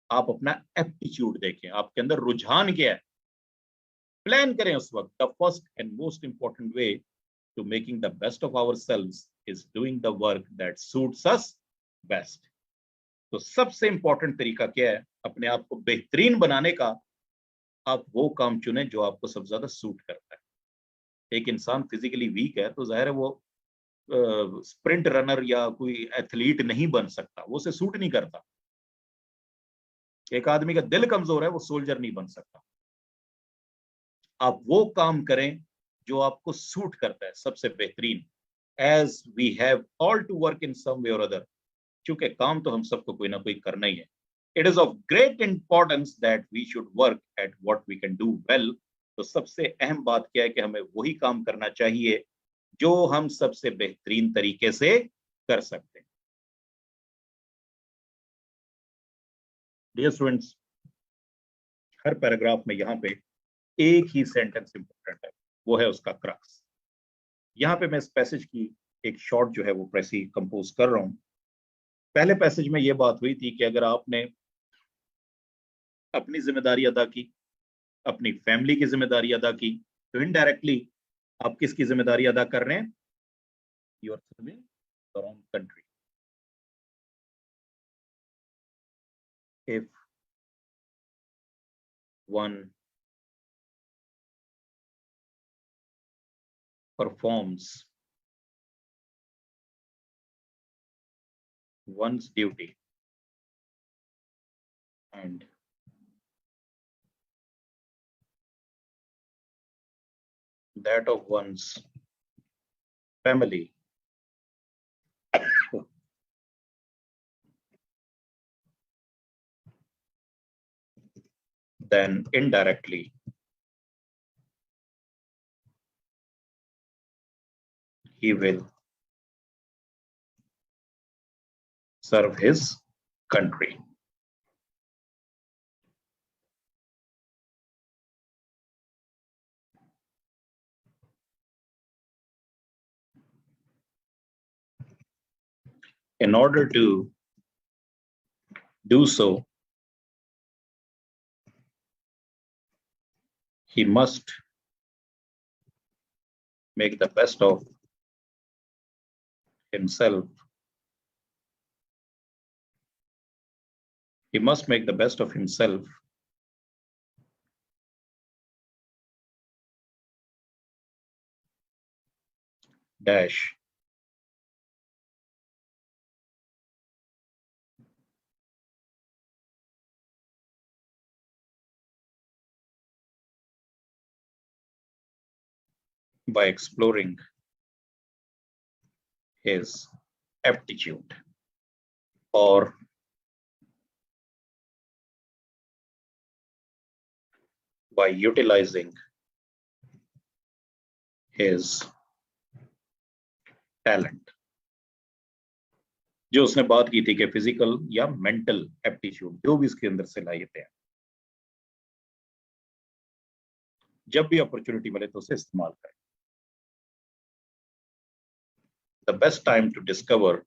आप अपना एप्टीट्यूड देखें, आपके अंदर रुझान क्या है, प्लान करें उस वक्त। The first and most important way to making the best of ourselves is doing the work that suits us best. तो सबसे इंपॉर्टेंट तरीका क्या है अपने आप को बेहतरीन बनाने का? आप वो काम चुनें जो आपको सबसे ज्यादा सूट करता है। एक इंसान फिजिकली वीक है तो जाहिर है वो स्प्रिंट रनर या कोई एथलीट नहीं बन सकता, वो उसे सूट नहीं करता। एक आदमी का दिल कमजोर है, वो सोल्जर नहीं बन सकता। आप वो काम करें जो आपको सूट करता है सबसे बेहतरीन। As we have all to work in some way और अदर, क्योंकि काम तो हम सबको कोई ना कोई करना ही है। It is of great importance that we should work at what we can do well. तो सबसे अहम बात क्या है कि हमें वही काम करना चाहिए जो हम सबसे बेहतरीन तरीके से कर सकते हैं। डियर स्टूडेंट्स, हर पैराग्राफ में यहाँ पे एक ही सेंटेंस इंपॉर्टेंट है, वो है उसका क्रक्स। यहाँ पे मैं इस पैसेज की एक शॉर्ट जो है वो प्रेसी कंपोज कर रहा हूं। पहले पैसेज में ये बात हुई थी कि अगर आपने अपनी जिम्मेदारी अदा की, अपनी फैमिली की जिम्मेदारी अदा की, तो इनडायरेक्टली आप किसकी जिम्मेदारी अदा कर रहे हैं? You are serving your own country. If one performs one's duty and that of one's family, then indirectly he will serve his country. In order to do so, he must make the best of himself. He must make the best of himself dash by exploring his aptitude or by utilizing his talent. जो उसने बात की थी कि physical या mental aptitude जो भी इसके अंदर से लायते हैं, जब भी अपॉर्चुनिटी मिले तो उसे इस्तेमाल करें. The best time to discover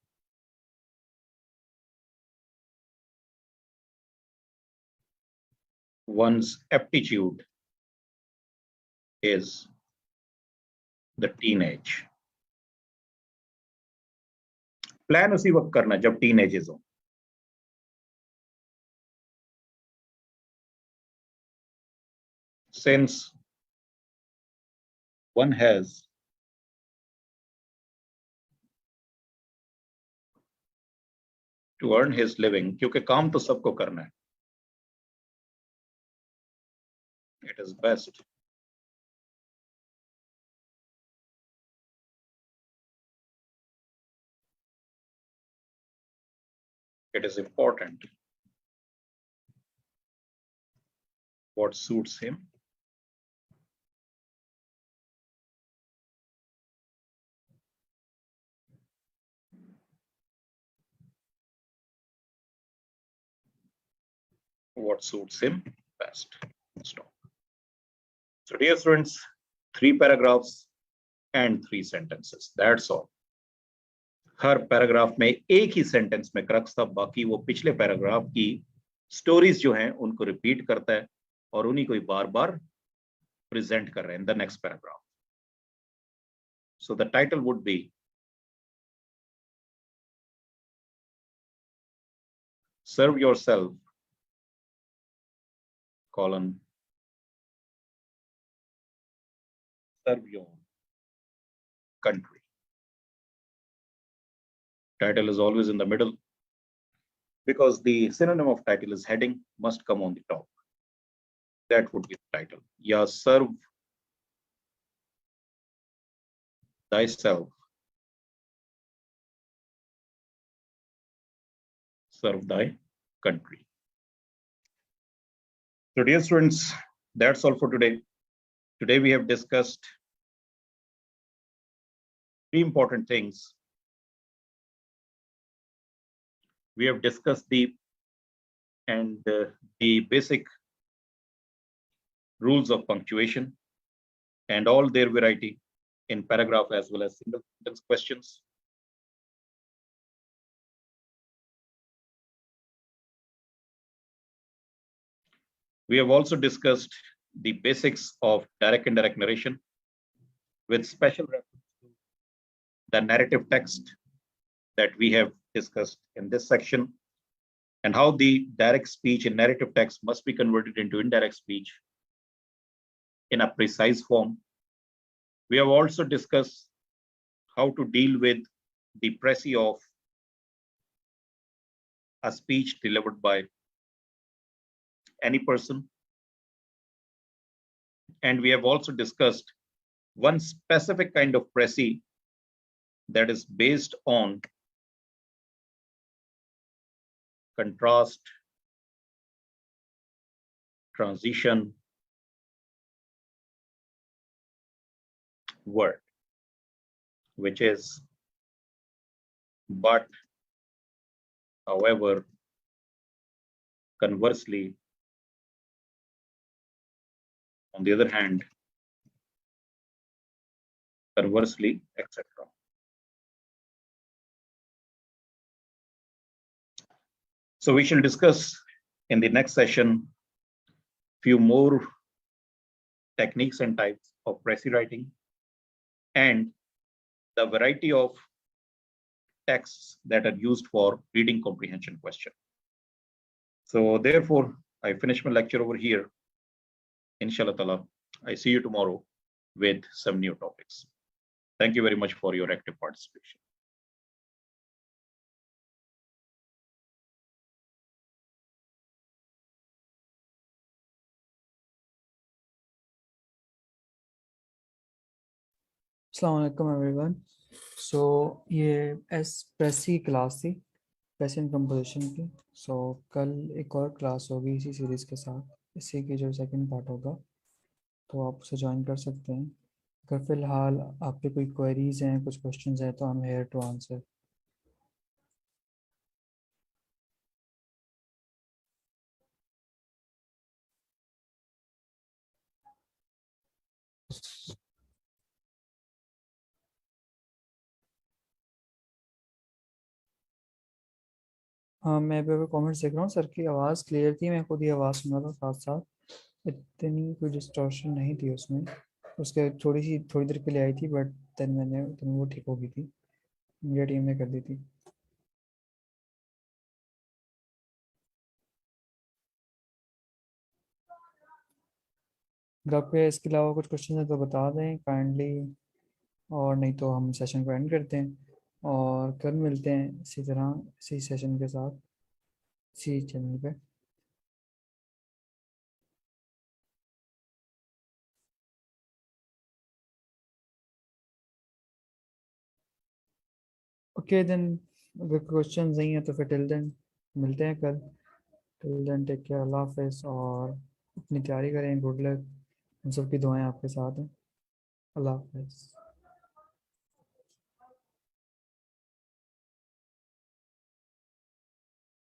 one's aptitude is the teenage. Plan उसी वक्त करना जब टीनेजेस हो. Since one has to earn his living, क्योंकि काम तो सबको करना है, it is best it is important what suits him best. Stop. So dear students, 3 paragraphs and 3 sentences, that's all. Her paragraph में एक ही सेंटेंस में क्रक्स था, बाकी वो पिछले पैराग्राफ की स्टोरीज जो हैं उनको रिपीट करता है और उन्हीं को ही बार बार प्रेजेंट कर रहे हैं in the next paragraph. So the title would be serve yourself colon serve your country. Title is always in the middle because the synonym of title is heading must come on the top. That would be the title. Ya serve thyself, serve thy country. So dear students, that's all for today. Today we have discussed 3 important things. We have discussed the basic rules of punctuation and all their variety in paragraph as well as single sentence questions. We have also discussed the basics of direct and indirect narration with special reference to the narrative text that we have discussed in this section and how the direct speech in narrative text must be converted into indirect speech in a precise form. We have also discussed how to deal with the precis of a speech delivered by any person. And we have also discussed one specific kind of precis that is based on contrast, transition, word, which is but, however, conversely, on the other hand, conversely, etc. So we shall discuss in the next session few more techniques and types of precis writing and the variety of texts that are used for reading comprehension question. So therefore, I finish my lecture over here. Inshallah ta'ala, I see you tomorrow with some new topics. Thank you very much for your active participation. अस्सलाम वालेकुम everyone. सो ये S press की class थी, press and composition की। सो कल एक और class होगी इसी सीरीज़ के साथ, इसी की जो सेकंड पार्ट होगा, तो आप उसे ज्वाइन कर सकते हैं। अगर फ़िलहाल आपके कोई क्वेरीज हैं, कुछ क्वेश्चंस हैं, तो I am here to answer. हाँ, मैं भी अभी कमेंट्स देख रहा हूँ। सर की आवाज़ क्लियर थी, मैं खुद ही आवाज़ सुन रहा था साथ साथ। इतनी कोई डिस्टॉर्शन नहीं थी उसमें। उसके थोड़ी देर के लिए आई थी, बट देन वो ठीक हो गई थी। मेरी टीम ने कर दी थी। अगर आपके इसके अलावा कुछ क्वेश्चन है तो बता दें काइंडली, और नहीं तो हम सेशन को एंड करते हैं और कल मिलते हैं इसी तरह, इसी सेशन के साथ, इसी चैनल पे। ओके देन, अगर क्वेश्चन नहीं है तो फिर टिल देन मिलते हैं कल। टिल देन टेक केयर, अल्लाह हाफिज़, और अपनी तैयारी करें। गुड लक, हम सबकी दुआएं आपके साथ हैं। अल्लाह हाफिज़।